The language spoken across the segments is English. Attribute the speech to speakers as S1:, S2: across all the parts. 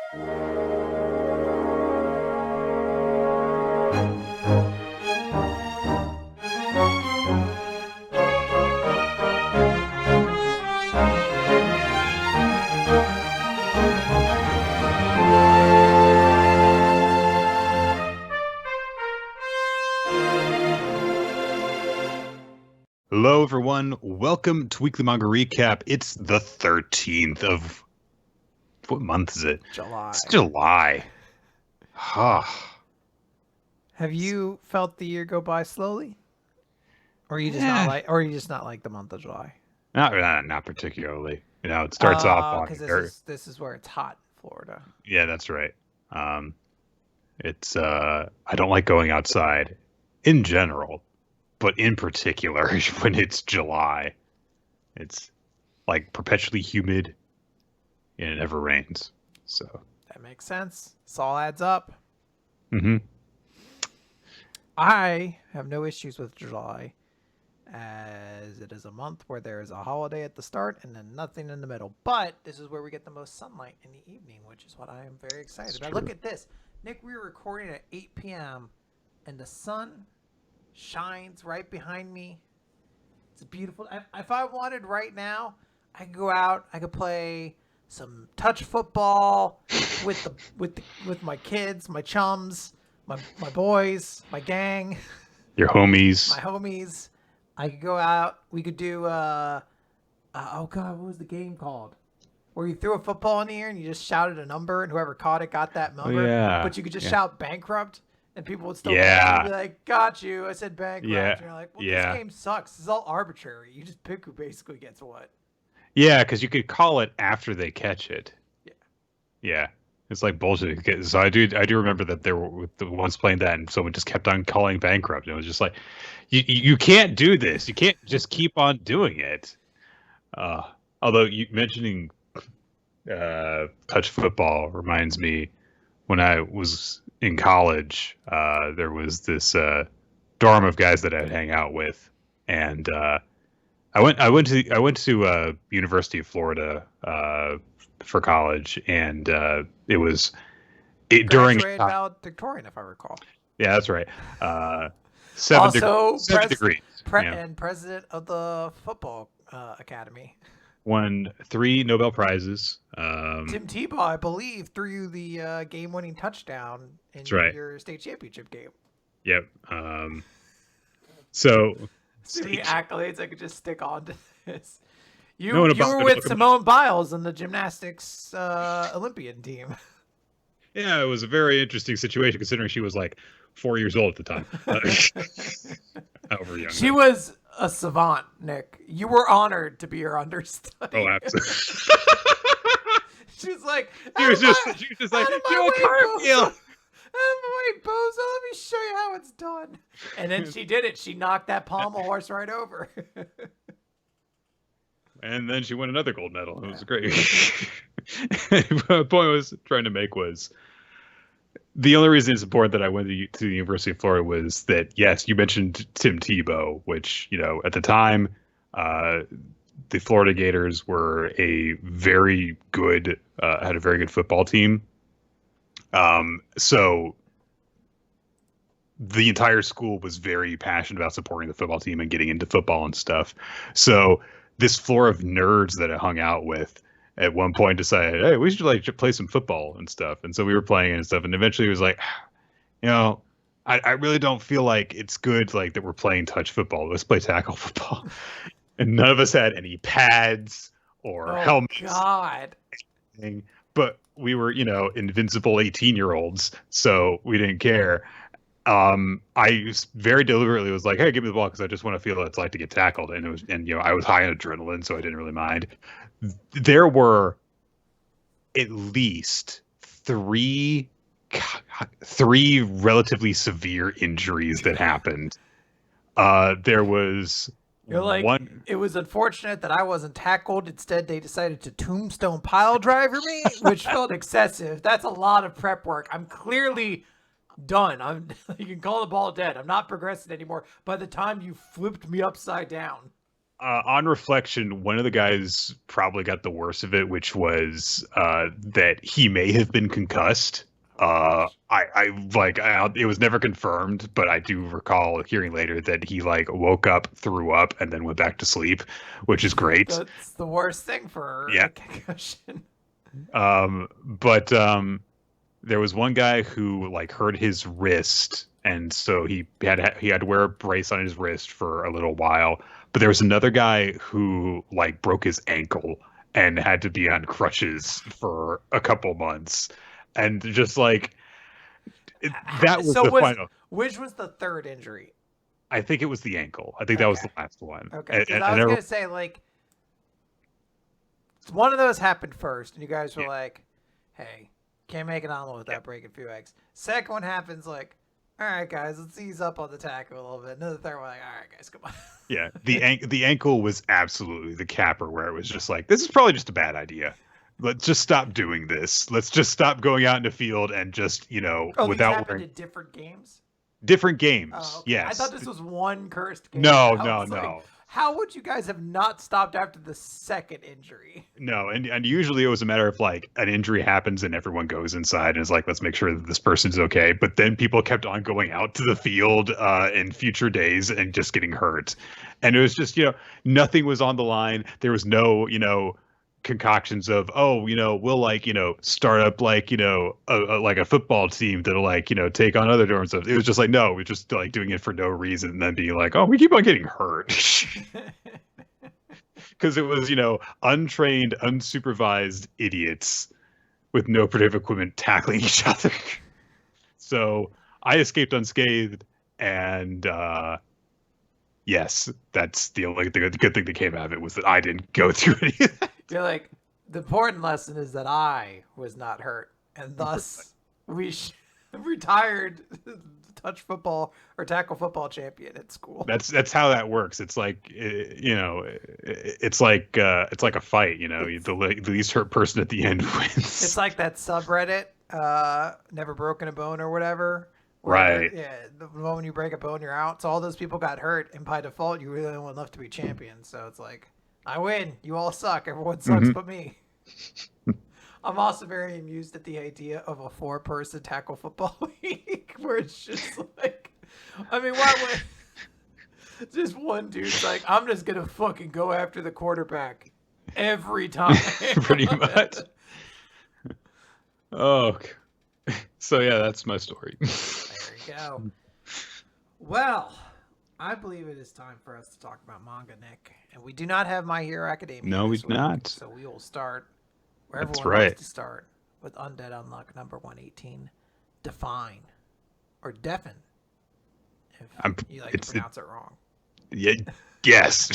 S1: Hello, everyone. Welcome to Weekly Manga Recap. It's the 13th of... What month is it?
S2: July.
S1: It's July.
S2: Have you felt the year go by slowly? Or are you just not like the month of July?
S1: Not particularly. You know, it starts off on...
S2: Because this is where it's hot in Florida.
S1: Yeah, that's right. It's I don't like going outside in general, but in particular when it's July. It's like perpetually humid and it never rains. So
S2: that makes sense. This all adds up.
S1: Mm-hmm.
S2: I have no issues with July, as it is a month where there is a holiday at the start and then nothing in the middle. But this is where we get the most sunlight in the evening, which is what I am very excited about. Look at this. Nick, we were recording at 8 p.m. and the sun shines right behind me. It's beautiful. If I wanted right now, I could go out. I could play some touch football with my kids, my chums, my boys, my gang,
S1: your homies,
S2: my homies. I could go out. We could do oh god, what was the game called? Where you threw a football in the air and you just shouted a number and whoever caught it got that number.
S1: Yeah.
S2: But you could just shout bankrupt. And people would still be like, got you. I said bankrupt.
S1: Yeah.
S2: And you're like, well, this game sucks. This is all arbitrary. You just pick who basically gets what.
S1: Yeah, because you could call it after they catch it.
S2: Yeah.
S1: Yeah. It's like bullshit. So I do remember that there were the ones playing that and someone just kept on calling bankrupt. And it was just like, you can't do this. You can't just keep on doing it. Although you mentioning touch football reminds me when I was in college, there was this dorm of guys that I'd hang out with, and I went to University of Florida for college, and it was during
S2: valedictorian, if I recall.
S1: Yeah, that's right. 7 degrees.
S2: And president of the football academy.
S1: Won 3 Nobel Prizes.
S2: Tim Tebow, I believe, threw the game-winning touchdown in your state championship game.
S1: Yep. So
S2: many accolades I could just stick on to this. You were with Simone Biles in the gymnastics Olympian team.
S1: Yeah, it was a very interesting situation considering she was like 4 years old at the time. However young.
S2: She was a savant, Nick. You were honored to be her understudy.
S1: Oh, absolutely.
S2: She was like,
S1: she was just like, do a cartwheel.
S2: Out of my way, bozo. Let me show you how it's done. And then she did it. She knocked that pommel horse right over.
S1: And then she won another gold medal. It was great. The point I was trying to make was the only reason it's important that I went to the University of Florida was that, yes, you mentioned Tim Tebow, which, you know, at the time, the Florida Gators were a very good, had a very good football team. So the entire school was very passionate about supporting the football team and getting into football and stuff. So this floor of nerds that I hung out with at one point decided, hey, we should like play some football and stuff. And so we were playing and stuff. And eventually it was like, you know, I really don't feel like it's good like that we're playing touch football. Let's play tackle football. And none of us had any pads or helmets.
S2: God.
S1: But we were, you know, invincible 18-year-olds, so we didn't care. I very deliberately was like, hey, give me the ball because I just want to feel what it's like to get tackled. And you know, I was high on adrenaline, so I didn't really mind. There were at least three relatively severe injuries that happened. There was one.
S2: It was unfortunate that I wasn't tackled. Instead, they decided to tombstone pile driver me, which felt excessive. That's a lot of prep work. I'm clearly done. You can call the ball dead. I'm not progressing anymore. By the time you flipped me upside down.
S1: On reflection, one of the guys probably got the worst of it, which was that he may have been concussed. It was never confirmed, but I do recall hearing later that he like woke up, threw up, and then went back to sleep, which is great.
S2: That's the worst thing for a concussion.
S1: But there was one guy who like hurt his wrist, and so he had to wear a brace on his wrist for a little while. But there was another guy who like broke his ankle and had to be on crutches for a couple months, and just like that was the final.
S2: Which was the third injury?
S1: I think it was the ankle. I think that was the last one.
S2: Okay, because I was gonna say like one of those happened first, and you guys were like, "Hey, can't make an omelet without breaking a few eggs." Second one happens like, "All right, guys, let's ease up on the tackle a little bit." And the third one, like, "All right, guys, come on."
S1: Yeah, the ankle was absolutely the capper, where it was just like, this is probably just a bad idea. Let's just stop doing this. Let's just stop going out in the field and just, without
S2: these happened in different games.
S1: Different games.
S2: Oh, okay.
S1: Yes.
S2: I thought this was one cursed game.
S1: No.
S2: Like, how would you guys have not stopped after the second injury?
S1: No, and usually it was a matter of like an injury happens and everyone goes inside and is like, let's make sure that this person's okay. But then people kept on going out to the field in future days and just getting hurt. And it was just, nothing was on the line. There was no, concoctions of, we'll like, start up like, like a football team that'll like, take on other dorms. It was just like, no, we're just like doing it for no reason and then being like, oh, we keep on getting hurt. Because it was, untrained, unsupervised idiots with no protective equipment tackling each other. So I escaped unscathed, and yes, that's the only good thing that came out of it was that I didn't go through any of that.
S2: You're like, the important lesson is that I was not hurt, and thus we retired touch football or tackle football champion at school.
S1: That's how that works. It's like it's like a fight. The least hurt person at the end wins.
S2: It's like that subreddit, never broken a bone or whatever.
S1: Right.
S2: Yeah. The moment you break a bone, you're out. So all those people got hurt, and by default, you were the only one left to be champion. So it's like, I win. You all suck. Everyone sucks but me. I'm also very amused at the idea of a 4-person tackle football league where it's just like, I mean, why would just one dude's like, I'm just going to fucking go after the quarterback every time.
S1: Pretty much. Oh, so yeah, that's my story.
S2: There you go. Well, I believe it is time for us to talk about manga, Nick. And we do not have My Hero Academia.
S1: No, we do not.
S2: So we will start where
S1: That's
S2: everyone
S1: right.
S2: wants to start with Undead Unluck number 118. Define. Or Deafen. If you like to pronounce it wrong.
S1: Yeah. Yes.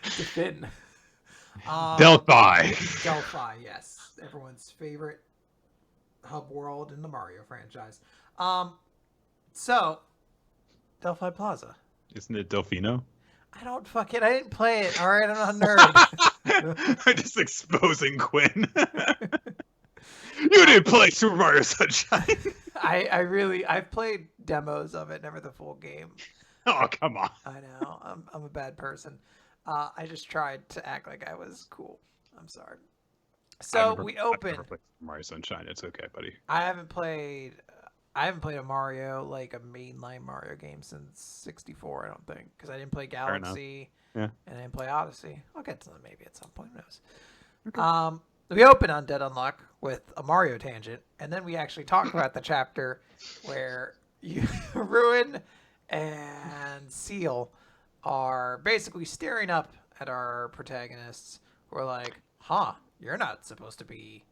S2: Defin.
S1: Delphi.
S2: Delphi, yes. Everyone's favorite hub world in the Mario franchise. So, Delphi Plaza.
S1: Isn't it Delfino?
S2: I didn't play it. All right, I'm not a nerd.
S1: I'm just exposing Quinn. You didn't play Super Mario Sunshine.
S2: I've played demos of it, never the full game.
S1: Oh, come on.
S2: I know. I'm a bad person. I just tried to act like I was cool. I'm sorry. So we open.
S1: I've never played Super Mario Sunshine. It's okay, buddy.
S2: I haven't played a Mario, like a mainline Mario game since 64, I don't think. Because I didn't play Galaxy.
S1: Yeah.
S2: And I didn't play Odyssey. I'll get to them maybe at some point. Who knows? Okay. We open Undead Unluck with a Mario tangent. And then we actually talk about the chapter where Ruin and Seal are basically staring up at our protagonists. Who are like, you're not supposed to be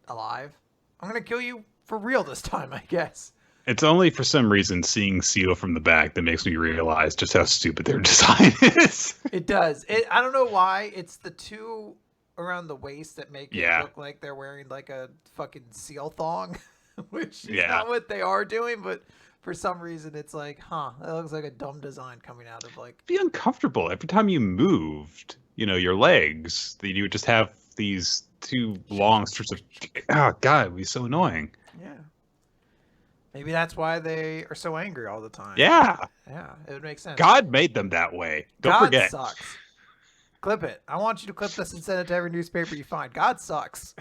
S2: alive. I'm going to kill you for real this time, I guess.
S1: It's only for some reason seeing Seal from the back that makes me realize just how stupid their design is.
S2: It does. I don't know why. It's the two around the waist that make it look like they're wearing like a fucking seal thong, which is not what they are doing, but for some reason it's like, that looks like a dumb design coming out of like...
S1: It'd be uncomfortable. Every time you moved, your legs, you would just have these two long strips of... Oh, God, it'd be so annoying.
S2: Yeah. Maybe that's why they are so angry all the time.
S1: Yeah.
S2: Yeah, it would make sense.
S1: God made them that way. Don't
S2: God
S1: forget.
S2: sucks. Clip it. I want you to clip this and send it to every newspaper you find. God sucks.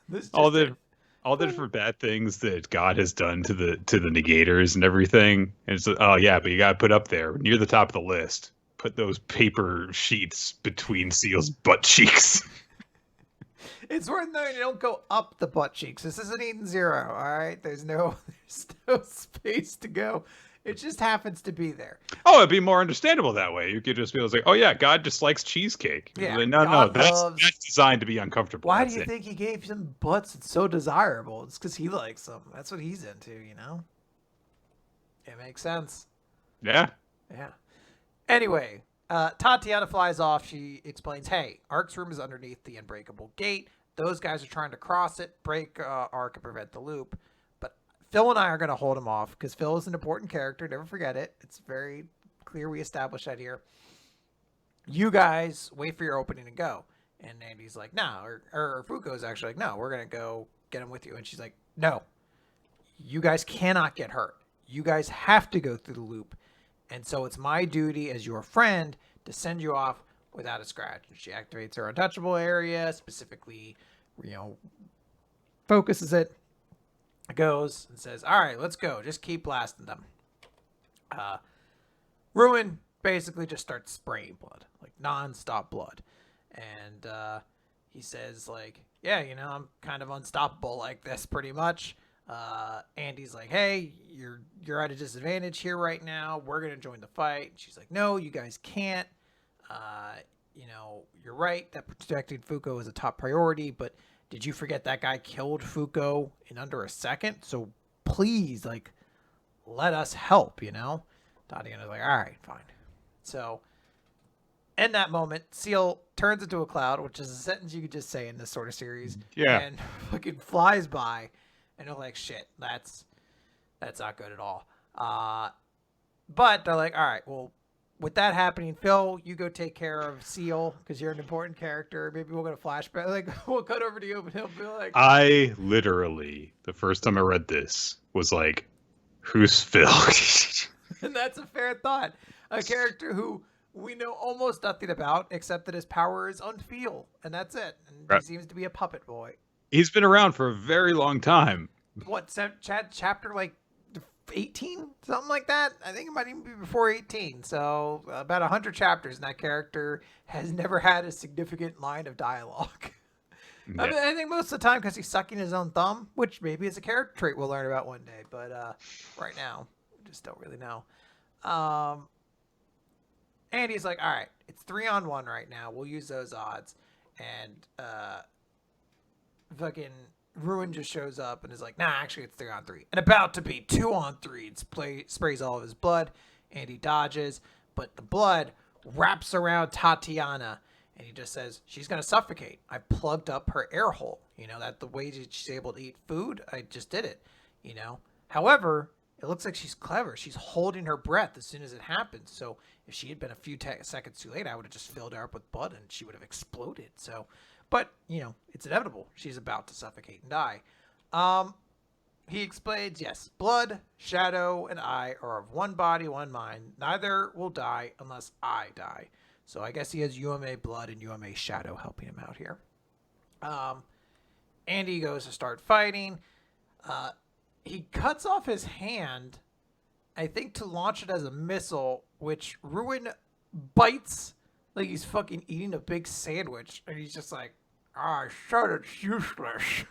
S2: This is
S1: All
S2: just it.
S1: the all the different bad things that God has done to the negators and everything. And it's oh yeah, but you gotta put up there near the top of the list. Put those paper sheets between Seal's butt cheeks.
S2: It's worth noting you don't go up the butt cheeks. This isn't Eden Zero, all right? There's no space to go. It just happens to be there.
S1: Oh, it'd be more understandable that way. You could just be like, oh yeah, God just likes cheesecake.
S2: Yeah,
S1: Like, no,
S2: God
S1: that's
S2: loves...
S1: designed to be uncomfortable.
S2: Why
S1: That's
S2: do you
S1: it.
S2: think he gave him butts that's so desirable? It's because he likes them. That's what he's into, you know? It makes sense.
S1: Yeah.
S2: Yeah. Anyway, Tatiana flies off. She explains, hey, Ark's room is underneath the unbreakable gate. Those guys are trying to cross it, break Ark, and prevent the loop. But Phil and I are going to hold him off because Phil is an important character. Never forget it. It's very clear we established that here. You guys wait for your opening and go. And Andy's like, no. Or Fuko's actually like, no, we're going to go get him with you. And she's like, no. You guys cannot get hurt. You guys have to go through the loop. And so it's my duty as your friend to send you off without a scratch. And she activates her untouchable area, specifically, focuses it, goes and says, all right, let's go. Just keep blasting them. Ruin basically just starts spraying blood, like non-stop blood. And he says, like, yeah, I'm kind of unstoppable like this pretty much. Andy's like, hey, you're at a disadvantage here right now. We're going to join the fight. She's like, no, you guys can't. You're right that protecting Fuko is a top priority, but did you forget that guy killed Fuko in under a second? So please, like, let us help, Tatiana's like, all right, fine. So in that moment, Seal turns into a cloud, which is a sentence you could just say in this sort of series.
S1: Yeah.
S2: And fucking flies by. And they're like, shit, that's not good at all. But they're like, all right, well, with that happening, Phil, you go take care of Seal because you're an important character. Maybe we'll get a flashback. Like, we'll cut over to you, but he'll be like...
S1: I literally, the first time I read this, was like, who's Phil?
S2: And that's a fair thought. A character who we know almost nothing about, except that his power is unfeel. And that's it. And
S1: Right.
S2: He seems to be a puppet boy.
S1: He's been around for a very long time.
S2: What, chapter, like, 18? Something like that? I think it might even be before 18. So, about 100 chapters, and that character has never had a significant line of dialogue.
S1: Yeah.
S2: I think most of the time because he's sucking his own thumb, which maybe is a character trait we'll learn about one day. But right now, we just don't really know. Andy's like, all right, it's 3-on-1 right now. We'll use those odds. And fucking Ruin just shows up and is like, nah, actually it's 3-on-3. And about to be 2-on-3. Sprays all of his blood. Andy dodges. But the blood wraps around Tatiana. And he just says, she's going to suffocate. I plugged up her air hole. That the way she's able to eat food, I just did it. However, it looks like she's clever. She's holding her breath as soon as it happens. So if she had been a few seconds too late, I would have just filled her up with blood and she would have exploded. So, but, it's inevitable. She's about to suffocate and die. He explains, yes, blood, shadow, and I are of one body, one mind. Neither will die unless I die. So I guess he has UMA blood and UMA shadow helping him out here. Andy goes to start fighting. He cuts off his hand, I think, to launch it as a missile, which Ruin bites like he's fucking eating a big sandwich. And he's just like, shut it's useless.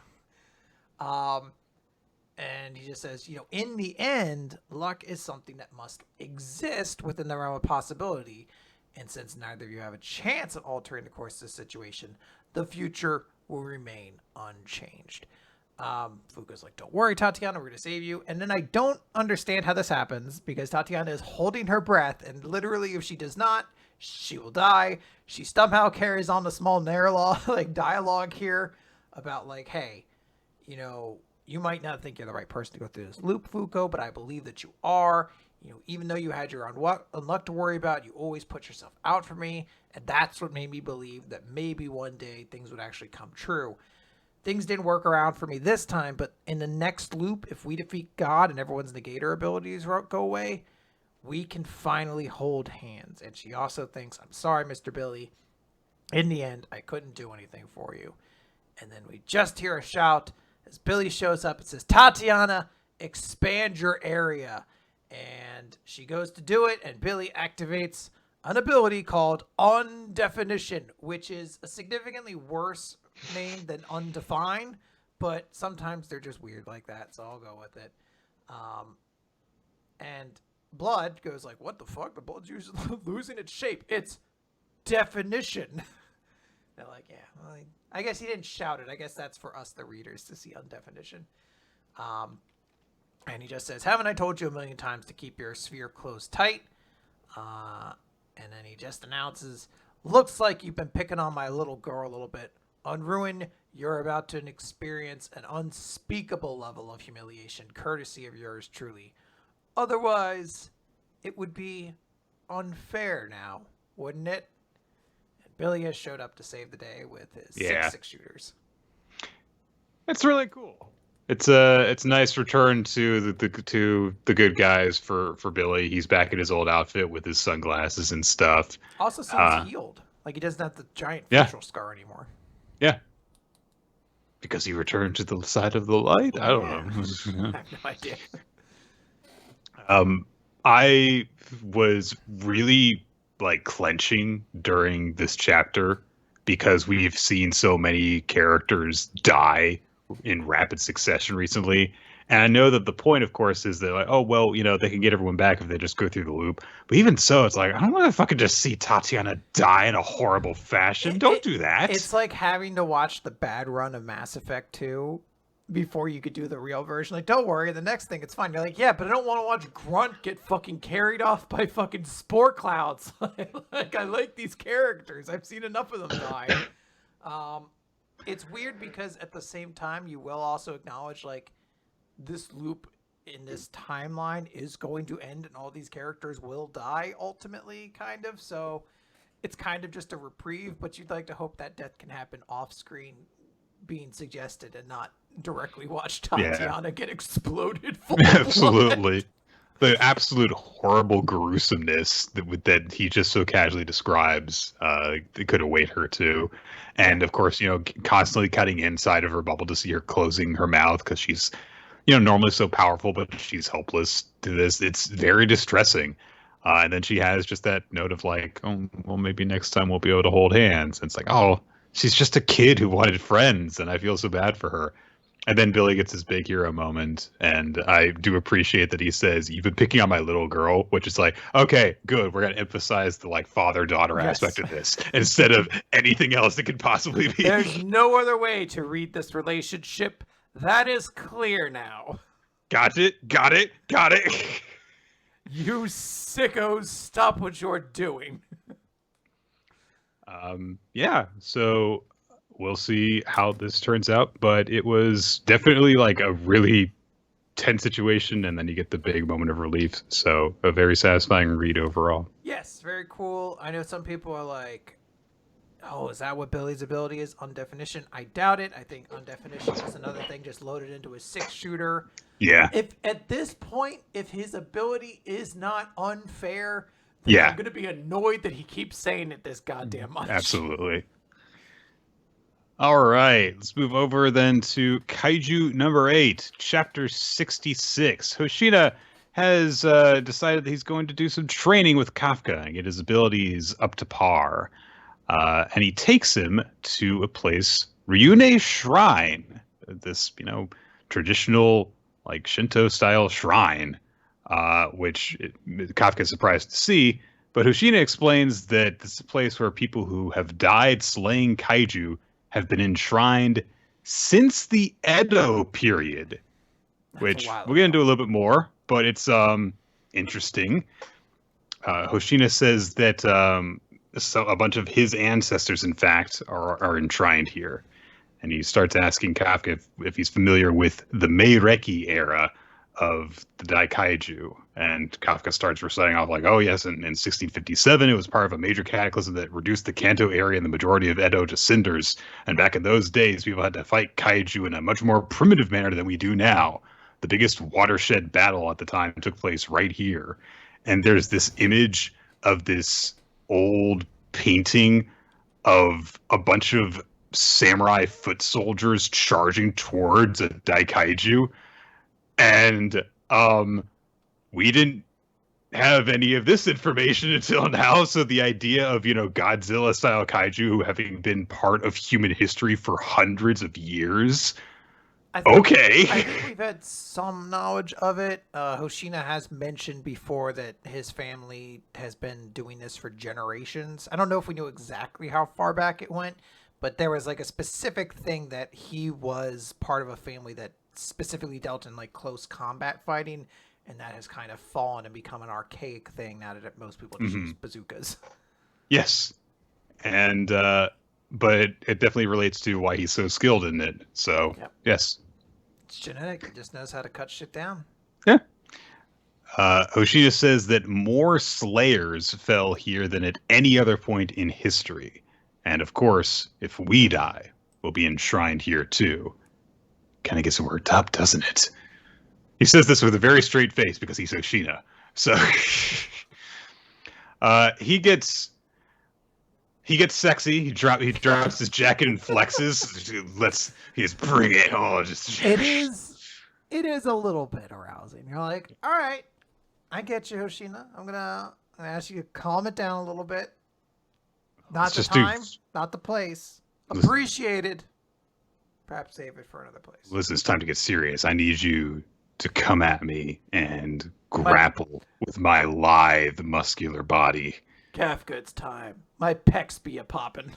S2: And he just says, in the end, luck is something that must exist within the realm of possibility. And since neither of you have a chance at altering the course of the situation, the future will remain unchanged. Fuko's like, don't worry, Tatiana, we're going to save you. And then I don't understand how this happens because Tatiana is holding her breath. And literally, if she does not, she will die. She somehow carries on the small dialogue here about like, hey, you might not think you're the right person to go through this loop, Fuko, but I believe that you are. Even though you had your unluck to worry about, you always put yourself out for me. And that's what made me believe that maybe one day things would actually come true. things didn't work around for me this time, but in the next loop, if we defeat God and everyone's negator abilities go away, we can finally hold hands. And she also thinks, I'm sorry, Mr. Billy. In the end, I couldn't do anything for you. And then we just hear a shout as Billy shows up. It says, Tatiana, expand your area. And she goes to do it, and Billy activates an ability called Undefinition, which is a significantly worse name than Undefined, but sometimes they're just weird like that, so I'll go with it. And Blood goes like, what the fuck? The blood's losing its shape. It's definition. They're like, yeah, well, I guess he didn't shout it. I guess that's for us, the readers, to see Undefinition. And he just says, haven't I told you a million times to keep your sphere closed tight? And then he just announces, looks like you've been picking on my little girl a little bit. Unruin, you're about to experience an unspeakable level of humiliation, courtesy of yours truly. Otherwise, it would be unfair now, wouldn't it? And Billy has showed up to save the day with his 6 shooters.
S1: It's really cool. It's a nice return to the good guys for Billy. He's back in his old outfit with his sunglasses and stuff.
S2: Also seems healed. Like he doesn't have the giant facial scar anymore.
S1: Yeah. Because he returned to the side of the light? I don't know.
S2: I have no idea.
S1: I was really like clenching during this chapter because we've seen so many characters die in rapid succession recently. And I know that the point, of course, is that like, oh, well, you know, they can get everyone back if they just go through the loop. But even so, it's like, I don't want to fucking just see Tatiana die in a horrible fashion. Don't do that.
S2: It's like having to watch the bad run of Mass Effect 2 before you could do the real version. Like, don't worry, the next thing, it's fine. You're like, yeah, but I don't want to watch Grunt get fucking carried off by fucking spore clouds. Like, I like these characters. I've seen enough of them die. It's weird because at the same time, you will also acknowledge, like, this loop in this timeline is going to end and all these characters will die ultimately, kind of. So it's kind of just a reprieve, but you'd like to hope that death can happen off screen being suggested and not directly watch Tatiana get exploded.
S1: Absolutely. The absolute horrible gruesomeness that he just so casually describes could await her too. And of course, you know, constantly cutting inside of her bubble to see her closing her mouth because she's, you know, normally so powerful, but she's helpless to this. It's very distressing. And then she has just that note of like, oh, well, maybe next time we'll be able to hold hands. And it's like, oh, she's just a kid who wanted friends, and I feel so bad for her. And then Billy gets his big hero moment, and I do appreciate that he says, you've been picking on my little girl, which is like, okay, good. We're going to emphasize the like father-daughter aspect of this instead of anything else it could possibly be.
S2: There's no other way to read this relationship. That is clear now.
S1: Got it.
S2: You sickos, stop what you're doing.
S1: Yeah, so we'll see how this turns out, but it was definitely like a really tense situation, and then you get the big moment of relief. So a very satisfying read overall.
S2: Yes, very cool. I know some people are like, oh, is that what Billy's ability is? Undefinition? I doubt it. I think Undefinition is another thing just loaded into a 6-shooter.
S1: Yeah.
S2: If at this point, if his ability is not unfair, then I'm going to be annoyed that he keeps saying it this goddamn much.
S1: Absolutely. All right, let's move over then to Kaiju number 8, chapter 66. Hoshina has decided that he's going to do some training with Kafka and get his abilities up to par. And he takes him to a place, Ryune Shrine, this, you know, traditional, like, Shinto-style shrine, which Kafka's surprised to see. But Hoshina explains that this is a place where people who have died slaying kaiju have been enshrined since the Edo period, which we'll get into a little bit more, but it's interesting. Hoshina says that so a bunch of his ancestors, in fact, are enshrined here. And he starts asking Kafka if he's familiar with the Meireki era of the Daikaiju. And Kafka starts reciting off like, oh, yes, in 1657, it was part of a major cataclysm that reduced the Kanto area and the majority of Edo to cinders. And back in those days, people had to fight kaiju in a much more primitive manner than we do now. The biggest watershed battle at the time took place right here. And there's this image of this old painting of a bunch of samurai foot soldiers charging towards a daikaiju. And we didn't have any of this information until now. So the idea of, Godzilla style kaiju having been part of human history for hundreds of years.
S2: I think we've had some knowledge of it. Hoshina has mentioned before that his family has been doing this for generations. I don't know if we knew exactly how far back it went, but there was like a specific thing that he was part of a family that specifically dealt in like close combat fighting, and that has kind of fallen and become an archaic thing now that most people just use bazookas.
S1: Yes. And but it definitely relates to why he's so skilled in it. So, yes.
S2: It's genetic. He just knows how to cut shit down.
S1: Yeah. Hoshina says that more slayers fell here than at any other point in history. And of course, if we die, we'll be enshrined here too. Kind of gets worked up, doesn't it? He says this with a very straight face because he's Hoshina. So he gets sexy. He drops his jacket and flexes. He's bring it on.
S2: It is a little bit arousing. You're like, all right, I get you, Hoshina. I'm gonna ask you to calm it down a little bit. Not the time, not the place. Appreciated. Perhaps save it for another place.
S1: Listen, it's time to get serious. I need you to come at me and grapple with my lithe, muscular body.
S2: Kafka, it's time. My pecs be a poppin'.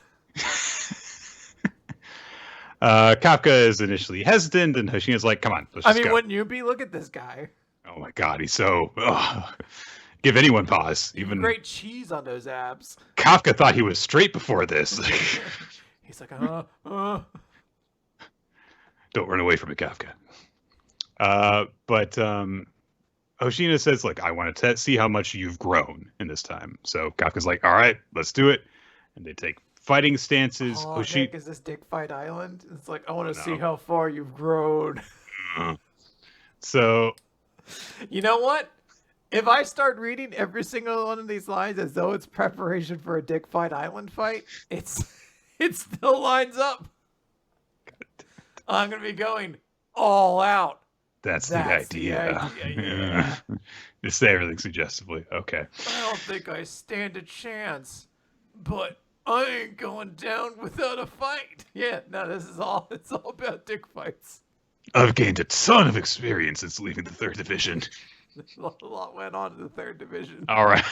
S1: Kafka is initially hesitant, and Hoshina's like, come on, let's just go.
S2: Wouldn't you be? Look at this guy.
S1: Oh my god, he's so... give anyone pause. Even
S2: great cheese on those abs.
S1: Kafka thought he was straight before this.
S2: He's like,
S1: Don't run away from it, Kafka. But Hoshina says, like, I want to see how much you've grown in this time. So Kafka's like, all right, let's do it. And they take fighting stances.
S2: Oh, Nick, is this Dick Fight Island? It's like, I want to see how far you've grown.
S1: So...
S2: You know what? If I start reading every single one of these lines as though it's preparation for a Dick Fight Island fight, it still lines up. I'm going to be going all out.
S1: That's the idea.
S2: Yeah.
S1: Just say everything suggestively. Okay.
S2: I don't think I stand a chance, but I ain't going down without a fight. Yeah, no, it's all about dick fights.
S1: I've gained a ton of experience since leaving the 3rd Division.
S2: A lot went on in the 3rd Division.
S1: All right.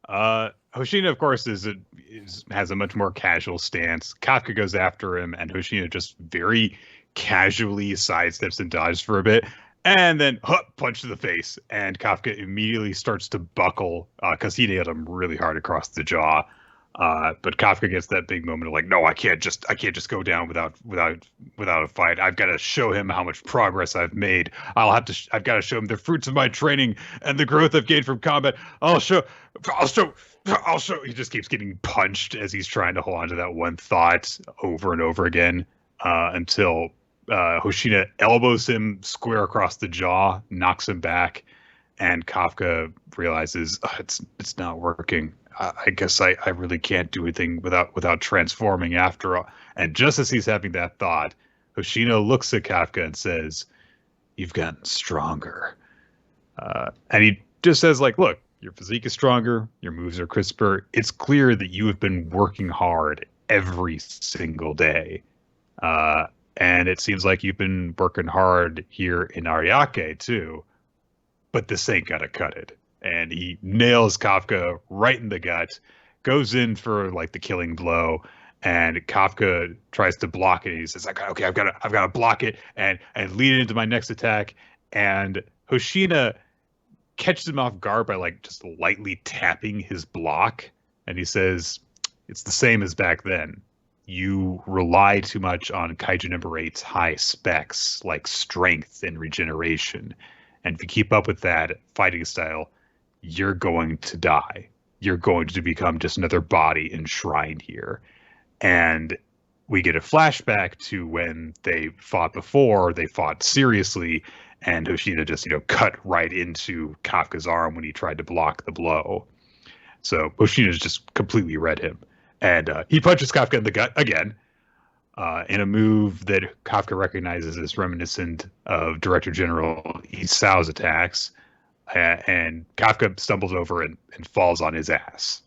S1: Hoshina, of course, has a much more casual stance. Kafka goes after him, and Hoshina just very casually sidesteps and dodges for a bit, and then punch to the face. And Kafka immediately starts to buckle because he nailed him really hard across the jaw. But Kafka gets that big moment of like, no, I can't just go down without a fight. I've got to show him how much progress I've made. I've got to show him the fruits of my training and the growth I've gained from combat. I'll show. He just keeps getting punched as he's trying to hold on to that one thought over and over again until Hoshina elbows him square across the jaw, knocks him back, and Kafka realizes it's not working. I guess I really can't do anything without transforming after all. And just as he's having that thought, Hoshina looks at Kafka and says, "You've gotten stronger." And he just says, like, look, your physique is stronger, your moves are crisper. It's clear that you have been working hard every single day. And it seems like you've been working hard here in Ariake too. But this ain't gonna cut it. And he nails Kafka right in the gut, goes in for like the killing blow, and Kafka tries to block it. He says, "Okay, I've got to block it and lead it into my next attack." And Hoshina catches him off guard by like just lightly tapping his block, and he says, "It's the same as back then. you rely too much on Kaiju number eight's high specs like strength and regeneration. And if you keep up with that fighting style, you're going to die. You're going to become just another body enshrined here. And we get a flashback to when they fought before, they fought seriously, and Hoshina just, cut right into Kafka's arm when he tried to block the blow. So Hoshina's just completely read him. And he punches Kafka in the gut again, in a move that Kafka recognizes as reminiscent of Director General Isao's attacks. And Kafka stumbles over and falls on his ass.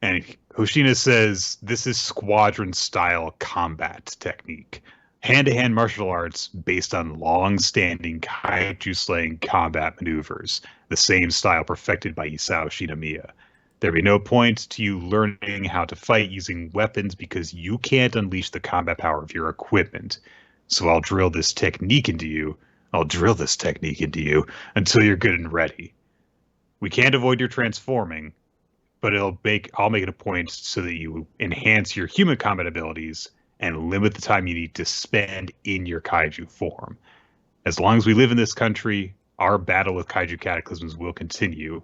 S1: And Hoshina says this is squadron-style combat technique. Hand-to-hand martial arts based on long-standing kaiju-slaying combat maneuvers, the same style perfected by Isao Shinomiya. There'd be no point to you learning how to fight using weapons because you can't unleash the combat power of your equipment. So I'll drill this technique into you. Until you're good and ready. We can't avoid your transforming, but I'll make it a point so that you enhance your human combat abilities and limit the time you need to spend in your kaiju form. As long as we live in this country, our battle with kaiju cataclysms will continue.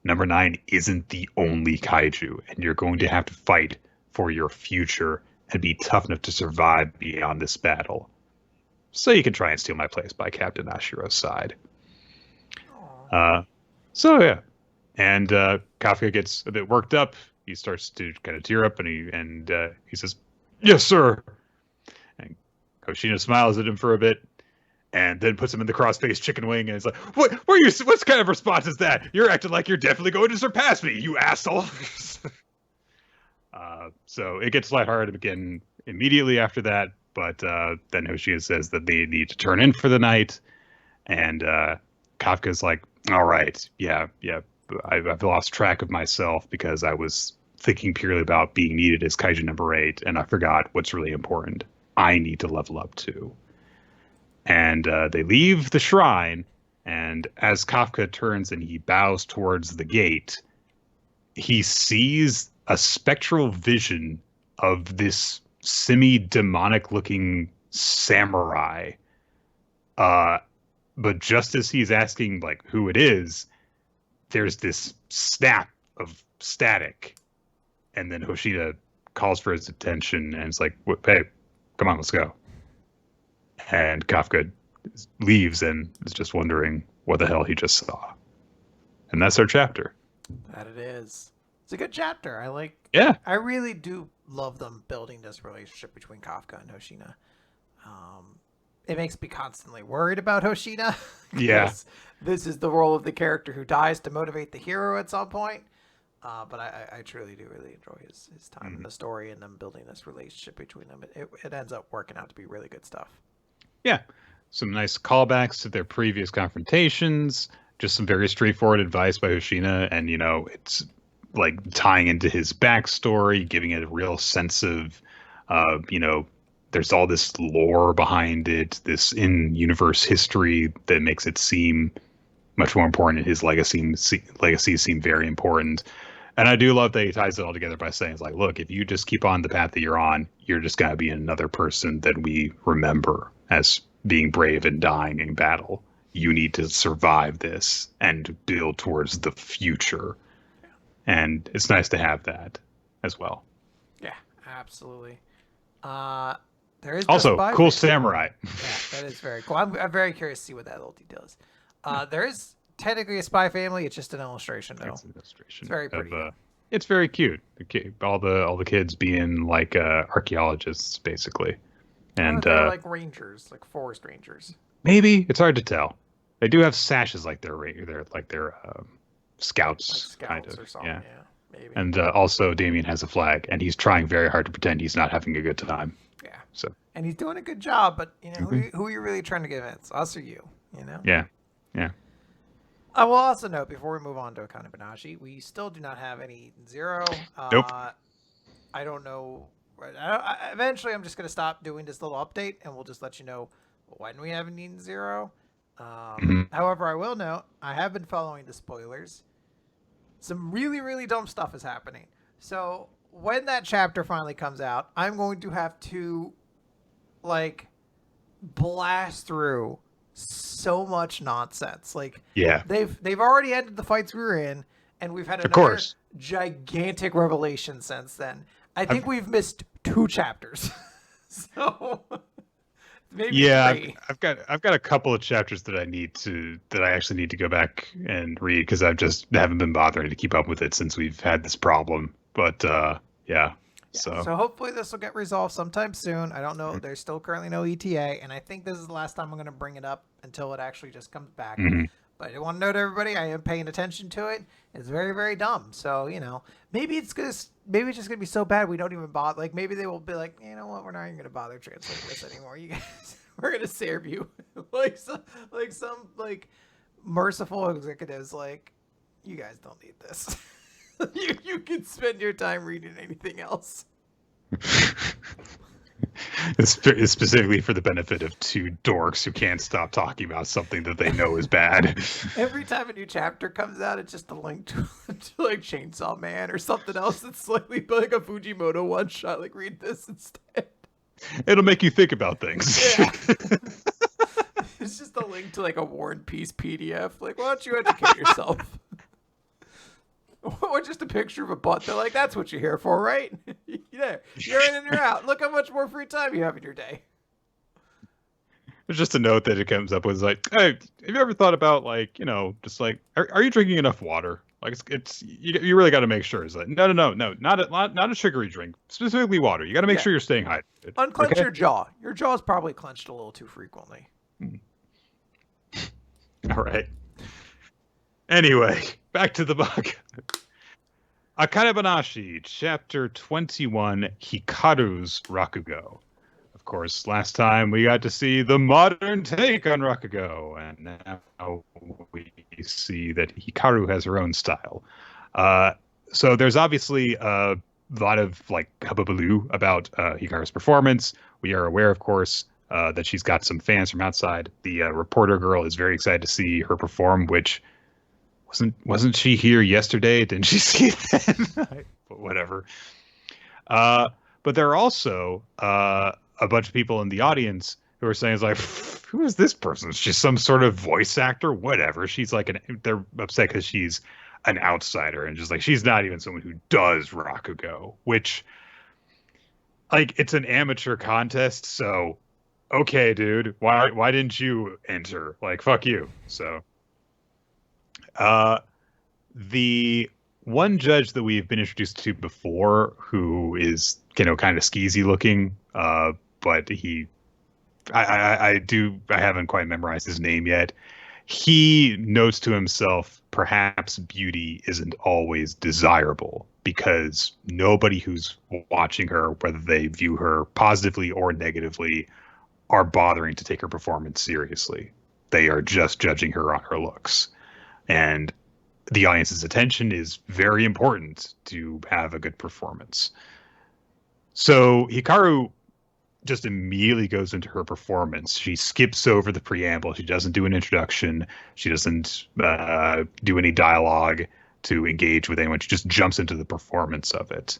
S1: Number 9 isn't the only kaiju, and you're going to have to fight for your future and be tough enough to survive beyond this battle. So you can try and steal my place by Captain Ashiro's side. So yeah. And Kafka gets a bit worked up. He starts to kind of tear up, and he says, "Yes, sir." And Hoshina smiles at him for a bit, and then puts him in the cross-faced chicken wing, and he's like, "What kind of response is that? You're acting like you're definitely going to surpass me, you asshole." So it gets lighthearted again immediately after that, but then Hoshina says that they need to turn in for the night, and Kafka's like, "All right, yeah. I've lost track of myself because I was thinking purely about being needed as Kaiju number 8, and I forgot what's really important. I need to level up too." And they leave the shrine, and as Kafka turns and he bows towards the gate, he sees a spectral vision of this semi-demonic looking samurai. But just as he's asking like who it is, there's this snap of static, and then Hoshina calls for his attention, and it's like, "Hey, come on, let's go." And Kafka leaves and is just wondering what the hell he just saw. And that's our chapter.
S2: That it is. It's a good chapter.
S1: Yeah.
S2: I really do love them building this relationship between Kafka and Hoshina. It makes me constantly worried about Hoshina.
S1: Yeah.
S2: This is the role of the character who dies to motivate the hero at some point. But I truly do really enjoy his time in the story and them building this relationship between them. It ends up working out to be really good stuff.
S1: Yeah. Some nice callbacks to their previous confrontations. Just some very straightforward advice by Hoshina. And, it's like tying into his backstory, giving it a real sense of, there's all this lore behind it, this in-universe history that makes it seem much more important. His legacies seem very important. And I do love that he ties it all together by saying, it's like, look, if you just keep on the path that you're on, you're just going to be another person that we remember as being brave and dying in battle. You need to survive this and build towards the future. And it's nice to have that as well.
S2: Yeah, absolutely. There is
S1: also cool samurai.
S2: Yeah, that is very cool. I'm very curious to see what that little detail is. There is technically a spy family. It's just an illustration, though.
S1: It's an illustration.
S2: It's very pretty.
S1: It's very cute. All the kids being like archaeologists, basically, and
S2: they're like rangers, like forest rangers.
S1: Maybe it's hard to tell. They do have sashes like they're scouts, kind of.
S2: Or something. Yeah, maybe.
S1: And also, Damien has a flag, and he's trying very hard to pretend he's not having a good time.
S2: Yeah.
S1: So.
S2: And he's doing a good job, but who are you really trying to convince? Us or you?
S1: Yeah.
S2: I will also note before we move on to Akane-banashi, we still do not have any Zero.
S1: Nope.
S2: I don't know. Eventually, I'm just going to stop doing this little update, and we'll just let you know when we have any Zero. However, I will note I have been following the spoilers. Some really, really dumb stuff is happening. So when that chapter finally comes out, I'm going to have to like blast through so much nonsense. Like
S1: Yeah,
S2: they've already ended the fights we were in, and we've had
S1: of
S2: another
S1: course.
S2: gigantic revelation since then. I think
S1: I've,
S2: we've missed 2 chapters. So maybe
S1: yeah,
S2: 3.
S1: I've got a couple of chapters that I actually need to go back and read because I've just haven't been bothering to keep up with it since we've had this problem. But yeah,
S2: Yeah.
S1: so
S2: So hopefully this will get resolved sometime soon. I don't know. There's still currently no ETA, and I think this is the last time I'm going to bring it up until it actually just comes back.
S1: mhm.
S2: But I want to note to everybody, I am paying attention to it. It's very, very dumb. So maybe it's just gonna be so bad we don't even bother. Like maybe they will be like, you know what, we're not even gonna bother translating this anymore. You guys, we're gonna save you. Some merciful executives like, you guys don't need this. you can spend your time reading anything else.
S1: It's specifically for the benefit of 2 dorks who can't stop talking about something that they know is bad.
S2: Every time a new chapter comes out, it's just a link to like Chainsaw Man or something else that's slightly like a Fujimoto one shot. Like, read this instead.
S1: It'll make you think about things.
S2: Yeah. It's just a link to like a War and Peace PDF. Like, why don't you educate yourself? Or just a picture of a butt. They're like, that's what you're here for, right? Yeah, you're in and you're out. Look how much more free time you have in your day.
S1: There's just a note that it comes up with like, hey, have you ever thought about like, just like, are you drinking enough water? Like you really got to make sure. It's like, no, not a sugary drink, specifically water. You got to make sure you're staying hydrated.
S2: Unclench your jaw. Your jaw's probably clenched a little too frequently.
S1: All right. Anyway, back to the book. Akane-banashi, chapter 21, Hikaru's Rakugo. Of course, last time we got to see the modern take on Rakugo, and now we see that Hikaru has her own style. So there's obviously a lot of like hubbubaloo about Hikaru's performance. We are aware, of course, that she's got some fans from outside. The reporter girl is very excited to see her perform, which wasn't she here yesterday? Didn't she see it then? But whatever. But there are also a bunch of people in the audience who are saying, "It's like, who is this person? She's some sort of voice actor, whatever." She's like they're upset because she's an outsider and just like she's not even someone who does Rakugo, which like it's an amateur contest, so okay, dude, why didn't you enter? Like, fuck you. So. The one judge that we've been introduced to before, who is kind of skeezy looking, but I haven't quite memorized his name yet. He notes to himself, perhaps beauty isn't always desirable because nobody who's watching her, whether they view her positively or negatively, are bothering to take her performance seriously. They are just judging her on her looks. And the audience's attention is very important to have a good performance. So Hikaru just immediately goes into her performance. She skips over the preamble. She doesn't do an introduction. She doesn't do any dialogue to engage with anyone. She just jumps into the performance of it.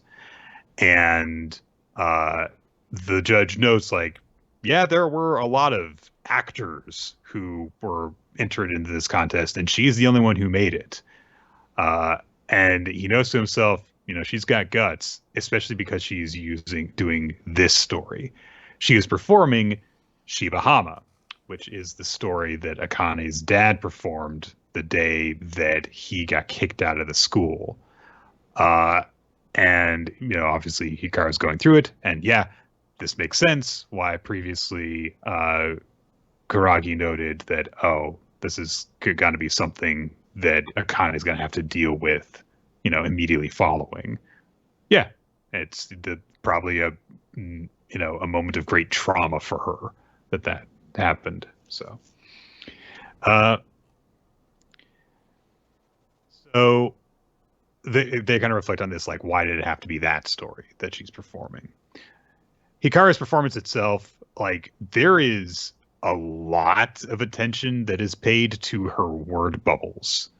S1: And the judge notes, like, yeah, there were a lot of actors who were entered into this contest, and she's the only one who made it. And he knows to himself, she's got guts, especially because she's doing this story. She is performing Shibahama, which is the story that Akane's dad performed the day that he got kicked out of the school. And, obviously Hikaru's going through it, and yeah, this makes sense why previously Kuragi noted that, this is going to be something that Akane is going to have to deal with, immediately following. Yeah, it's probably a moment of great trauma for her that happened. So, so they kind of reflect on this, like, why did it have to be that story that she's performing? Hikaru's performance itself, like, there is a lot of attention that is paid to her word bubbles,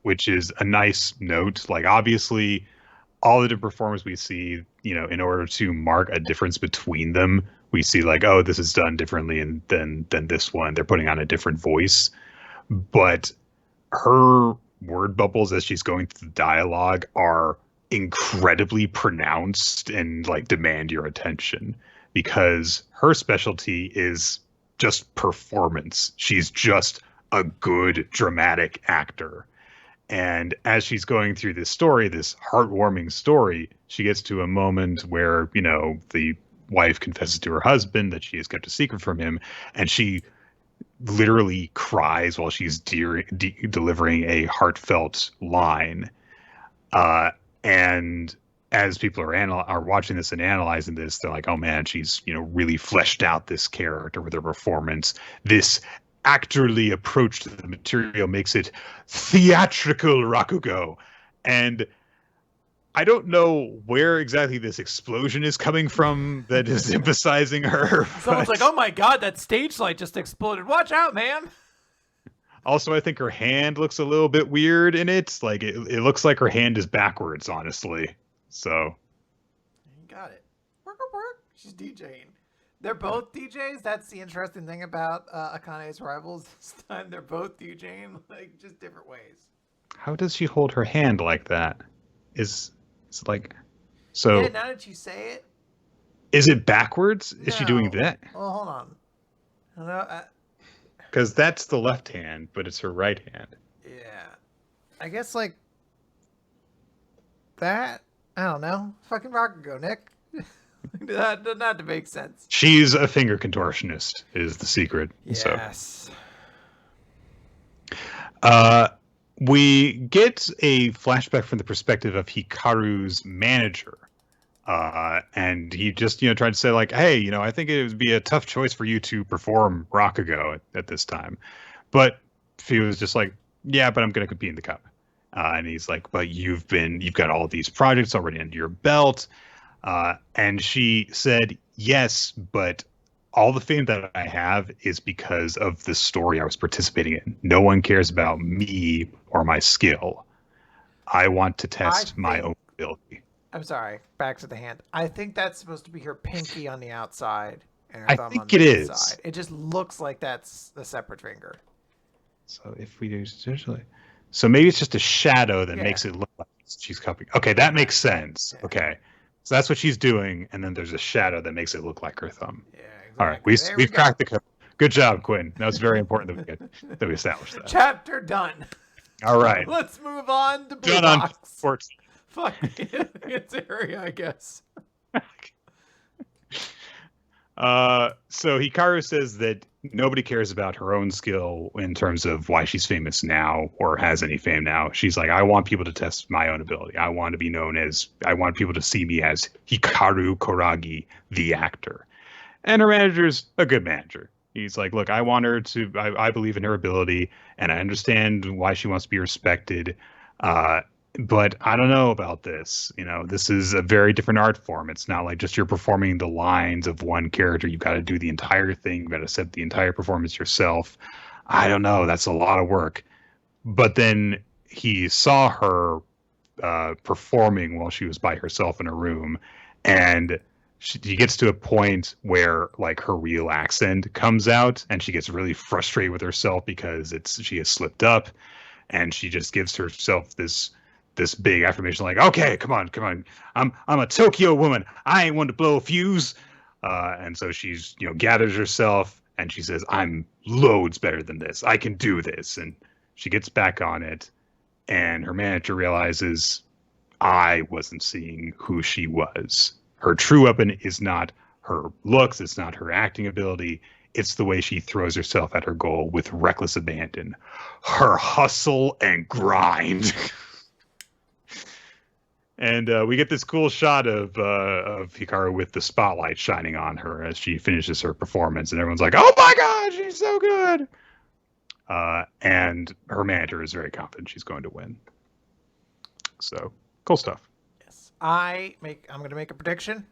S1: which is a nice note. Like, obviously, all the different performers we see, in order to mark a difference between them, we see like, oh, this is done differently than this one. They're putting on a different voice. But her word bubbles as she's going through the dialogue are incredibly pronounced and like demand your attention because her specialty is just performance. She's just a good dramatic actor. And as she's going through this story, this heartwarming story, she gets to a moment where, the wife confesses to her husband that she has kept a secret from him, and she literally cries while she's delivering a heartfelt line. And as people are watching this and analyzing this, they're like, "Oh man, she's really fleshed out this character with her performance. This actorly approach to the material makes it theatrical Rakugo." And I don't know where exactly this explosion is coming from that is emphasizing her.
S2: Someone's like, "Oh my god, that stage light just exploded. Watch out, man."
S1: Also, I think her hand looks a little bit weird in it. Like it looks like her hand is backwards, honestly. So
S2: You got it. Work. She's DJing. They're both DJs. That's the interesting thing about Akane's rivals this time. They're both DJing, like just different ways.
S1: how does she hold her hand like that? Is like so?
S2: Yeah, now that you say it.
S1: Is it backwards? Is she doing
S2: No.
S1: that?
S2: Well, hold on. No,
S1: Because that's the left hand, but it's her right hand.
S2: yeah. I guess like that. I don't know. Fucking Rakugo, Nick. that doesn't have to make sense.
S1: She's a finger contortionist, is the secret.
S2: Yes.
S1: So, we get a flashback from the perspective of Hikaru's manager. And he just, tried to say like, hey, I think it would be a tough choice for you to perform Rakugo at this time. But he was just like, yeah, but I'm going to compete in the cup. And he's like, but you've got all these projects already under your belt. And she said, yes, but all the fame that I have is because of the story I was participating in. No one cares about me or my skill. I want to test my own ability.
S2: I'm sorry. Back to the hand. I think that's supposed to be her pinky on the outside and her
S1: I
S2: thumb
S1: think
S2: on the
S1: it is.
S2: inside. It just looks like that's a separate finger.
S1: So if we do essentially, so maybe it's just a shadow that makes it look like she's cupping. Okay, that makes sense. Yeah. Okay, so that's what she's doing, and then there's a shadow that makes it look like her thumb. Yeah, exactly. All right, we've cracked the code. Good job, Quinn. That was very important that we established that.
S2: Chapter done.
S1: All right,
S2: let's move on to Blue
S1: done
S2: Box.
S1: On 14.
S2: Fuck its area, I guess.
S1: So Hikaru says that nobody cares about her own skill in terms of why she's famous now or has any fame now. She's like, I want people to test my own ability. I want people to see me as Hikaru Kuragi, the actor. And her manager's a good manager. He's like, look, I want her to, I believe in her ability and I understand why she wants to be respected. But I don't know about this. This is a very different art form. It's not like just you're performing the lines of one character. You've got to do the entire thing. You've got to set the entire performance yourself. I don't know. That's a lot of work. But then he saw her performing while she was by herself in a room. And she gets to a point where like her real accent comes out and she gets really frustrated with herself because she has slipped up. And she just gives herself this big affirmation like, okay, come on. I'm a Tokyo woman. I ain't one to blow a fuse. And so she's, gathers herself and she says, I'm loads better than this. I can do this. And she gets back on it. And her manager realizes I wasn't seeing who she was. Her true weapon is not her looks. It's not her acting ability. It's the way she throws herself at her goal with reckless abandon. Her hustle and grind. And we get this cool shot of Hikaru with the spotlight shining on her as she finishes her performance, and everyone's like, "Oh my God, she's so good!" And her manager is very confident she's going to win. So cool stuff.
S2: Yes, I'm going to make a prediction.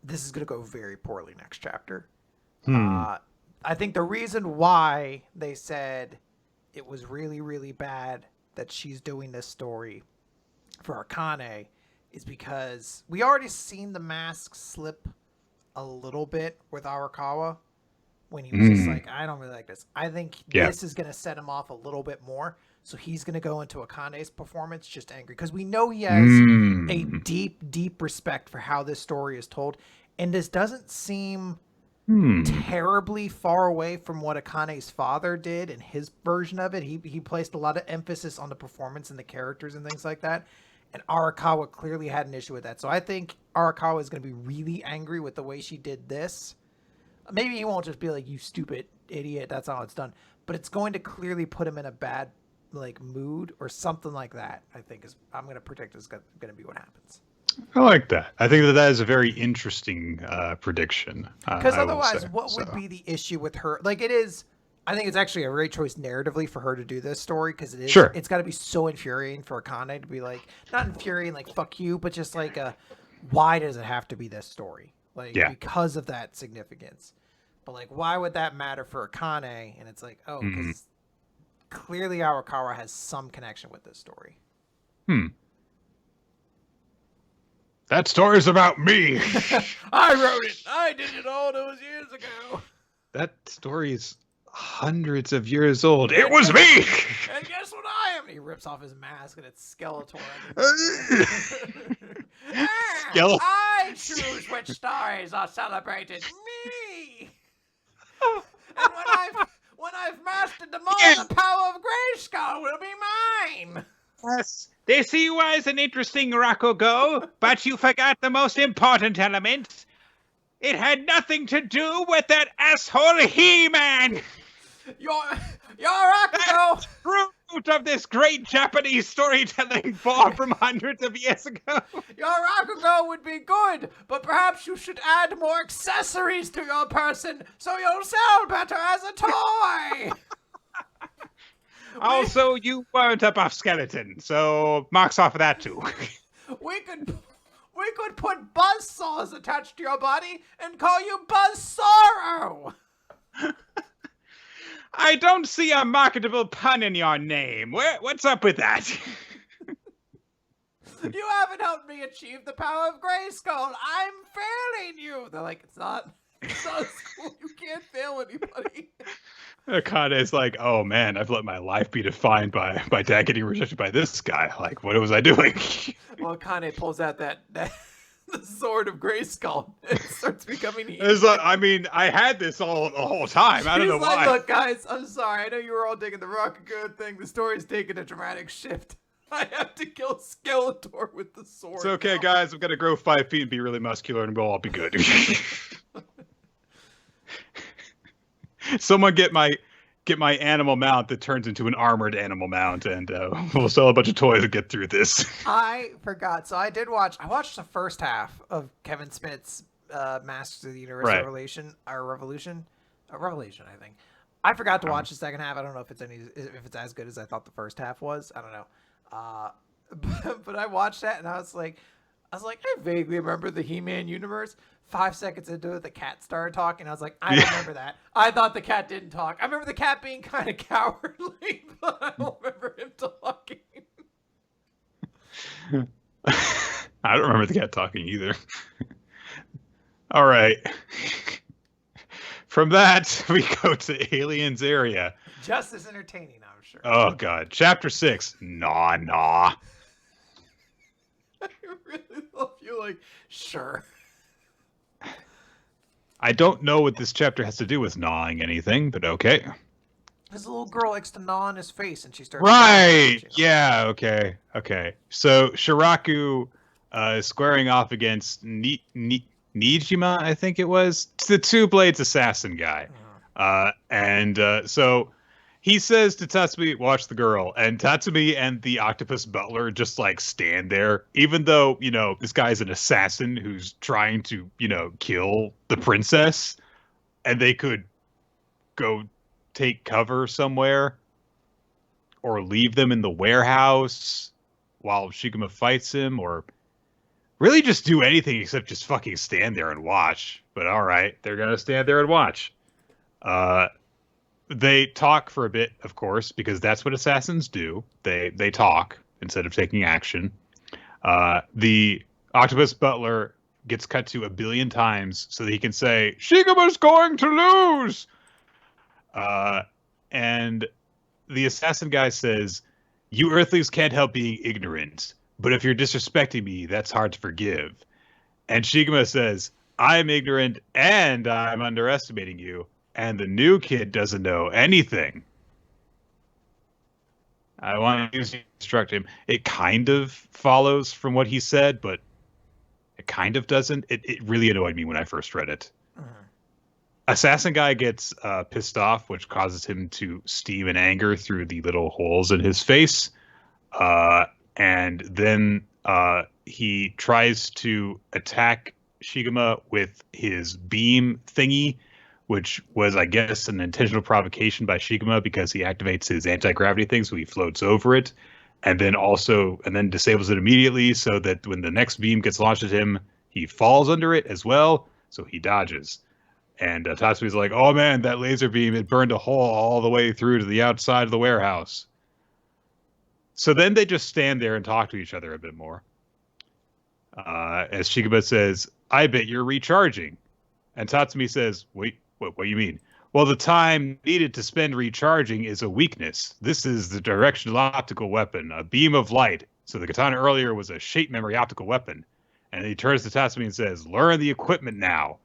S2: This is going to go very poorly next chapter. I think the reason why they said it was really, really bad that she's doing this story for Akane is because we already seen the mask slip a little bit with Arakawa when he was just like, I don't really like this. I think this is going to set him off a little bit more. So he's going to go into Akane's performance just angry because we know he has a deep, deep respect for how this story is told. And this doesn't seem terribly far away from what Akane's father did in his version of it. He placed a lot of emphasis on the performance and the characters and things like that. And Arakawa clearly had an issue with that. So I think Arakawa is going to be really angry with the way she did this. Maybe he won't just be like, you stupid idiot, that's how it's done. But it's going to clearly put him in a bad mood or something like that, I think I'm going to predict is going to be what happens.
S1: I like that. I think that is a very interesting prediction.
S2: Because otherwise, what would be the issue with her? Like, it is, I think it's actually a great choice narratively for her to do this story because it is.
S1: Sure.
S2: It's got to be so infuriating for Akane to be like, not infuriating, like, fuck you, but just like, why does it have to be this story? Like, because of that significance. But, like, why would that matter for Akane? And it's like, oh, because clearly Arakawa has some connection with this story.
S1: That story's about me.
S2: I wrote it. I did it all those years ago.
S1: That story is hundreds of years old. It was me.
S2: And guess what I am? And he rips off his mask and it's Skeletor. I choose which stories are celebrated. Me. And when I've mastered them all, the power of Grayskull will be mine.
S1: Yes. They see you as an interesting Rakugo, but you forgot the most important element. It had nothing to do with that asshole He-Man.
S2: Your Rakugo.
S1: Root of this great Japanese storytelling form from hundreds of years ago.
S2: Your Rakugo would be good, but perhaps you should add more accessories to your person so you'll sell better as a toy.
S1: Also, you weren't a buff skeleton, so marks off of that too.
S2: We could put buzzsaws attached to your body and call you Buzzsorrow.
S1: I don't see a marketable pun in your name. What's up with that?
S2: You haven't helped me achieve the power of Grayskull. I'm failing you. They're like, it's not school. You can't fail anybody.
S1: Akane's like, oh man, I've let my life be defined by Dad getting rejected by this guy. Like, what was I doing?
S2: Well, Akane pulls out the sword of Grayskull and starts becoming evil.
S1: It's like, I mean, I had this the whole time. I don't know why.
S2: Look, guys, I'm sorry. I know you were all digging the Rakugo thing. The story's taking a dramatic shift. I have to kill Skeletor with the sword.
S1: It's okay, guys. I'm gonna grow 5 feet and be really muscular, and we'll all be good. Someone get my animal mount that turns into an armored animal mount, and we'll sell a bunch of toys and get through this.
S2: I forgot. So I watched the first half of Kevin Smith's Masters of the Universe Revolution, I think. I forgot to watch the second half. I don't know if it's as good as I thought the first half was. I don't know. But I watched that and I was like, I vaguely remember the He-Man universe. 5 seconds into it, the cat started talking. I was like, I don't remember that. I thought the cat didn't talk. I remember the cat being kind of cowardly, but I don't remember him talking.
S1: I don't remember the cat talking either. All right. From that, we go to Aliens Area.
S2: Just as entertaining, I'm sure.
S1: Oh, God. Chapter 6. Nah.
S2: I really love you, like, sure.
S1: I don't know what this chapter has to do with gnawing anything, but okay.
S2: This little girl likes to gnaw on his face, and she starts...
S1: Right! Yeah, okay. So, Shiraku is squaring off against Nijima, I think it was. The Two Blades Assassin guy. So he says to Tatsumi, watch the girl. And Tatsumi and the octopus butler just, like, stand there. Even though, this guy's an assassin who's trying to, kill the princess. And they could go take cover somewhere. Or leave them in the warehouse while Shiguma fights him. Or really just do anything except just fucking stand there and watch. But alright, they're gonna stand there and watch. They talk for a bit, of course, because that's what assassins do. They talk instead of taking action. The octopus butler gets cut to 1 billion times so that he can say, Shigeru's going to lose! And the assassin guy says, you Earthlings can't help being ignorant, but if you're disrespecting me, that's hard to forgive. And Shigema says, I'm ignorant and I'm underestimating you, and the new kid doesn't know anything. I want to instruct him. It kind of follows from what he said, but it kind of doesn't. It really annoyed me when I first read it. Assassin guy gets pissed off, which causes him to steam in anger through the little holes in his face. And then he tries to attack Shigema with his beam thingy, which was, I guess, an intentional provocation by Shigema because he activates his anti-gravity thing, so he floats over it, and then disables it immediately so that when the next beam gets launched at him, he falls under it as well, so he dodges. And Tatsumi's like, oh man, that laser beam, it burned a hole all the way through to the outside of the warehouse. So then they just stand there and talk to each other a bit more. As Shigema says, I bet you're recharging. And Tatsumi says, wait, what do you mean? Well, the time needed to spend recharging is a weakness. This is the directional optical weapon, a beam of light. So the katana earlier was a shape memory optical weapon. And he turns to Tatsumi and says, learn the equipment now.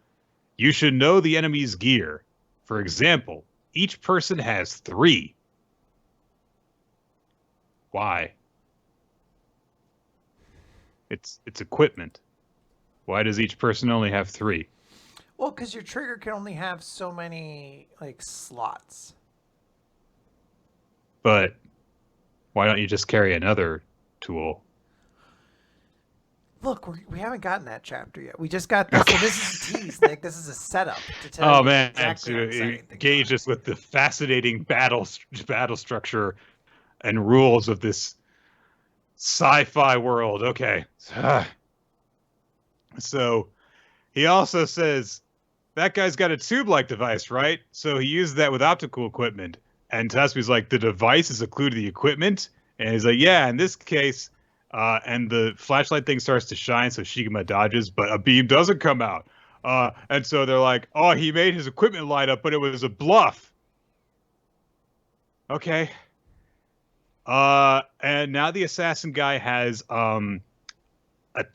S1: You should know the enemy's gear. For example, each person has 3. Why? It's equipment. Why does each person only have 3?
S2: Well, because your trigger can only have so many slots.
S1: But why don't you just carry another tool?
S2: Look, we haven't gotten that chapter yet. We just got this. Okay. So this is a tease, Nick. This is a setup to tell you exactly
S1: to engage us with the fascinating battle structure and rules of this sci-fi world. Okay. So he also says, that guy's got a tube-like device, right? So he uses that with optical equipment. And Tatsumi's like, the device is a clue to the equipment? And he's like, yeah, in this case... and the flashlight thing starts to shine, so Shigema dodges, but a beam doesn't come out. And so they're like, oh, he made his equipment light up, but it was a bluff. Okay. And now the assassin guy has a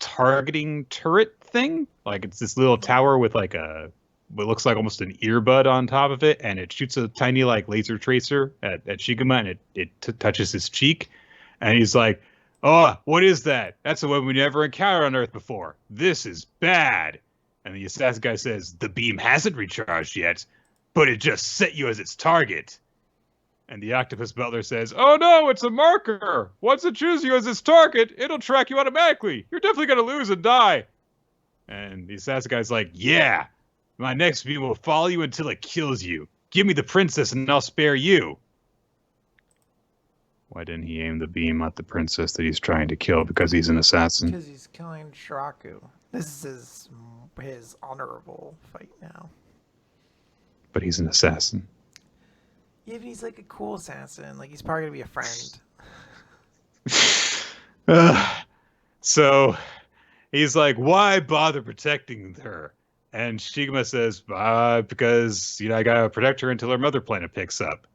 S1: targeting turret thing. Like, it's this little tower with what looks like almost an earbud on top of it, and it shoots a tiny laser tracer at Shigema, and it touches his cheek. And he's like, oh, what is that? That's a one we never encountered on Earth before. This is bad. And the assassin guy says, the beam hasn't recharged yet, but it just set you as its target. And the octopus butler says, oh no, it's a marker. Once it chooses you as its target, it'll track you automatically. You're definitely going to lose and die. And the assassin guy's like, yeah, my next beam will follow you until it kills you. Give me the princess and I'll spare you. Why didn't he aim the beam at the princess that he's trying to kill? Because he's an assassin.
S2: Because he's killing Shiraku. This is his honorable fight now.
S1: But he's an assassin.
S2: Yeah, but he's like a cool assassin. Like, he's probably going to be a friend.
S1: So he's like, why bother protecting her? And Shigema says, because, I got to protect her until her mother planet picks up.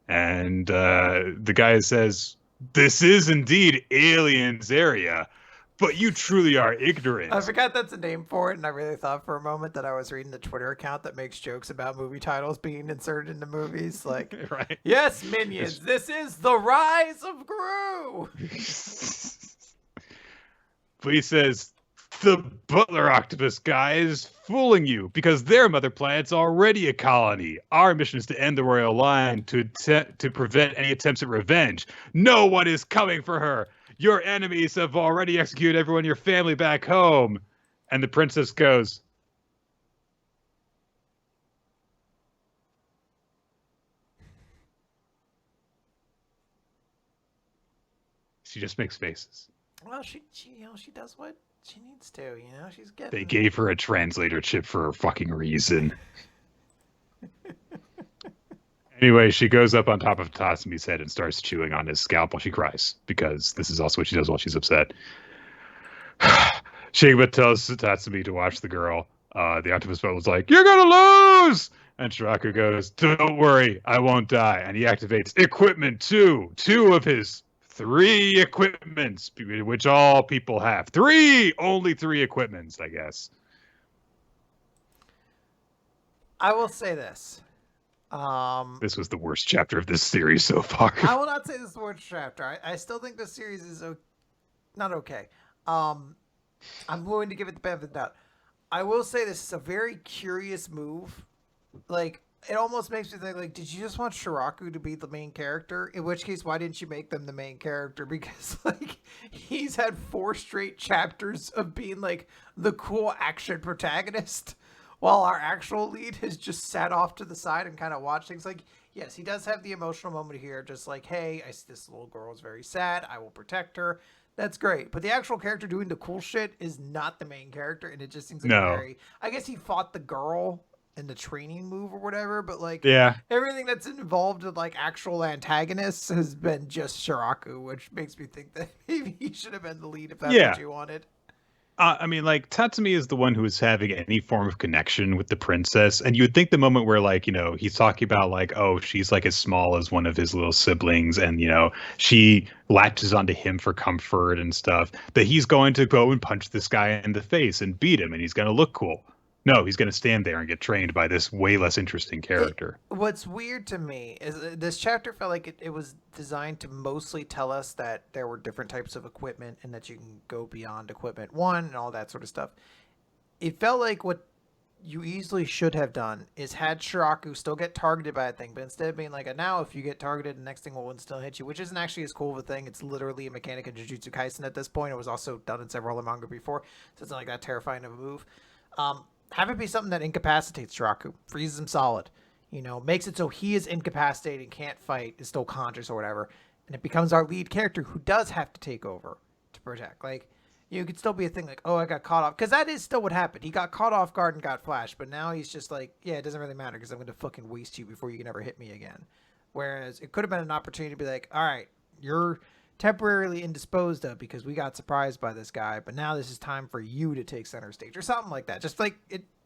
S1: And the guy says, this is indeed aliens area, but you truly are ignorant.
S2: I forgot that's a name for it, and I really thought for a moment that I was reading the Twitter account that makes jokes about movie titles being inserted into movies. Like,
S1: right.
S2: Yes, Minions, this is The Rise of Gru.
S1: But he says, the butler octopus guy is fooling you because their mother planet's already a colony. Our mission is to end the royal line to prevent any attempts at revenge. No one is coming for her. Your enemies have already executed everyone in your family back home. And the princess goes, she just makes faces.
S2: Well, she does what she needs to, she's getting...
S1: They gave her a translator chip for a fucking reason. Anyway, she goes up on top of Tatsumi's head and starts chewing on his scalp while she cries, because this is also what she does while she's upset. Shigma tells Tatsumi to watch the girl. The octopus was like, "You're gonna lose!" And Shiraku goes, "Don't worry, I won't die." And he activates equipment two of his 3 equipments, which all people have. Only 3 equipments, I guess.
S2: I will say this.
S1: This was the worst chapter of this series so far.
S2: I will not say this is the worst chapter. I still think this series is not okay. I'm willing to give it the benefit of the doubt. I will say this is a very curious move. Like, it almost makes me think, like, did you just want Shiraku to be the main character? In which case, why didn't you make them the main character? Because, like, he's had 4 straight chapters of being, like, the cool action protagonist, while our actual lead has just sat off to the side and kind of watched things. Like, yes, he does have the emotional moment here, just like, hey, this little girl is very sad. I will protect her. That's great. But the actual character doing the cool shit is not the main character, and it just seems like very... I guess he fought the girl in the training move or whatever, but, like, everything that's involved with, like, actual antagonists has been just Shiraku, which makes me think that maybe he should have been the lead if that's what you wanted.
S1: I mean, like, Tatsumi is the one who is having any form of connection with the princess. And you would think the moment where, like, you know, he's talking about, like, oh, she's, like, as small as one of his little siblings. And, you know, she latches onto him for comfort and stuff, that he's going to go and punch this guy in the face and beat him. And he's going to look cool. No, he's going to stand there and get trained by this way less interesting character.
S2: What's weird to me is this chapter felt like it was designed to mostly tell us that there were different types of equipment and that you can go beyond equipment 1 and all that sort of stuff. It felt like what you easily should have done is had Shiraku still get targeted by a thing, but instead of being like, now if you get targeted, the next thing will still hit you, which isn't actually as cool of a thing. It's literally a mechanic in Jujutsu Kaisen at this point. It was also done in several other manga before, so it's not like that terrifying of a move. Have it be something that incapacitates Shiraku, freezes him solid, you know, makes it so he is incapacitated and can't fight, is still conscious or whatever, and it becomes our lead character who does have to take over to protect. Like, you could still be a thing like, oh, I got caught off, because that is still what happened. He got caught off guard and got flashed, but now he's just like, yeah, it doesn't really matter because I'm going to fucking waste you before you can ever hit me again. Whereas it could have been an opportunity to be like, all right, you're temporarily indisposed of because we got surprised by this guy, but now this is time for you to take center stage or something like that. Just like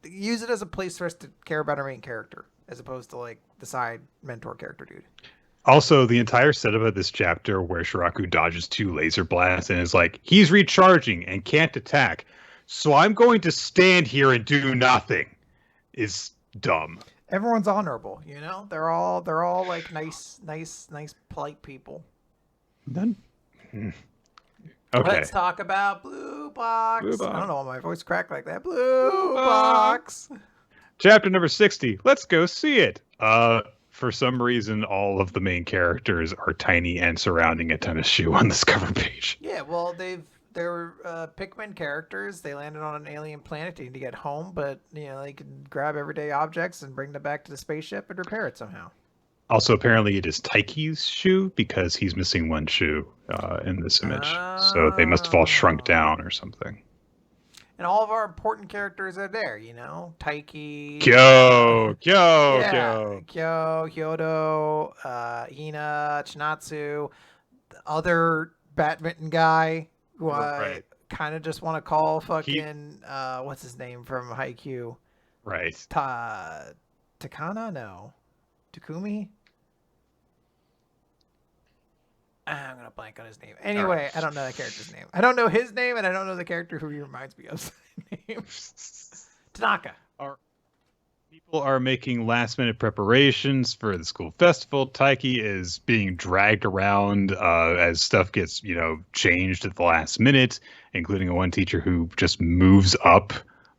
S2: use it as a place for us to care about our main character as opposed to like the side mentor character dude.
S1: Also, the entire setup of this chapter where Shiraku dodges 2 laser blasts and is like, he's recharging and can't attack, so I'm going to stand here and do nothing, is dumb.
S2: Everyone's honorable, you know? They're all like nice, polite people.
S1: Then okay.
S2: Let's talk about Blue Box. I don't know why my voice cracked like that. Blue Box.
S1: Chapter number 60. Let's go see it. For some reason, all of the main characters are tiny and surrounding a tennis shoe on this cover page.
S2: Yeah, well, they're Pikmin characters. They landed on an alien planet. They need to get home, but you know they can grab everyday objects and bring them back to the spaceship and repair it somehow.
S1: Also, apparently, it is Taiki's shoe because he's missing 1 shoe in this image. So they must have all shrunk down or something.
S2: And all of our important characters are there, you know? Taiki.
S1: Kyoto,
S2: Hina, Chinatsu, the other badminton guy who I kind of just want to call fucking, what's his name from Haikyuu?
S1: Right.
S2: Takana? No. Takumi? I'm going to blank on his name. Anyway, I don't know that character's name. I don't know his name, and I don't know the character who he reminds me of. Tanaka.
S1: People are making last-minute preparations for the school festival. Taiki is being dragged around as stuff gets, you know, changed at the last minute, including one teacher who just moves up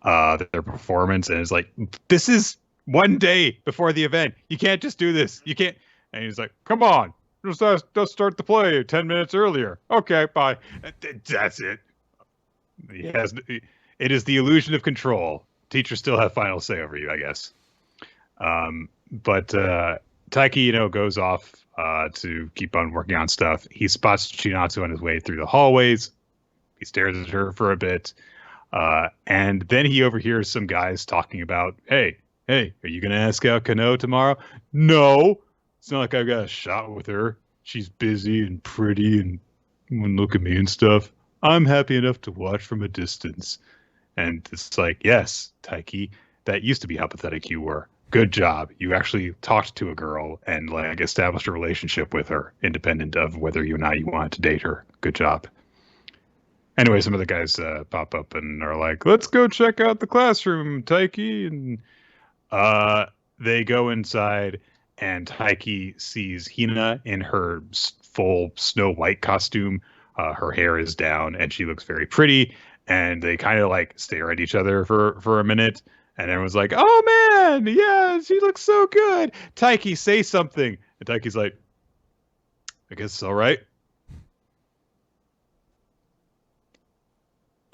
S1: their performance and is like, this is 1 day before the event. You can't just do this. You can't. And he's like, come on. Just start the play 10 minutes earlier. Okay, bye. That's it. It is the illusion of control. Teachers still have final say over you, I guess. But Taiki, you know, goes off to keep on working on stuff. He spots Chinatsu on his way through the hallways. He stares at her for a bit. And then he overhears some guys talking about, hey, are you going to ask out Kano tomorrow? No. It's not like I've got a shot with her. She's busy and pretty and wouldn't look at me and stuff. I'm happy enough to watch from a distance. And it's like, yes, Taiki, that used to be how pathetic you were. Good job. You actually talked to a girl and like established a relationship with her, independent of whether you or not you wanted to date her. Good job. Anyway, some of the guys pop up and are like, "Let's go check out the classroom, Taiki." And uh, they go inside, and Taiki sees Hina in her full Snow White costume. Her hair is down, and she looks very pretty. And they kind of like stare at each other for a minute, and everyone's like, "Oh man, yeah, she looks so good." Taiki, say something, and Taiki's like, "I guess it's all right."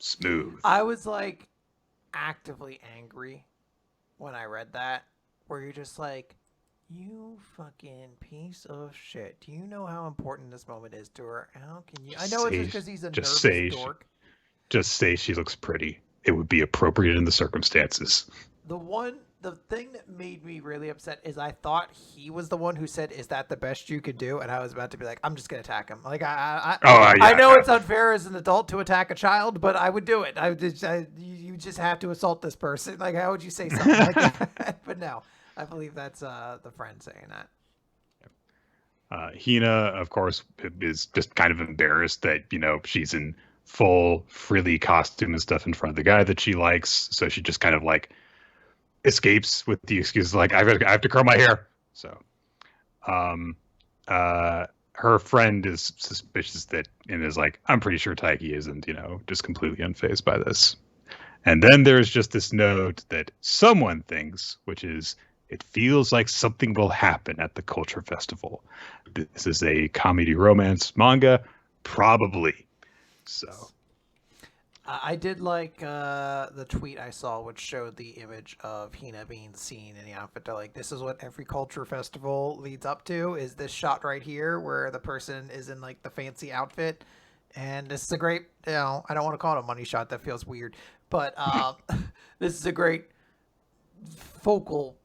S1: Smooth.
S2: I was like actively angry when I read that, where you're just like, you fucking piece of shit. Do you know how important this moment is to her? How can you? I know it's because he's a nervous dork.
S1: Just say she looks pretty. It would be appropriate in the circumstances.
S2: The thing that made me really upset is I thought he was the one who said, "Is that the best you could do?" And I was about to be like, "I'm just gonna attack him." Like I know it's unfair as an adult to attack a child, but I would do it. You just have to assault this person. Like, how would you say something like that? But no, I believe that's the friend saying that.
S1: Hina, of course, is just kind of embarrassed that she's in full frilly costume and stuff in front of the guy that she likes, so she just kind of like escapes with the excuse like I have to curl my hair. So her friend is suspicious that and is like, I'm pretty sure Taiki isn't just completely unfazed by this. And then there's just this note that someone thinks, which is, it feels like something will happen at the culture festival. This is a comedy romance manga, probably. So
S2: I did like the tweet I saw, which showed the image of Hina being seen in the outfit. They're like, this is what every culture festival leads up to, is this shot right here where the person is in like the fancy outfit. And this is a great, I don't want to call it a money shot. That feels weird. But this is a great focal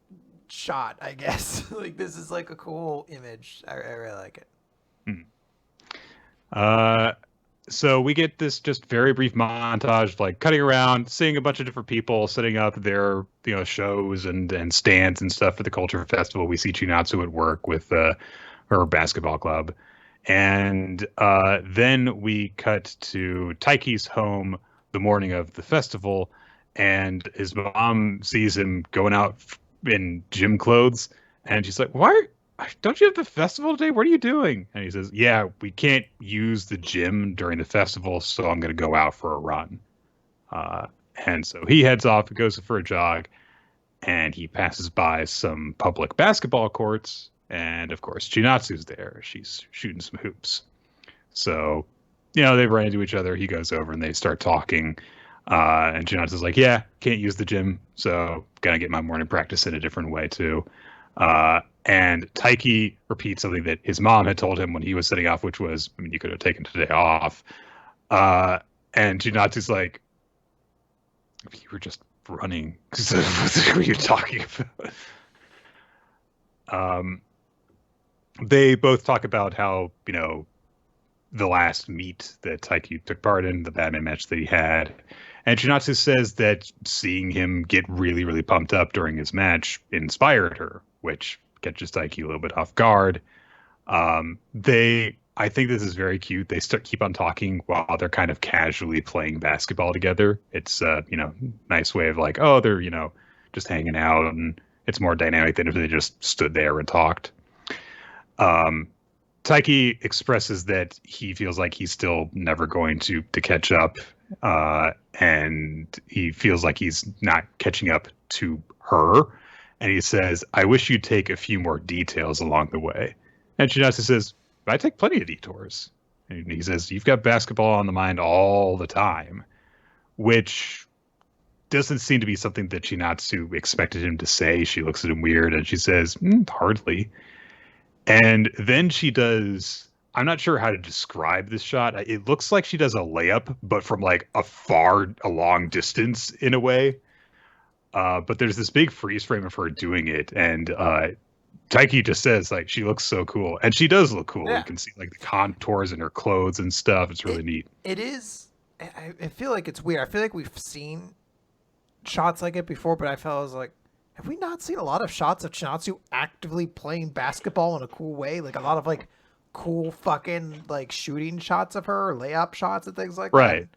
S2: shot, I guess. Like, this is like a cool image. I really like it.
S1: So we get this just very brief montage, like cutting around, seeing a bunch of different people setting up their, shows and stands and stuff for the culture festival. We see Chinatsu at work with her basketball club. And then we cut to Taiki's home the morning of the festival, and his mom sees him going out in gym clothes, and she's like, "Why don't you have the festival today? What are you doing?" And he says, "Yeah, we can't use the gym during the festival, so I'm going to go out for a run." And so he heads off, goes for a jog, and he passes by some public basketball courts. And of course, Chinatsu's there. She's shooting some hoops. So, they run into each other. He goes over and they start talking. And Chinatsu's like, "Yeah, can't use the gym, so gotta get my morning practice in a different way too." And Taiki repeats something that his mom had told him when he was setting off, which was, you could have taken today off. And Chinatsu's like, "You were just running. What were you talking about?" They both talk about how, the last meet that Taiki took part in, the Batman match that he had. And Chinatsu says that seeing him get really, really pumped up during his match inspired her, which catches Taiki a little bit off guard. I think this is very cute. They keep on talking while they're kind of casually playing basketball together. It's nice way of like, oh, they're, just hanging out, and it's more dynamic than if they just stood there and talked. Taiki expresses that he feels like he's still never going to catch up, and he feels like he's not catching up to her. And he says, "I wish you'd take a few more details along the way." And Chinatsu says, "I take plenty of detours." And he says, "You've got basketball on the mind all the time," which doesn't seem to be something that Chinatsu expected him to say. She looks at him weird and she says, "Hardly." And then she does, I'm not sure how to describe this shot. It looks like she does a layup, but from like a long distance in a way. But there's this big freeze frame of her doing it. And Taiki just says, like, she looks so cool. And she does look cool. Yeah. You can see like the contours in her clothes and stuff. It's really neat.
S2: It is I feel like it's weird. I feel like we've seen shots like it before, but I was like, have we not seen a lot of shots of Chinatsu actively playing basketball in a cool way? Like a lot of like cool fucking like shooting shots of her, or layup shots and things like
S1: Right.
S2: that.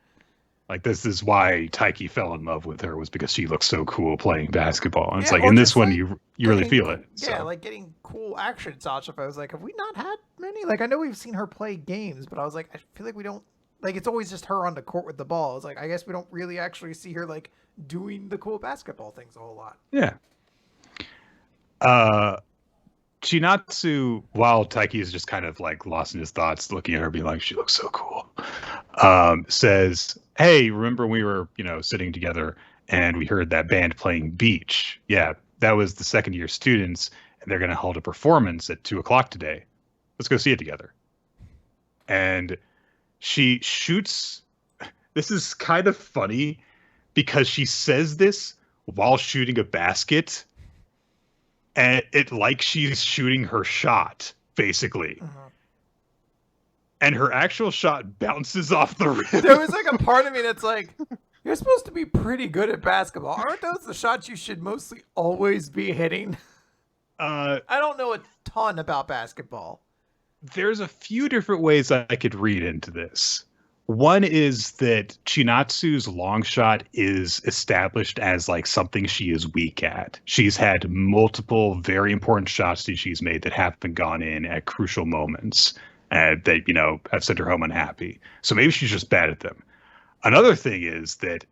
S1: Like this is why Taiki fell in love with her, was because she looks so cool playing basketball. And it's
S2: Yeah,
S1: like
S2: or
S1: in this
S2: just,
S1: one
S2: like,
S1: you really feel it.
S2: Yeah,
S1: So.
S2: like getting cool action shots of her. I was like, have we not had many? Like I know we've seen her play games, but I was like, I feel like we don't. Like it's always just her on the court with the ball. It's like I guess we don't really actually see her like doing the cool basketball things a whole lot.
S1: Yeah. Chinatsu, while Taiki is just kind of like lost in his thoughts, looking at her, being like, she looks so cool, says, hey, remember we were, sitting together and we heard that band playing Beach? Yeah, that was the second year students, and they're going to hold a performance at 2:00 today. Let's go see it together. And she shoots. This is kind of funny because she says this while shooting a basket, and it like she's shooting her shot, basically.
S2: Uh-huh.
S1: And her actual shot bounces off the rim.
S2: There was like a part of me that's like, you're supposed to be pretty good at basketball. Aren't those the shots you should mostly always be hitting? I don't know a ton about basketball.
S1: There's a few different ways I could read into this. One is that Chinatsu's long shot is established as like something she is weak at. She's had multiple very important shots that she's made that have been gone in at crucial moments that, have sent her home unhappy. So maybe she's just bad at them. Another thing is that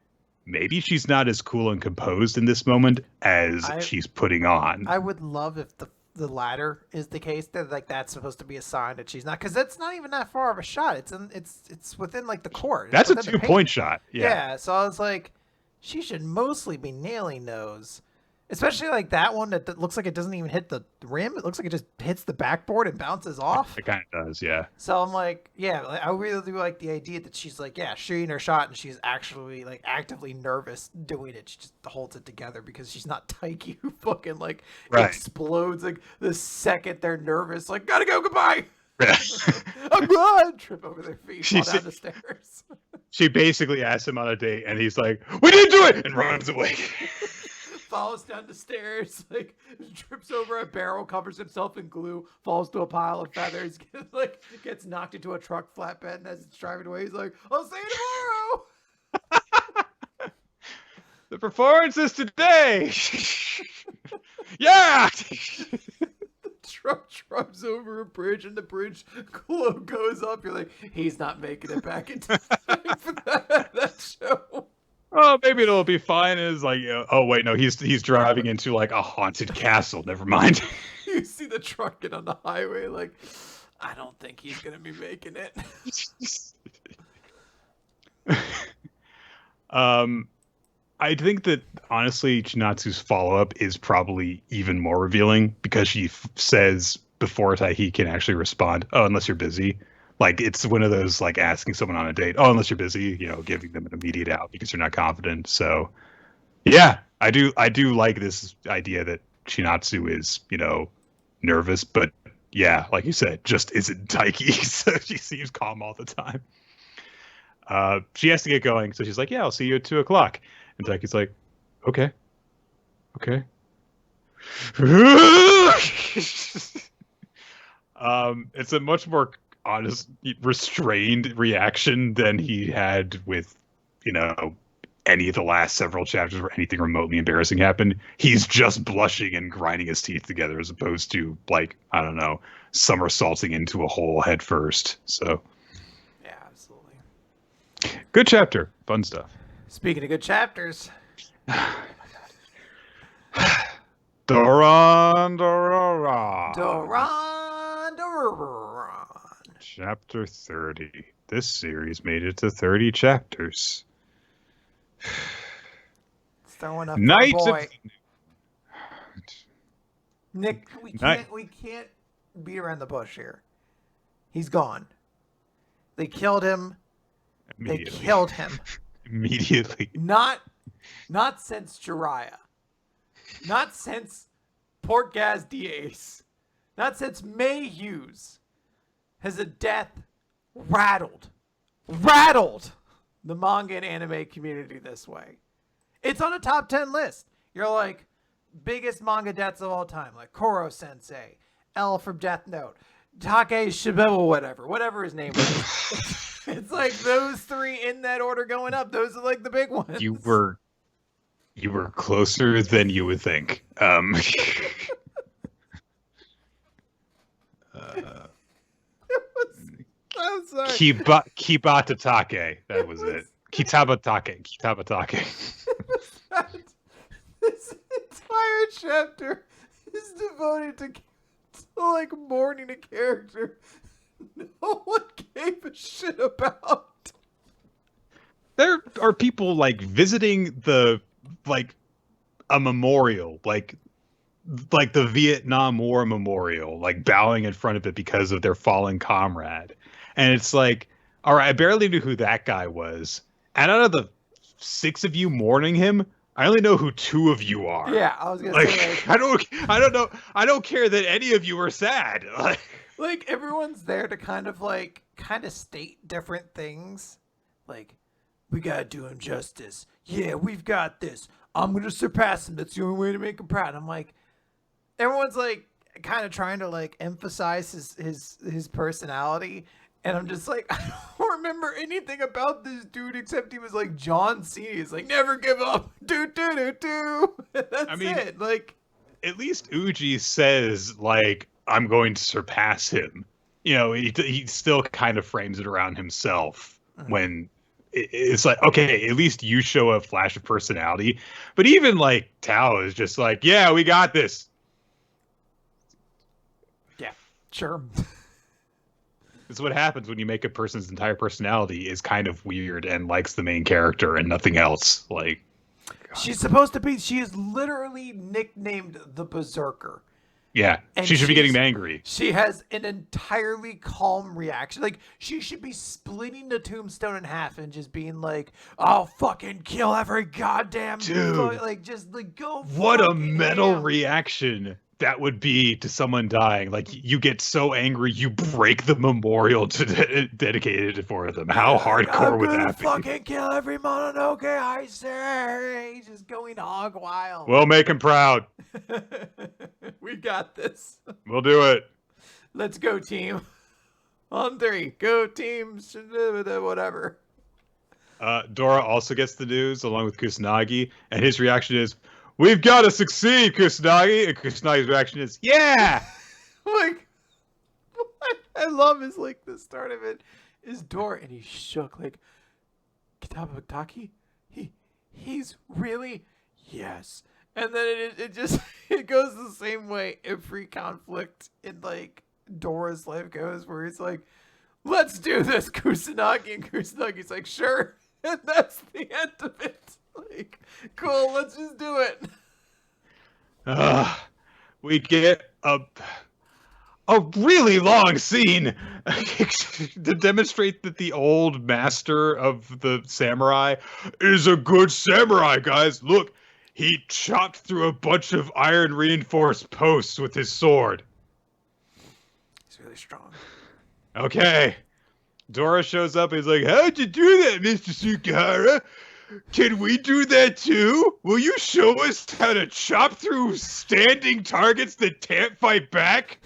S1: maybe she's not as cool and composed in this moment as she's putting on.
S2: I would love if the latter is the case, that like that's supposed to be a sign that she's not, because that's not even that far of a shot. It's within like the court.
S1: That's a 2-point shot. Yeah.
S2: So I was like, she should mostly be nailing those, especially like that one that looks like it doesn't even hit the rim. It looks like it just hits the backboard and bounces off.
S1: It kind of does, yeah.
S2: So I'm like, yeah, I really do like the idea that she's like, yeah, shooting her shot and she's actually like actively nervous doing it. She just holds it together because she's not Taiki, who fucking like explodes like the second they're nervous. Like, gotta go, goodbye. I'm glad. Trip over their feet, fall down the stairs.
S1: She basically asks him on a date, and he's like, "We didn't do it," and runs away.
S2: Falls down the stairs, like trips over a barrel, covers himself in glue, falls to a pile of feathers, gets knocked into a truck flatbed, and as it's driving away, he's like, "I'll see you tomorrow."
S1: The performance is today. Yeah.
S2: The truck drives over a bridge, and the bridge glow goes up. You're like, he's not making it back in time for that show.
S1: Oh, maybe it'll be fine. Is like, oh wait, no, he's driving into like a haunted castle. Never mind.
S2: You see the truck get on the highway, like, I don't think he's gonna be making it.
S1: I think that honestly, Chinatsu's follow-up is probably even more revealing, because she says before Taiki can actually respond, "Oh, unless you're busy." Like, it's one of those, like, asking someone on a date, "Oh, unless you're busy," giving them an immediate out because you're not confident. So, yeah, I do like this idea that Chinatsu is, nervous, but yeah, like you said, just isn't Taiki. So she seems calm all the time. She has to get going, so she's like, "Yeah, I'll see you at 2:00." And Taiki's like, "Okay." It's a much more honest, restrained reaction than he had with, any of the last several chapters where anything remotely embarrassing happened. He's just blushing and grinding his teeth together, as opposed to, like, I don't know, somersaulting into a hole head first. So,
S2: yeah, absolutely.
S1: Good chapter. Fun stuff.
S2: Speaking of good chapters.
S1: Doron Dororon.
S2: Doron Dororon.
S1: Chapter 30. This series made it to 30 chapters.
S2: Throwing up
S1: Night
S2: boy. Nick, we can't beat around the bush here. He's gone. They killed him. They killed him.
S1: Immediately.
S2: Not since Jiraiya. Not since Port Gaz Diaz. Not since May Hughes has a death rattled the manga and anime community this way. It's on a top 10 list. You're like, biggest manga deaths of all time, like Koro Sensei, L from Death Note, Takeshiba-whatever, whatever his name was. It's like those three in that order going up. Those are like the big ones.
S1: You were closer than you would think.
S2: I'm sorry.
S1: Kibatatake. That was it. Kitaba-take.
S2: This entire chapter is devoted to like mourning a character no one gave a shit about.
S1: There are people like visiting a memorial, like the Vietnam War memorial, like bowing in front of it because of their fallen comrade. And it's like, all right, I barely knew who that guy was. And out of the 6 of you mourning him, I only know who 2 of you are.
S2: Yeah, I was gonna say, like,
S1: I don't know. I don't care that any of you are sad.
S2: Like everyone's there to kind of state different things. Like, we gotta do him justice. Yeah, we've got this. I'm gonna surpass him. That's the only way to make him proud. I'm like, everyone's like kind of trying to like emphasize his personality. And I'm just like, I don't remember anything about this dude except he was like John Cena. He's like, never give up. That's it. Like,
S1: at least Uji says, like, I'm going to surpass him. You know, he still kind of frames it around himself when it's like, okay, at least you show a flash of personality. But even like Tao is just like, yeah, we got this.
S2: Yeah, sure.
S1: It's what happens when you make a person's entire personality is kind of weird and likes the main character and nothing else. Like, God.
S2: She's supposed to be. She is literally nicknamed the Berserker.
S1: Yeah,
S2: and
S1: she should be getting angry.
S2: She has an entirely calm reaction. Like, she should be splitting the tombstone in half and just being like, "I'll fucking kill every goddamn
S1: dude."
S2: Like, just like go.
S1: What a metal reaction that would be to someone dying. Like, you get so angry, you break the memorial to dedicated for them. How hardcore would that be?
S2: Fucking kill every Mononoke I say. Just going hog wild.
S1: We'll make him proud.
S2: We got this.
S1: We'll do it.
S2: Let's go, team. On 3. Go, team. Whatever.
S1: Dora also gets the news along with Kusanagi, and his reaction is, "We've got to succeed, Kusanagi." And Kusanagi's reaction is, "Yeah."
S2: Like, what I love is like the start of it is Dora, and he's shook. Like, Kitaba-whatever? He's really, yes. And then it just it goes the same way every conflict in like Dora's life goes, where he's like, "Let's do this, Kusanagi," and Kusanagi's like, "Sure," and that's the end of it. Like, cool, let's just do it.
S1: We get a really long scene to demonstrate that the old master of the samurai is a good samurai, guys. Look, he chopped through a bunch of iron reinforced posts with his sword.
S2: He's really strong.
S1: Okay. Dora shows up and he's like, "How'd you do that, Mr. Sukahara? Can we do that too? Will you show us how to chop through standing targets that can't fight back?"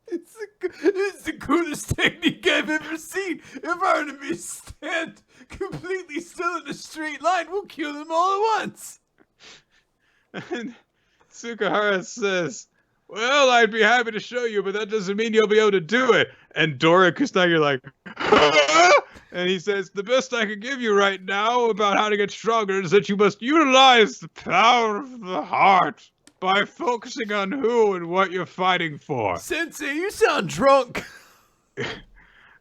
S2: It's the coolest technique I've ever seen. If our enemies stand completely still in a straight line, we'll kill them all at once.
S1: And Sukahara says, "Well, I'd be happy to show you, but that doesn't mean you'll be able to do it." And Dora and Kusanagi are like, "Huh?" And he says, "The best I can give you right now about how to get stronger is that you must utilize the power of the heart by focusing on who and what you're fighting for."
S2: Sensei, you sound drunk.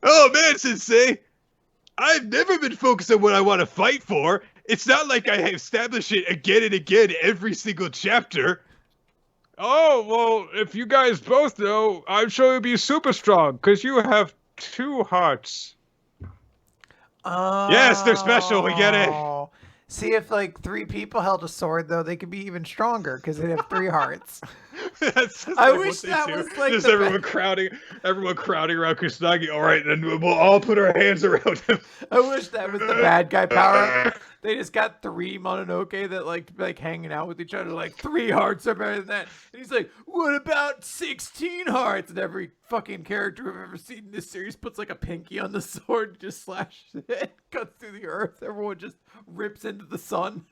S1: Oh man, Sensei, I've never been focused on what I want to fight for. It's not like I establish it again and again every single chapter. Oh, well, if you guys both know, I'm sure you'll be super strong, because you have 2 hearts. Yes, they're special, we get it.
S2: See if like 3 people held a sword, though, they could be even stronger because they have 3 hearts.
S1: That's just
S2: I
S1: like
S2: wish
S1: what they
S2: that
S1: do.
S2: was like
S1: just
S2: the
S1: everyone crowding around Kusanagi. All right, then we'll all put our hands around him.
S2: I wish that was the bad guy power up. They just got 3 Mononoke that like hanging out with each other. Like 3 hearts are better than that. And he's like, what about 16 hearts? And every fucking character I've ever seen in this series puts like a pinky on the sword, just slashes it, cuts through the earth. Everyone just rips into the sun.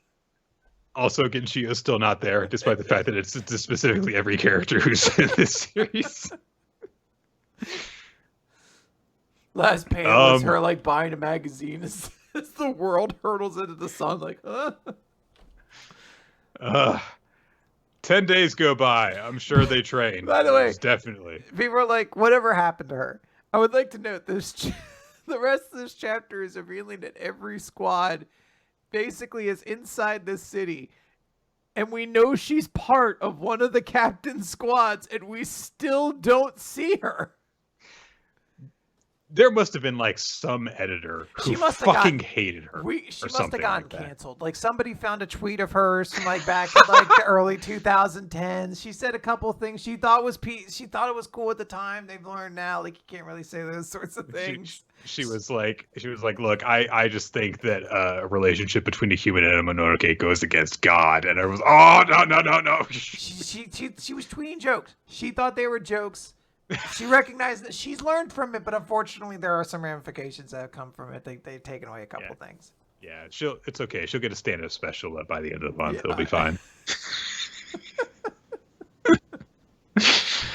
S1: Also, Genshio's still not there, despite the fact that it's specifically every character who's in this series.
S2: Last panel is her like buying a magazine as the world hurtles into the sun. Like,
S1: 10 days go by. I'm sure they train.
S2: By the way,
S1: definitely.
S2: People are like, whatever happened to her? I would like to note this. The rest of this chapter is revealing that every squad basically is inside this city. And we know she's part of one of the captain's squads, and we still don't see her.
S1: There must have been like some editor who fucking hated her.
S2: She must have gotten canceled. Like somebody found a tweet of hers from like back in like the early 2010s. She said a couple of things she thought was she thought it was cool at the time. They've learned now like you can't really say those sorts of things.
S1: She was like, look, I just think that a relationship between a human and a Mononoke goes against God, and I was, no.
S2: She was tweeting jokes. She thought they were jokes. She recognized that she's learned from it, but unfortunately, there are some ramifications that have come from it. They've taken away a couple things.
S1: Yeah, it's okay. She'll get a stand-up special by the end of the month. It'll be fine.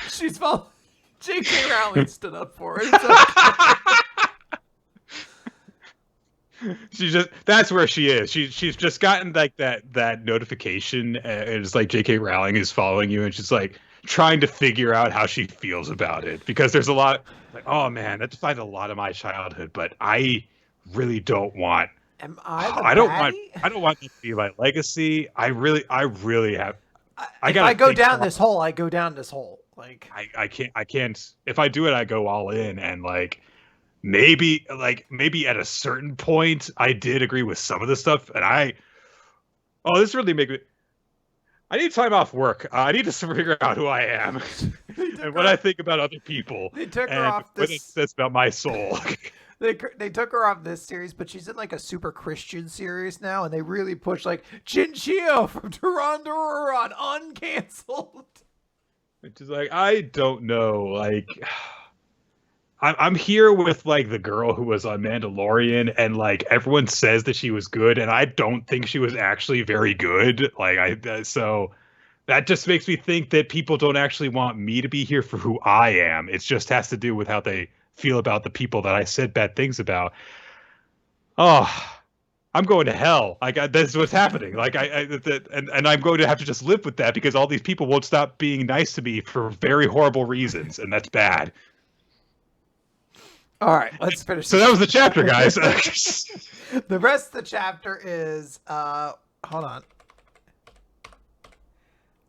S2: She's following. J.K. Rowling stood up for it. It's okay.
S1: That's where she is. She's just gotten like that notification, and it's like J.K. Rowling is following you, and she's like trying to figure out how she feels about it, because there's a lot like, oh man, that defined a lot of my childhood, but I really don't want. I don't want this to be my legacy. I really have.
S2: If I go down this hole, I go down this hole. Like
S1: I can't. If I do it, I go all in, and like maybe at a certain point, I did agree with some of the stuff, and this really make me. I need time off work. I need to figure out who I am and what I think about other people.
S2: They took her off this.
S1: What it says about my soul.
S2: They took her off this series, but she's in like a super Christian series now, and they really push like Chinchio from Doron Dororon uncanceled.
S1: Which is like, I don't know, like. I'm here with like the girl who was on Mandalorian, and like everyone says that she was good, and I don't think she was actually very good. Like so that just makes me think that people don't actually want me to be here for who I am. It just has to do with how they feel about the people that I said bad things about. Oh, I'm going to hell. Like that's what's happening. Like and I'm going to have to just live with that, because all these people won't stop being nice to me for very horrible reasons, and that's bad.
S2: All right, let's finish.
S1: So that was the chapter, guys.
S2: The rest of the chapter is hold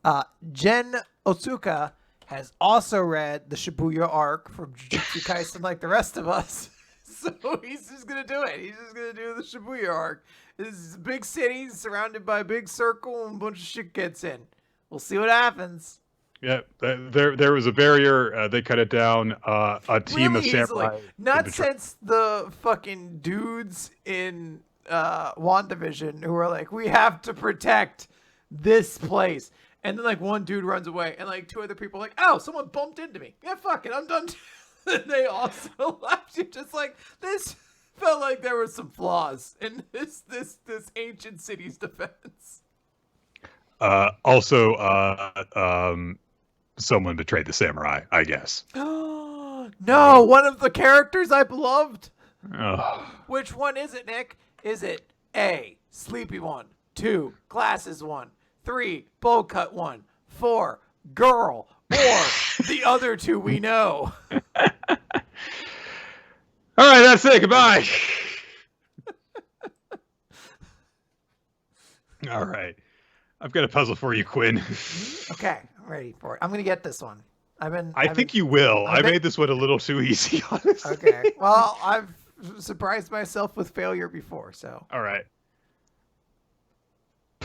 S2: on. Gen Otsuka has also read the Shibuya arc from Jujutsu Kaisen like the rest of us. So he's just going to do it. He's just going to do the Shibuya arc. This is a big city surrounded by a big circle, and a bunch of shit gets in. We'll see what happens.
S1: Yeah, there was a barrier. They cut it down. A team
S2: really
S1: of samurai.
S2: Easily. Not since the fucking dudes in WandaVision who are like, we have to protect this place. And then like one dude runs away, and like 2 other people are like, oh, someone bumped into me. Yeah, fuck it, I'm done. And they also left. You're just like, this felt like there were some flaws in this ancient city's defense.
S1: Someone betrayed the samurai, I guess.
S2: No, one of the characters I loved.
S1: Oh.
S2: Which one is it, Nick? Is it A, Sleepy one, 2, Glasses one, 3, Bowl Cut one, 4, Girl, or the other 2 we know?
S1: All right, that's it. Goodbye. All right. I've got a puzzle for you, Quinn.
S2: Okay, I'm ready for it. I'm going to get this one.
S1: I think you will. I made this one a little too easy, honestly.
S2: Okay. Well, I've surprised myself with failure before, so.
S1: All right.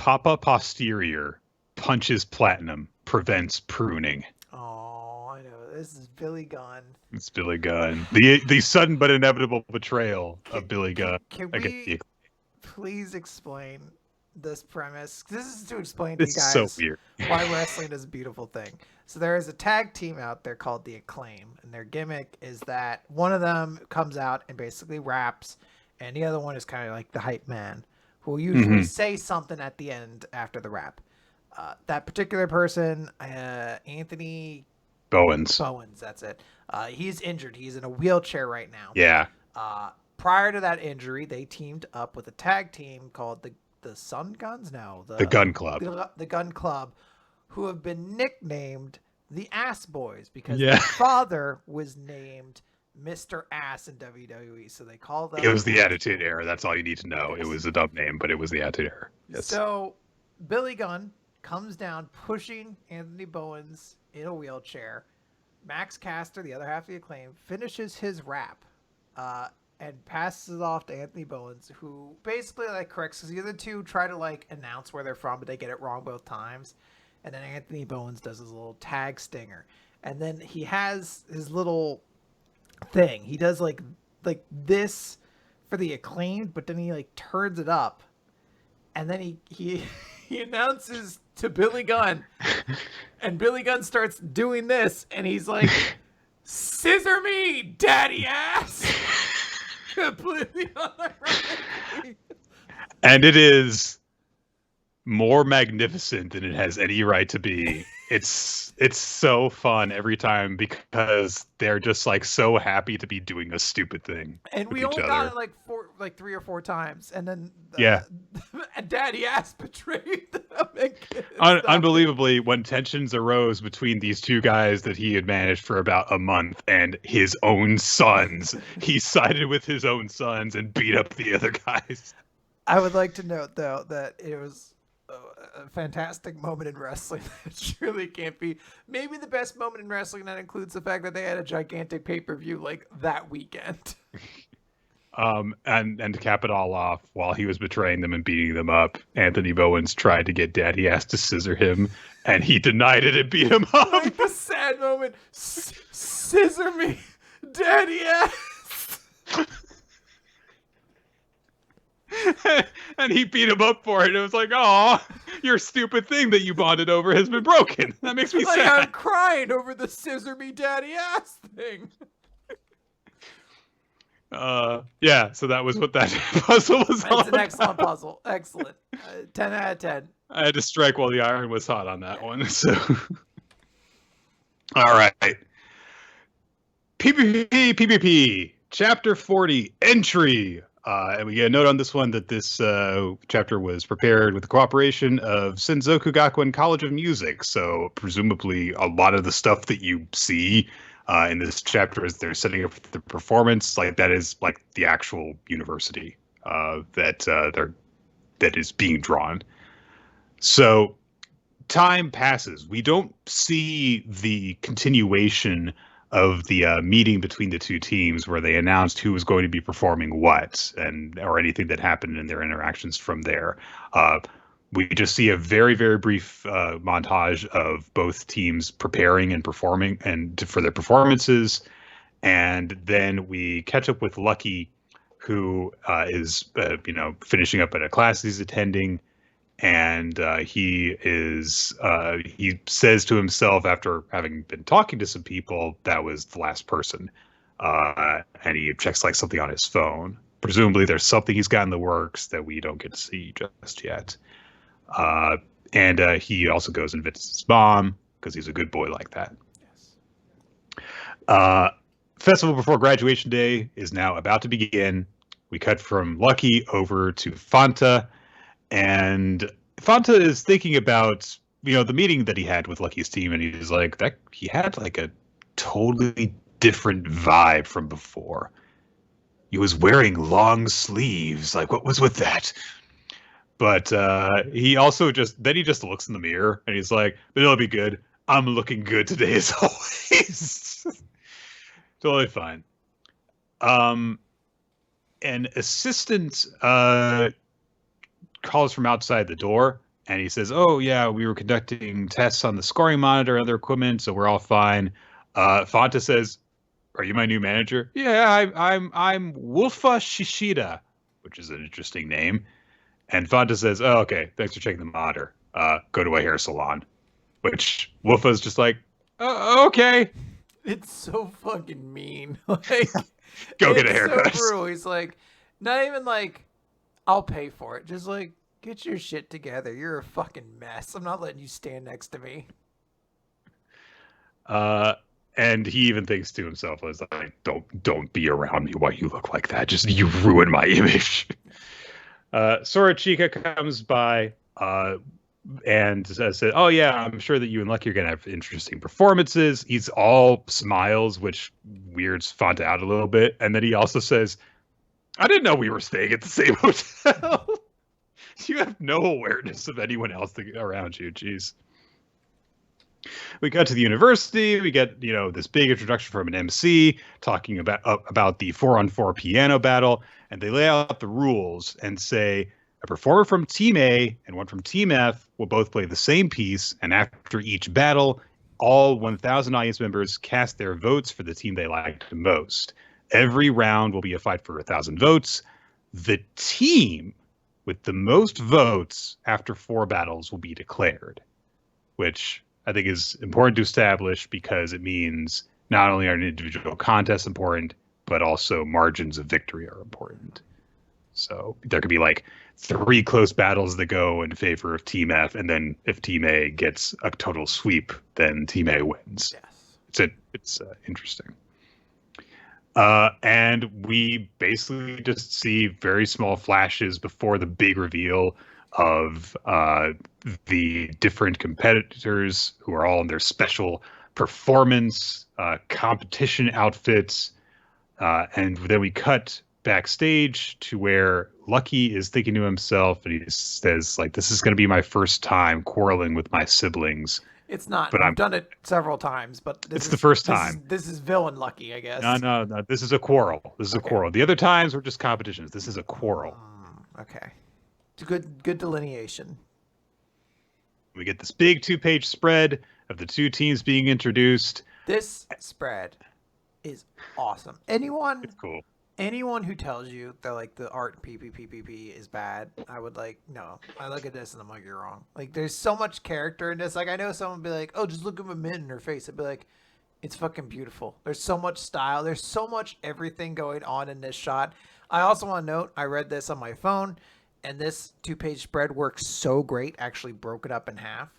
S1: Papa Posterior punches Platinum, prevents pruning.
S2: Oh, I know. This is Billy Gunn.
S1: It's Billy Gunn. The sudden but inevitable betrayal of Billy Gunn.
S2: Can
S1: against
S2: we
S1: the
S2: please explain this premise? This is to explain to you
S1: It's so
S2: guys
S1: weird.
S2: why wrestling is a beautiful thing. So there is a tag team out there called the Acclaim, and their gimmick is that one of them comes out and basically raps, and the other one is kind of like the hype man, who will usually say something at the end after the rap. That particular person, Anthony
S1: Bowens.
S2: that's it. He's injured. He's in a wheelchair right now.
S1: Yeah.
S2: Prior to that injury, they teamed up with a tag team called the Sun Guns. No,
S1: The Gun Club.
S2: The Gun Club, who have been nicknamed the Ass Boys because
S1: Yeah.
S2: their father was named Mr. Ass in WWE, so they call them.
S1: It was the Attitude Era. That's all you need to know.
S2: Yes.
S1: It was a dumb name, but it was the Attitude Era. Yes.
S2: So Billy Gunn comes down pushing Anthony Bowens in a wheelchair. Max Caster, the other half of the Acclaim, finishes his rap and passes it off to Anthony Bowens, who basically like corrects, because the other two try to like announce where they're from, but they get it wrong both times. And then Anthony Bowens does his little tag stinger. And then he has his little thing. He does like this for the Acclaimed, but then he like turns it up. And then he announces to Billy Gunn, and Billy Gunn starts doing this, and he's like, "Scissor me, daddy ass!" Completely unironically.
S1: And it is more magnificent than it has any right to be. It's so fun every time because they're just like so happy to be doing a stupid thing.
S2: And we only got it like 3 or 4 times, and then Daddy ass betrayed them.
S1: Unbelievably, when tensions arose between these two guys that he had managed for about a month and his own sons, he sided with his own sons and beat up the other guys.
S2: I would like to note, though, that it was a fantastic moment in wrestling that surely can't be maybe the best moment in wrestling. That includes the fact that they had a gigantic pay-per-view like that weekend.
S1: And to cap it all off, while he was betraying them and beating them up, Anthony Bowens tried to get Daddy Ass to scissor him, and he denied it and beat him up.
S2: Like the sad moment, scissor me, Daddy Ass.
S1: And he beat him up for it. It was like, oh, your stupid thing that you bonded over has been broken. That makes me
S2: like
S1: sad.
S2: I'm crying over the scissor me, Daddy Ass thing.
S1: Yeah, so that was what that puzzle was on.
S2: It's an excellent puzzle. Excellent. 10 out of 10.
S1: I had to strike while the iron was hot on that one. So, all right. PPPPP, Chapter 40, Entry. And we get a note on this one that this chapter was prepared with the cooperation of Senzoku Gakuen College of Music. So presumably a lot of the stuff that you see in this chapter as they're setting up the performance, like that is like the actual university that is being drawn. So time passes. We don't see the continuation of the meeting between the two teams where they announced who was going to be performing what or anything that happened in their interactions from there. We just see a very, very brief montage of both teams preparing and performing for their performances. And then we catch up with Lucky, who is, finishing up at a class he's attending. And he says to himself, after having been talking to some people, that was the last person. And he checks like something on his phone. Presumably there's something he's got in the works that we don't get to see just yet. And he also goes and visits his mom because he's a good boy like that. Yes. Festival before graduation day is now about to begin. We cut from Lucky over to Fanta. And Fanta is thinking about, the meeting that he had with Lucky's team, and he's like, that he had like a totally different vibe from before. He was wearing long sleeves. Like, what was with that? But he also just looks in the mirror and he's like, but it'll be good. I'm looking good today as always. Totally fine. An assistant calls from outside the door And he says, "Oh yeah, we were conducting tests on the scoring monitor and other equipment, so we're all fine." Fonta says, "Are you my new manager?" "Yeah, I'm Wolfa Shishida," which is an interesting name. And Fonta says, "Oh, okay, thanks for checking the monitor. Go to a hair salon." Which Wolfa's just like, "Okay,
S2: It's so fucking mean. Like,
S1: go get a
S2: it's so
S1: haircut."
S2: brutal. He's like, not even like, I'll pay for it. Just like, get your shit together. You're a fucking mess. I'm not letting you stand next to me.
S1: Uh, and he even thinks to himself, "Was like, don't be around me while you look like that. Just you ruin my image." Sorachika comes by and said, "Oh yeah, I'm sure that you and Lucky are gonna have interesting performances." He's all smiles, which weirds Fonta out a little bit, and then he also says, "I didn't know we were staying at the same hotel." You have no awareness of anyone else around you. Jeez. We got to the university. We get this big introduction from an MC talking about the 4-on-4 piano battle, and they lay out the rules and say a performer from Team A and one from Team F will both play the same piece, and after each battle, all 1,000 audience members cast their votes for the team they liked the most. Every round will be a fight for 1,000 votes. The team with the most votes after 4 battles will be declared, which I think is important to establish because it means not only are individual contests important, but also margins of victory are important. So there could be like 3 close battles that go in favor of Team F, and then if Team A gets a total sweep, then Team A wins.
S2: Yes.
S1: It's interesting. And we basically just see very small flashes before the big reveal of the different competitors who are all in their special performance competition outfits. And then we cut backstage to where Lucky is thinking to himself, and he says, like, "This is going to be my first time quarreling with my siblings."
S2: It's not.
S1: But
S2: I've done it several times, but
S1: it's the first time.
S2: This is villain Lucky, I guess.
S1: No. This is a quarrel. This is a quarrel. The other times were just competitions. This is a quarrel.
S2: Okay. It's a good delineation.
S1: We get this big 2-page spread of the 2 teams being introduced.
S2: This spread is awesome.
S1: It's cool.
S2: Anyone who tells you that like the art in PPPPP is bad, I would like, no. I look at this and I'm like, you're wrong. Like, there's so much character in this. Like, I know someone would be like, oh, just look at a mint in her face. I'd be like, it's fucking beautiful. There's so much style. There's so much everything going on in this shot. I also want to note, I read this on my phone, and this 2-page spread works so great. Actually broke it up in half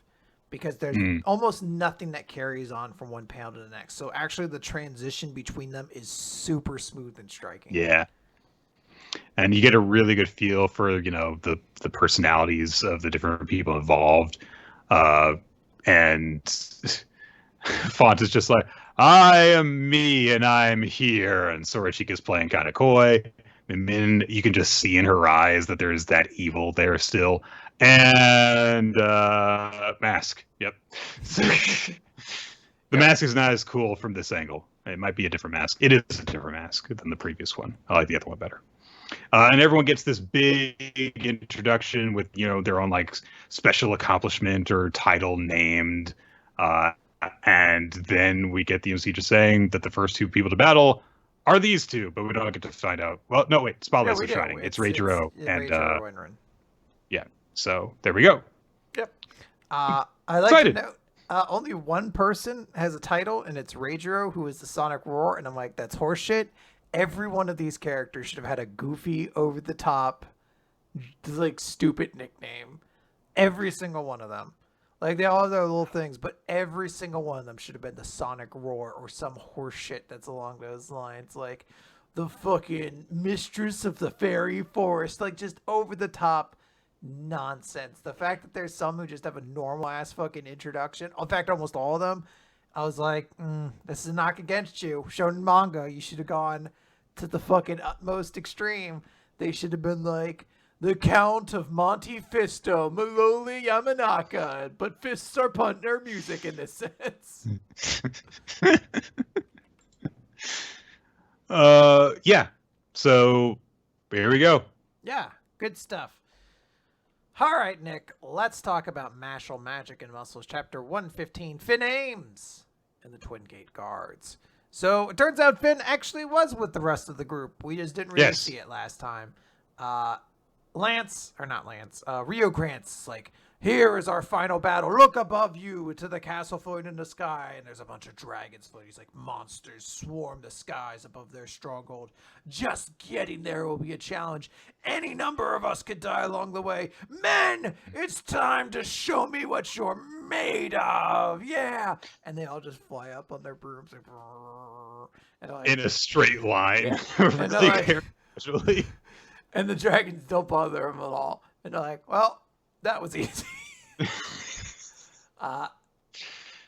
S2: because there's almost nothing that carries on from one panel to the next. So actually the transition between them is super smooth and striking.
S1: Yeah. And you get a really good feel for, the personalities of the different people involved. And Font is just like, "I am me and I'm here." And Sorachika's playing kind of coy. Min, you can just see in her eyes that there's that evil there still. And Mask. Yep. The mask is not as cool from this angle. It might be a different mask. It is a different mask than the previous one. I like the other one better. And everyone gets this big introduction with, their own like special accomplishment or title named. And then we get the MC just saying that the first 2 people to battle are these 2, but we don't get to find out. Well, no, wait. Spotlights are shining. It's Reijiro and
S2: Ronron.
S1: Yeah. So there we go.
S2: Yep. I like
S1: Excited.
S2: to note only one person has a title, and it's Reijiro, who is the Sonic Roar, and I'm like, that's horseshit. Every one of these characters should have had a goofy, over the top, like stupid nickname. Every single one of them. Like, they all have their little things, but every single one of them should have been the Sonic Roar or some horseshit that's along those lines. Like, the fucking Mistress of the Fairy Forest. Like, just over the top nonsense. The fact that there's some who just have a normal ass fucking introduction. In fact, almost all of them. I was like, this is a knock against you. Shonen manga, you should have gone to the fucking utmost extreme. They should have been like, the Count of Monte Fisto, Maloli Yamanaka, but fists are partner music in this sense.
S1: Yeah. So here we go.
S2: Yeah, good stuff. All right, Nick, let's talk about Mashle Magic and Muscles, Chapter 115, Finn Ames and the Twin Gate Guards. So it turns out Finn actually was with the rest of the group. We just didn't really
S1: Yes.
S2: see it last time. Rio Grant's like, here is our final battle. Look above you to the castle floating in the sky. And there's a bunch of dragons floating. He's like, monsters swarm the skies above their stronghold. Just getting there will be a challenge. Any number of us could die along the way. Men, it's time to show me what you're made of. Yeah. And they all just fly up on their brooms. And like,
S1: In a straight line.
S2: Yeah.
S1: Really
S2: And they're like-
S1: casually.
S2: and the dragons don't bother them at all. And they're like, well, that was easy.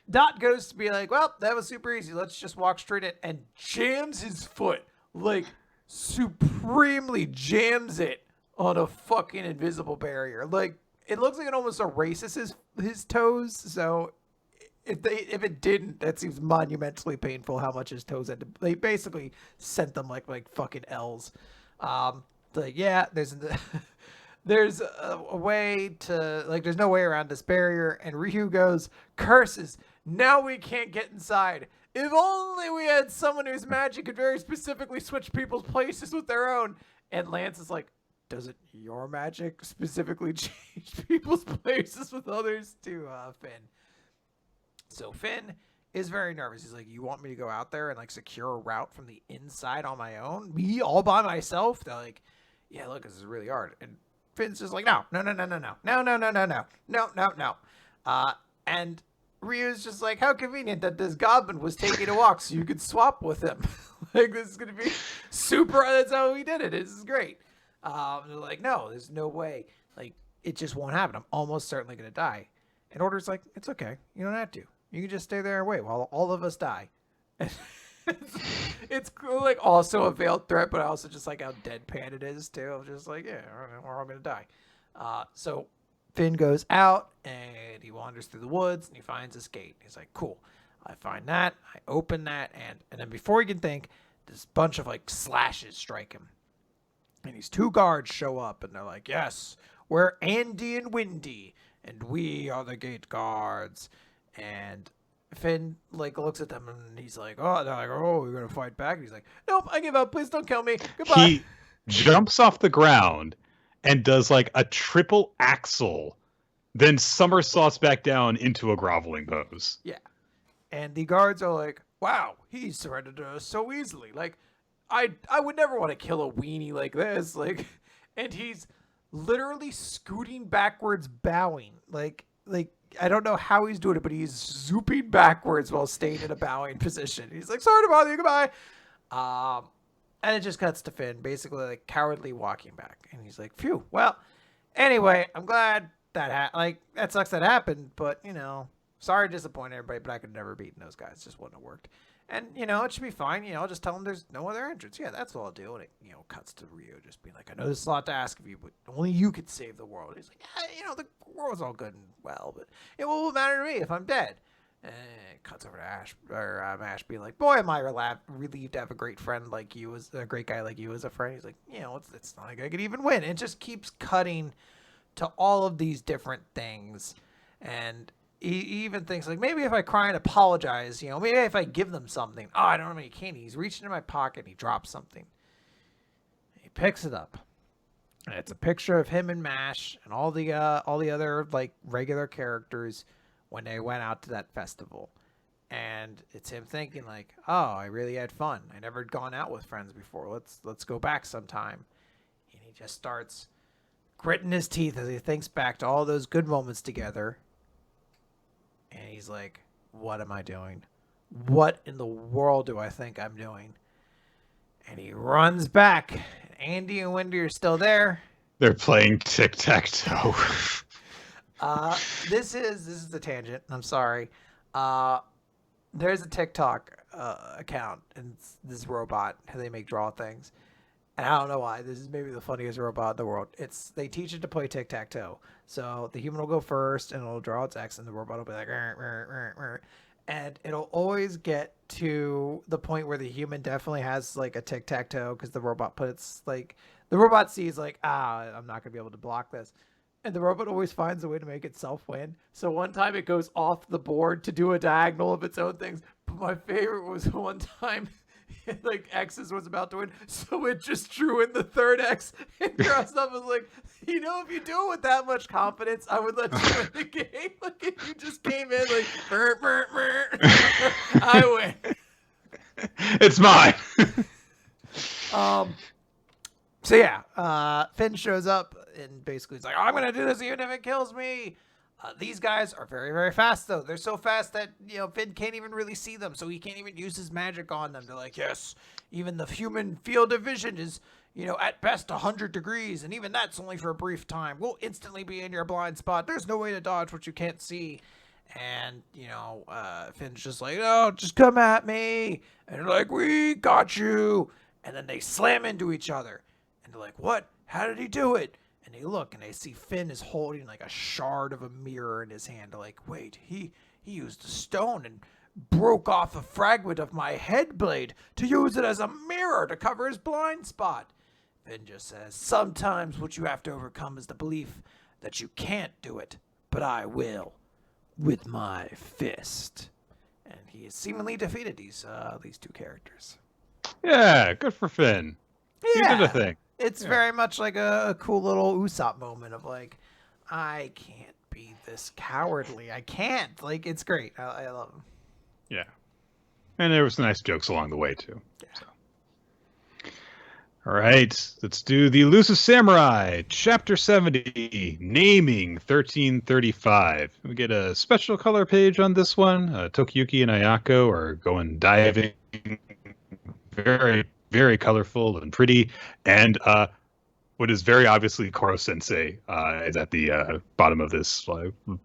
S2: Dot goes to be like, well, that was super easy. Let's just walk straight in, and jams his foot, like supremely jams it on a fucking invisible barrier. Like, it looks like it almost erases his toes. So if it didn't, that seems monumentally painful how much his toes had to, they basically sent them like fucking L's. Like, yeah, there's a way to, like, there's no way around this barrier. And Ryu goes, curses, now we can't get inside. If only we had someone whose magic could very specifically switch people's places with their own. And Lance is like, doesn't your magic specifically change people's places with others to Finn? So Finn is very nervous. He's like, you want me to go out there and like secure a route from the inside on my own? Me all by myself? They're like, yeah, look, this is really hard. And Finn's just like, no. And Ryu's just like, how convenient that this goblin was taking a walk so you could swap with him. Like, this is going to be super, that's how he did it. This is great. They're like, no, there's no way. Like, it just won't happen. I'm almost certainly going to die. And Order's like, it's okay. You don't have to. You can just stay there and wait while all of us die. It's cool, like, also a veiled threat, but I also just like how deadpan it is too. I'm just like, yeah, we're all gonna die. So Finn goes out and he wanders through the woods and he finds this gate. He's like, cool. I find that, I open that, and then before he can think, this bunch of like slashes strike him. And these two guards show up and they're like, yes, we're Andy and Windy, and we are the gate guards. And Finn like looks at them and he's like, oh, they're like, oh, you're gonna fight back? And he's like, nope, I give up. Please don't kill me. Goodbye.
S1: He jumps off the ground and does like a triple axel, then somersaults back down into a groveling pose.
S2: Yeah. And the guards are like, wow, he surrendered to us so easily. Like, I would never want to kill a weenie like this. Like, and he's literally scooting backwards, bowing. Like I don't know how he's doing it, but he's zooping backwards while staying in a bowing position. He's like, sorry to bother you, goodbye. And it just cuts to Finn, basically like cowardly walking back. And he's like, phew, well, anyway, I'm glad that that sucks that happened, but, you know, sorry to disappoint everybody, but I could never beat those guys. It just wouldn't have worked. And, you know, it should be fine. You know, I'll just tell them there's no other entrance. Yeah, that's all I'll do. And it, you know, cuts to Ryu just being like, I know this is a lot to ask of you, but only you could save the world. He's like, yeah, you know, the world's all good and well, but it won't matter to me if I'm dead. And it cuts over to Ash being like, boy, am I relieved to have a great friend like you, as a great guy like you as a friend. He's like, you know, it's not like I could even win. It just keeps cutting to all of these different things. And he even thinks, like, maybe if I cry and apologize, you know, maybe if I give them something. Oh, I don't have any candy. He's reaching in my pocket and he drops something. He picks it up. And it's a picture of him and Mash and all the other, like, regular characters when they went out to that festival. And it's him thinking, like, oh, I really had fun. I never had gone out with friends before. Let's go back sometime. And he just starts gritting his teeth as he thinks back to all those good moments together. And he's like, what am I doing? What in the world do I think I'm doing? And he runs back. Andy and Wendy are still there.
S1: They're playing tic-tac-toe.
S2: This is a tangent. I'm sorry. There's a TikTok account, and it's this robot. They make draw things. And I don't know why. This is maybe the funniest robot in the world. They teach it to play tic-tac-toe. So the human will go first, and it'll draw its X, and the robot will be like, and it'll always get to the point where the human definitely has like a tic-tac-toe because the robot sees like, I'm not gonna be able to block this. And the robot always finds a way to make itself win. So one time it goes off the board to do a diagonal of its own things. But my favorite was one time, like X's was about to win, so it just drew in the third X and crossed up. Was like, if you do it with that much confidence, I would let you win the game. Like if you just came in like, burr, burr, burr, I win.
S1: It's mine.
S2: So yeah, Finn shows up and basically is like, I'm gonna do this even if it kills me. These guys are very, very fast though. They're so fast that Finn can't even really see them, so he can't even use his magic on them. They're like, yes, even the human field of vision is at best 100 degrees, and even that's only for a brief time. We'll instantly be in your blind spot. There's no way to dodge what you can't see. And Finn's just like, oh, just come at me. And they're like, we got you. And then they slam into each other. And they're like, what? How did he do it? And they look and they see Finn is holding like a shard of a mirror in his hand. They're like, wait, he used a stone and broke off a fragment of my head blade to use it as a mirror to cover his blind spot. Finn just says, sometimes what you have to overcome is the belief that you can't do it, but I will with my fist. And he has seemingly defeated these two characters.
S1: Yeah, good for Finn.
S2: Yeah.
S1: He did a thing.
S2: It's very much like a cool little Usopp moment of like, I can't be this cowardly. I can't. Like, it's great. I love him.
S1: Yeah. And there was some nice jokes along the way, too.
S2: Yeah.
S1: So. All right. Let's do the Elusive Samurai, Chapter 70, Naming 1335. We get a special color page on this one. Tokiyuki and Ayako are going diving. Very, very colorful and pretty. And what is very obviously Koro-sensei is at the bottom of this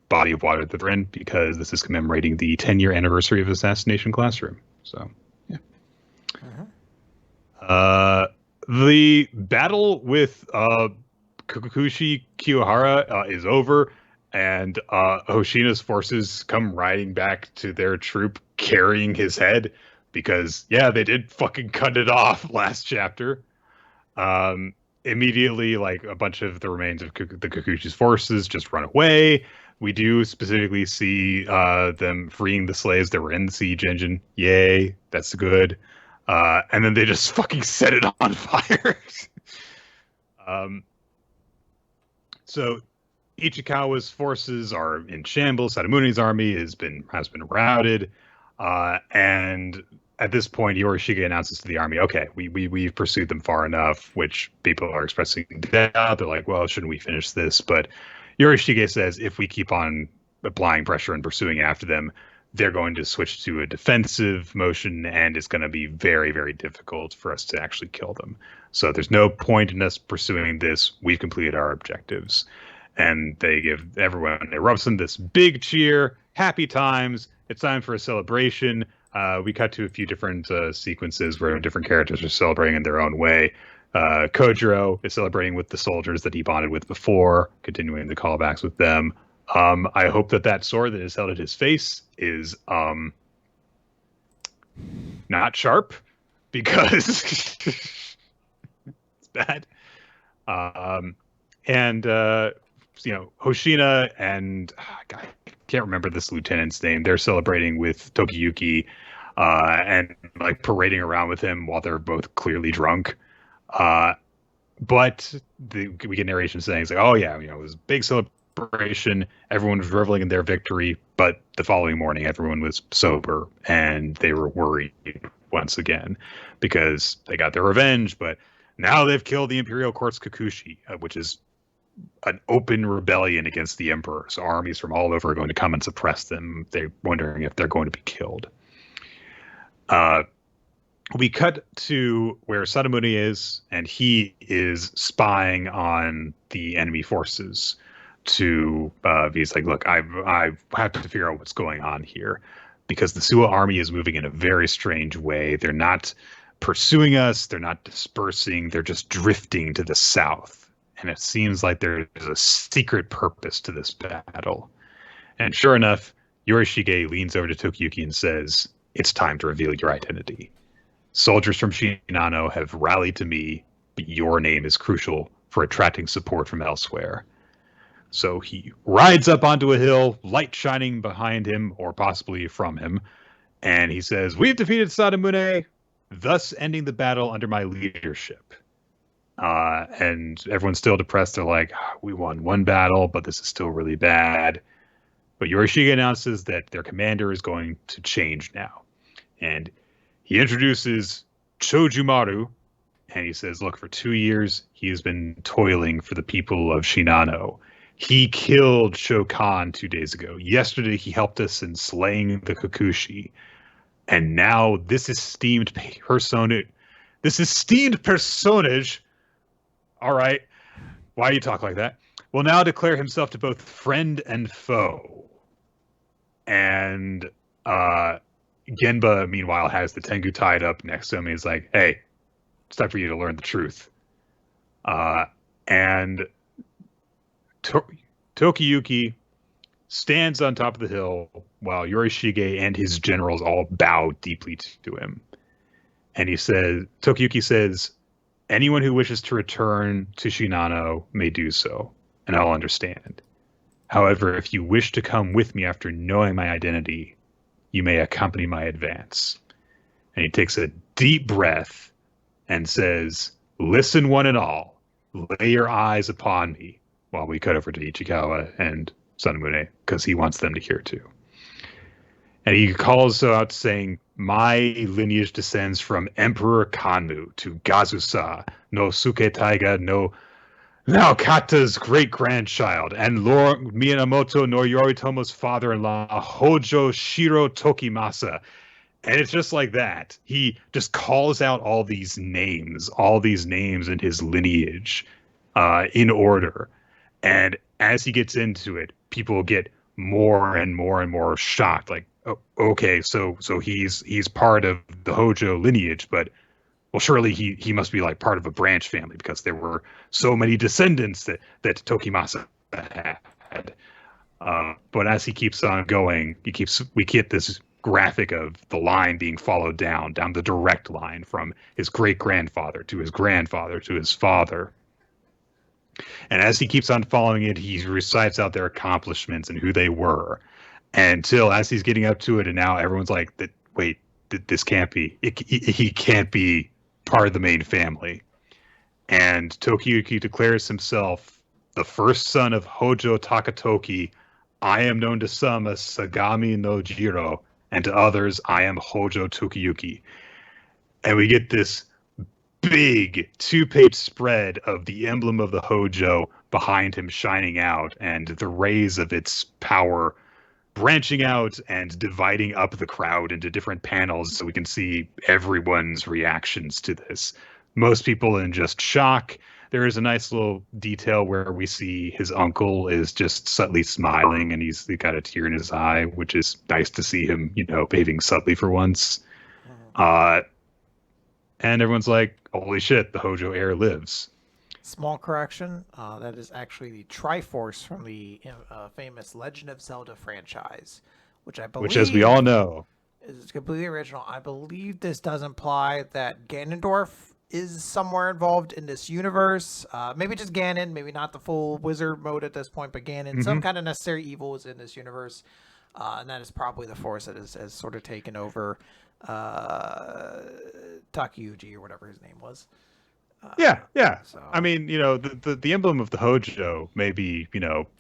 S1: body of water that they're in, because this is commemorating the 10-year anniversary of Assassination Classroom. So, yeah. The battle with Kokushi Kiyohara is over, and Hoshina's forces come riding back to their troop carrying his head. Because, yeah, they did fucking cut it off last chapter. Immediately, like, a bunch of the remains of the Kokushi's forces just run away. We do specifically see them freeing the slaves that were in the siege engine. Yay, that's good. And then they just fucking set it on fire. So Ichikawa's forces are in shambles. Sadamuni's army has been routed. And at this point, Yorishige announces to the army, okay, we've pursued them far enough, which people are expressing doubt. They're like, well, shouldn't we finish this? But Yorishige says if we keep on applying pressure and pursuing after them, they're going to switch to a defensive motion, and it's going to be very, very difficult for us to actually kill them. So there's no point in us pursuing this. We've completed our objectives. And they give everyone, it erupts in this big cheer, happy times. It's time for a celebration. We cut to a few different sequences where different characters are celebrating in their own way. Kojiro is celebrating with the soldiers that he bonded with before, continuing the callbacks with them. I hope that sword that is held at his face is not sharp, because it's bad. Hoshina and God, I can't remember this lieutenant's name. They're celebrating with Tokiyuki and like parading around with him while they're both clearly drunk. But we get narration saying, it's like, oh yeah, it was a big celebration. Everyone was reveling in their victory, but the following morning, everyone was sober and they were worried once again because they got their revenge. But now they've killed the Imperial Court's Kokushi, which is an open rebellion against the Emperor. So armies from all over are going to come and suppress them. They're wondering if they're going to be killed. We cut to where Sadamuni is, and he is spying on the enemy forces. He's like, look, I have to figure out what's going on here, because the Suwa army is moving in a very strange way. They're not pursuing us. They're not dispersing. They're just drifting to the south. And it seems like there's a secret purpose to this battle. And sure enough, Yorishige leans over to Tokiyuki and says, it's time to reveal your identity. Soldiers from Shinano have rallied to me, but your name is crucial for attracting support from elsewhere. So he rides up onto a hill, light shining behind him, or possibly from him, and he says, "We've defeated Sadamune, thus ending the battle under my leadership." And everyone's still depressed. They're like, "We won one battle, but this is still really bad." But Yorishige announces that their commander is going to change now. And he introduces Chojumaru, and he says, "Look, for 2 years, he has been toiling for the people of Shinano. He killed Shokan 2 days ago. Yesterday, he helped us in slaying the Kakushi. And now this esteemed personage, all right, why do you talk like that? Will now declare himself to both friend and foe." And Genba, meanwhile, has the Tengu tied up next to him. He's like, "Hey, it's time for you to learn the truth." And Tokiyuki stands on top of the hill while Yorishige and his generals all bow deeply to him. And Tokiyuki says, "Anyone who wishes to return to Shinano may do so, and I'll understand. However, if you wish to come with me after knowing my identity, you may accompany my advance." And he takes a deep breath and says, "Listen, one and all, lay your eyes upon me," while we cut over to Ichikawa and Sadamune, because he wants them to hear too. And he calls out saying, "My lineage descends from Emperor Kanmu to Gazusa no Suketaiga no Naokata's great-grandchild, and Lord Minamoto no Yoritomo's father-in-law, Hojo Shiro Tokimasa." And it's just like that. He just calls out all these names in his lineage in order. And as he gets into it, people get more and more and more shocked. Like, oh, okay, so he's part of the Hojo lineage, but well, surely he must be like part of a branch family because there were so many descendants that Tokimasa had. But as he keeps on going, we get this graphic of the line being followed down the direct line from his great-grandfather to his grandfather to his father. And as he keeps on following it, he recites out their accomplishments and who they were. Until as he's getting up to it, and now everyone's like, "Wait, this can't be. He can't be part of the main family." And Tokiyuki declares himself the first son of Hojo Takatoki. "I am known to some as Sagami no Jiro, and to others, I am Hojo Tokiyuki." And we get this big 2-page spread of the emblem of the Hojo behind him shining out, and the rays of its power branching out and dividing up the crowd into different panels so we can see everyone's reactions to this. Most people in just shock. There is a nice little detail where we see his uncle is just subtly smiling, and he's got a tear in his eye, which is nice to see him, behaving subtly for once. And everyone's like, "Holy shit, the Hojo heir lives."
S2: Small correction, that is actually the Triforce from the famous Legend of Zelda franchise, which I believe...
S1: Which, as we all know,
S2: is completely original. I believe this does imply that Ganondorf is somewhere involved in this universe. Maybe just Ganon, maybe not the full wizard mode at this point, but Ganon, some kind of necessary evil is in this universe. And that is probably the force that has sort of taken over Takeuchi, or whatever his name was.
S1: Yeah.
S2: So.
S1: I mean, the emblem of the Hojo may be,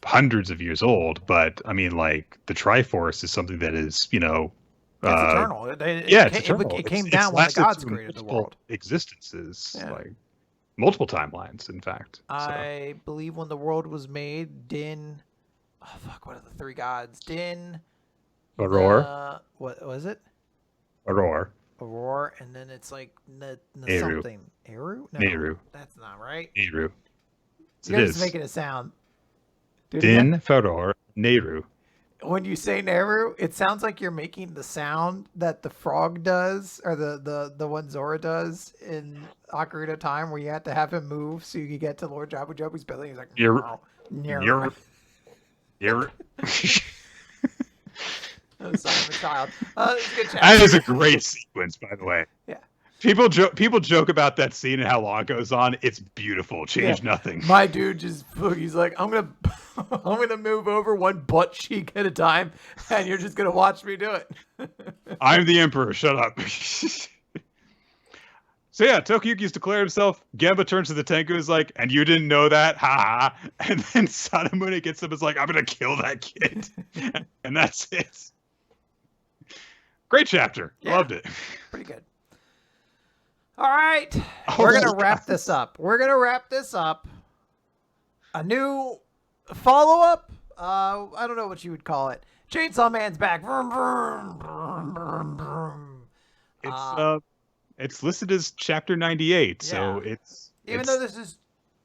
S1: hundreds of years old, but I mean, like, the Triforce is something that is,
S2: it's eternal. It's eternal. It came down when the gods created the world.
S1: Existences, like multiple timelines, in fact.
S2: I believe when the world was made, Din. Oh fuck! What are the three gods? Din.
S1: Aurora.
S2: What was it?
S1: Aurora,
S2: and then it's like
S1: Eru.
S2: something. Eru? No,
S1: Nehru.
S2: That's not right.
S1: Nehru.
S2: You're just making it sound.
S1: Din, Fedor, Nehru.
S2: When you say Nehru, it sounds like you're making the sound that the frog does, or the one Zora does in Ocarina of Time, where you have to have him move so you can get to Lord Jabu Jabu's belly. He's like, Nehru. Son of a child.
S1: That is a great sequence, by the way.
S2: Yeah.
S1: People joke about that scene and how long it goes on. It's beautiful. Change nothing.
S2: My dude he's like, I'm I'm going to move over one butt cheek at a time, and you're just going to watch me do it.
S1: I'm the emperor. Shut up. So yeah, Tokiyuki's declared himself. Gamba turns to the Tenku, is like, and you didn't know that? Ha ha. And then Sadamune gets up, is like, I'm going to kill that kid. And that's it. Great chapter.
S2: Yeah.
S1: Loved it.
S2: Pretty good. All right. We're going to wrap this up. A new follow-up? I don't know what you would call it. Chainsaw Man's back. Vroom, vroom, vroom, vroom, vroom.
S1: It's listed as chapter 98,
S2: Yeah.
S1: so it's...
S2: Even though this is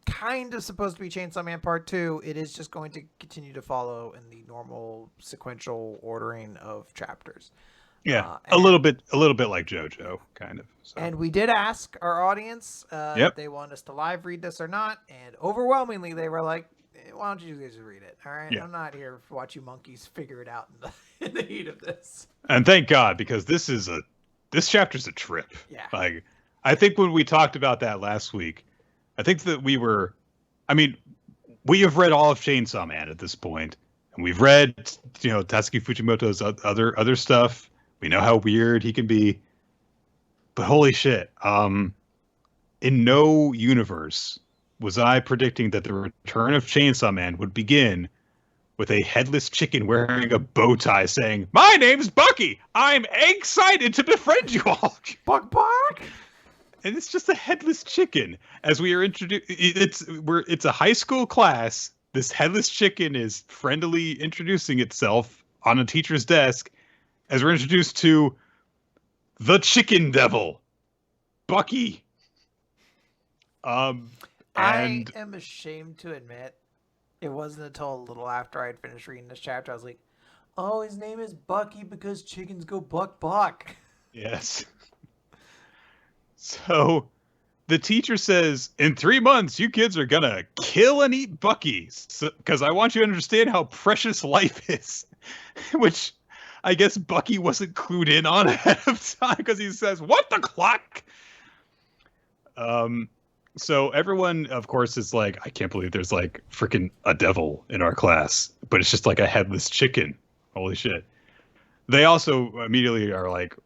S2: kind of supposed to be Chainsaw Man Part 2, it is just going to continue to follow in the normal sequential ordering of chapters.
S1: Yeah, a little bit like JoJo, kind of. So.
S2: And we did ask our audience if they want us to live read this or not, and overwhelmingly they were like, why don't you guys read it? All right, yeah. I'm not here to watch you monkeys figure it out in the heat of this.
S1: And thank God, because this chapter's a trip.
S2: Yeah.
S1: Like, I think when we talked about that last week, I think that we have read all of Chainsaw Man at this point, and we've read, Tatsuki Fujimoto's other stuff. We know how weird he can be, but holy shit. In no universe was I predicting that the return of Chainsaw Man would begin with a headless chicken wearing a bow tie saying, "My name's Bucky. I'm excited to befriend you all."
S2: Buck.
S1: And it's just a headless chicken. As we are introduced, it's a high school class. This headless chicken is friendly introducing itself on a teacher's desk as we're introduced to the Chicken Devil, Bucky.
S2: I am ashamed to admit, it wasn't until a little after I had finished reading this chapter, I was like, oh, his name is Bucky because chickens go buck.
S1: Yes. So the teacher says, in 3 months, you kids are going to kill and eat Bucky because I want you to understand how precious life is, which I guess Bucky wasn't clued in on ahead of time because he says, "What the clock?" So everyone, of course, is like, I can't believe there's like freaking a devil in our class, but it's just like a headless chicken. Holy shit. They also immediately are like,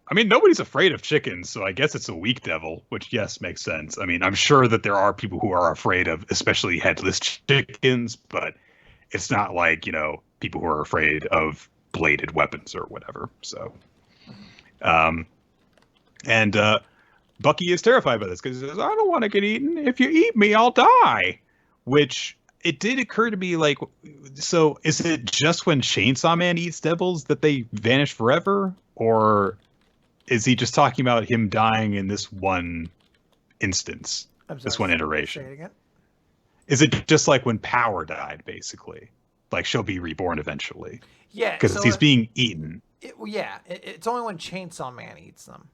S1: I mean, nobody's afraid of chickens, so I guess it's a weak devil, which, yes, makes sense. I mean, I'm sure that there are people who are afraid of especially headless chickens, but it's not like, people who are afraid of bladed weapons or whatever. So, Bucky is terrified by this because he says, I don't want to get eaten. If you eat me, I'll die. Which it did occur to me, like, so is it just when Chainsaw Man eats devils that they vanish forever? Or is he just talking about him dying in this one instance? This one iteration?
S2: Say it again?
S1: Is it just like when Power died, basically? Like, she'll be reborn eventually.
S2: Yeah.
S1: Because he's being eaten.
S2: It's only when Chainsaw Man eats them.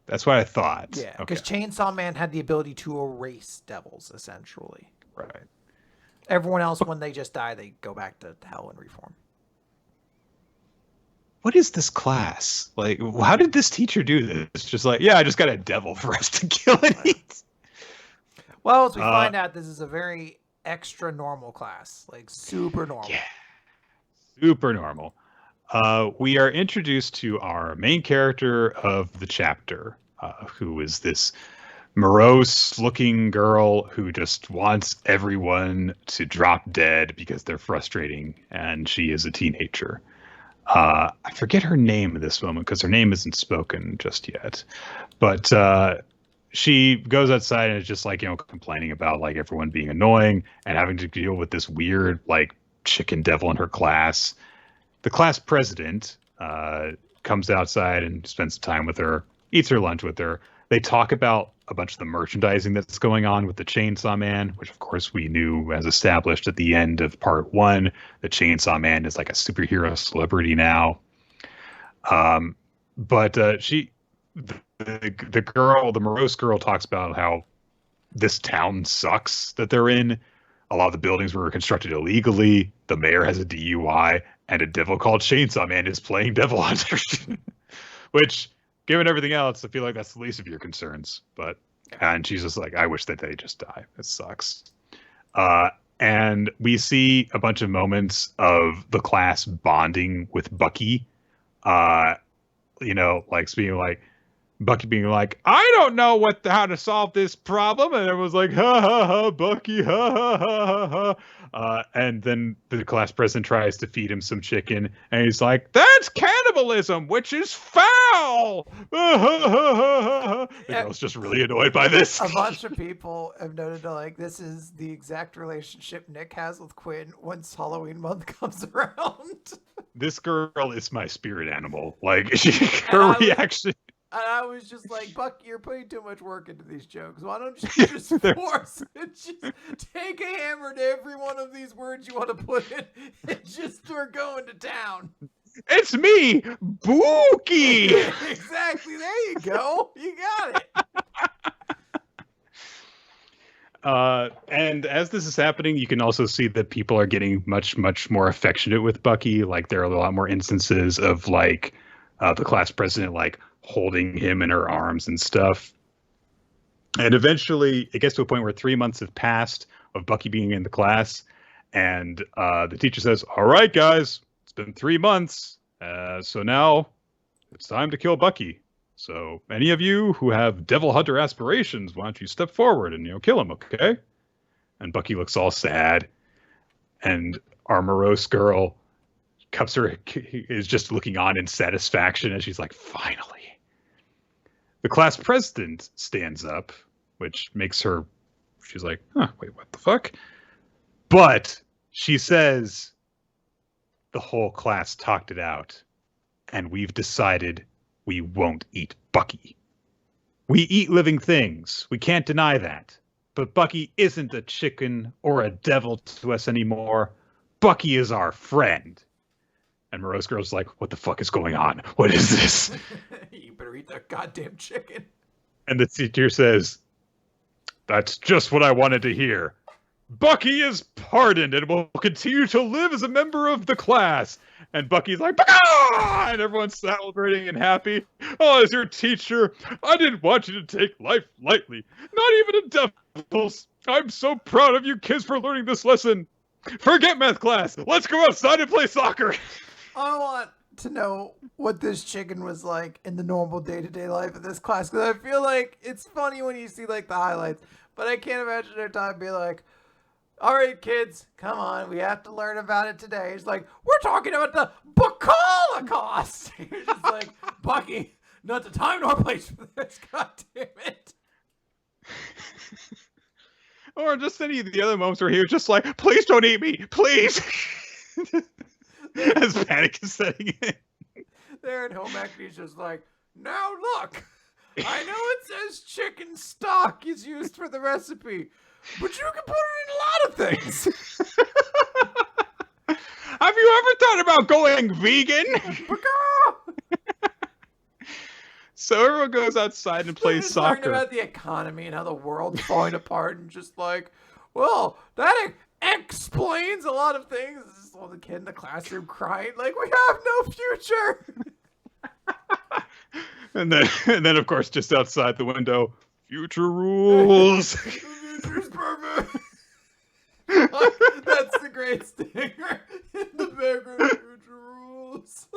S1: That's what I thought.
S2: Yeah, because Chainsaw Man had the ability to erase devils, essentially.
S1: Right.
S2: Everyone else, when they just die, they go back to hell and reform.
S1: What is this class? Like, how did this teacher do this? It's just like, yeah, I just got a devil for us to kill and eat.
S2: Well, as we find out, this is a very extra normal class. Like, super normal.
S1: Yeah. Super normal. We are introduced to our main character of the chapter, who is this morose-looking girl who just wants everyone to drop dead because they're frustrating, and she is a teenager. I forget her name at this moment because her name isn't spoken just yet. But she goes outside and is just like, complaining about like everyone being annoying and having to deal with this weird like chicken devil in her class. The class president comes outside and spends time with her, eats her lunch with her. They talk about a bunch of the merchandising that's going on with the Chainsaw Man, which of course we knew as established at the end of part 1. The Chainsaw Man is like a superhero celebrity now. But the morose girl talks about how this town sucks that they're in. A lot of the buildings were constructed illegally. The mayor has a DUI, and a devil called Chainsaw Man is playing Devil Hunter. Which, given everything else, I feel like that's the least of your concerns. And she's just like, I wish that they just die. It sucks. And we see a bunch of moments of the class bonding with Bucky. Like being like, Bucky being like, I don't know how to solve this problem, and everyone's like, ha ha ha, Bucky, ha ha ha ha ha. And then the class president tries to feed him some chicken, and he's like, "That's cannibalism, which is foul." The girl's just really annoyed by this.
S2: A bunch of people have noted that this is the exact relationship Nick has with Quinn once Halloween month comes around.
S1: This girl is my spirit animal. Her reaction.
S2: And I was just like, Buck, you're putting too much work into these jokes. Why don't you just force it? Just take a hammer to every one of these words you want to put in and just start going to town.
S1: It's me, Bookie!
S2: Exactly. There you go. You got
S1: it. And as this is happening, you can also see that people are getting much, much more affectionate with Bucky. There are a lot more instances of the class president holding him in her arms and stuff. And eventually it gets to a point where 3 months have passed of Bucky being in the class. And the teacher says, all right, guys, it's been 3 months. So now it's time to kill Bucky. So any of you who have Devil Hunter aspirations, why don't you step forward and, kill him, okay? And Bucky looks all sad. And our morose girl is just looking on in satisfaction as she's like, finally. The class president stands up, which makes her, she's like, wait, what the fuck? But she says, the whole class talked it out, and we've decided we won't eat Bucky. We eat living things. We can't deny that. But Bucky isn't a chicken or a devil to us anymore. Bucky is our friend. And Morose Girl's like, what the fuck is going on? What is this?
S2: You better eat that goddamn chicken.
S1: And the teacher says, that's just what I wanted to hear. Bucky is pardoned and will continue to live as a member of the class. And Bucky's like, Baka! And everyone's celebrating and happy. Oh, as your teacher, I didn't want you to take life lightly. Not even in devils. I'm so proud of you kids for learning this lesson. Forget math class. Let's go outside and play soccer.
S2: I want to know what this chicken was like in the normal day-to-day life of this class, because I feel like it's funny when you see the highlights, but I can't imagine their time being like, all right, kids, come on, we have to learn about it today. It's like, we're talking about the Holocaust. You're just like, Bucky, not the time nor place for this, god damn it.
S1: Or just any of the other moments where he was just like, please don't eat me, please. As panic is setting in.
S2: There at home ec, he's just like, now look, I know it says chicken stock is used for the recipe, but you can put it in a lot of things.
S1: Have you ever thought about going vegan? So everyone goes outside and plays soccer.
S2: Talking about the economy and how the world's falling apart, and just like, well, that explains a lot of things. This is all the kid in the classroom crying, like, we have no future. and then of course, just outside the window, future rules. The future's perfect. That's the great stinger in the background. Future rules.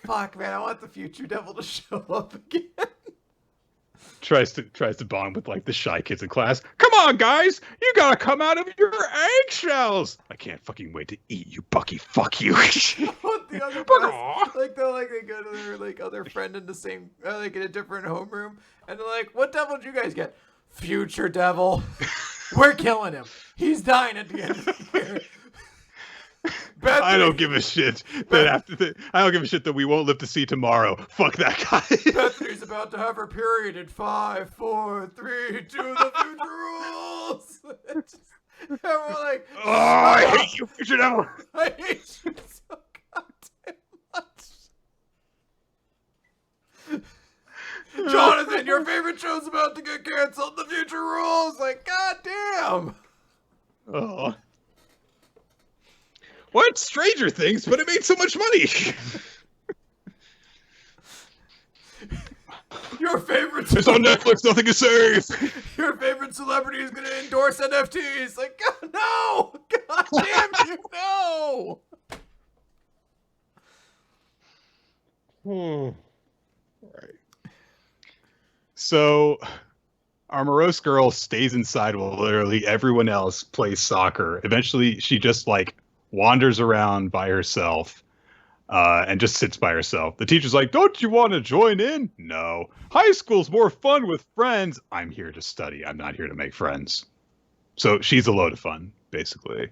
S2: Fuck, man, I want the future devil to show up again.
S1: Tries to bond with the shy kids in class. Come on, guys, you gotta come out of your eggshells. I can't fucking wait to eat you, Bucky. Fuck you.
S2: The other class, they go to their other friend in the same in a different homeroom, and they're like, "What devil did you guys get?" Future devil. We're killing him. He's dying at the end of the year. Bethany.
S1: I don't give a shit I don't give a shit that we won't live to see tomorrow. Fuck that guy.
S2: Bethany's about to have her period in 5, 4, 3, 2. The future rules. And we're like,
S1: oh, I hate you, future devil.
S2: I hate you so goddamn much. Jonathan, your favorite show's about to get canceled. The future rules. Like, goddamn.
S1: Oh. What? Stranger Things, but it made so much money.
S2: Your favorite.
S1: It's on Netflix. Nothing is safe.
S2: Your favorite celebrity is gonna endorse NFTs. Like, God, no! God damn you, no!
S1: Right. So our morose girl stays inside while literally everyone else plays soccer. Eventually, she just like wanders around by herself and just sits by herself. The teacher's like, "Don't you want to join in?" No. High school's more fun with friends. I'm here to study. I'm not here to make friends. So she's a load of fun, basically.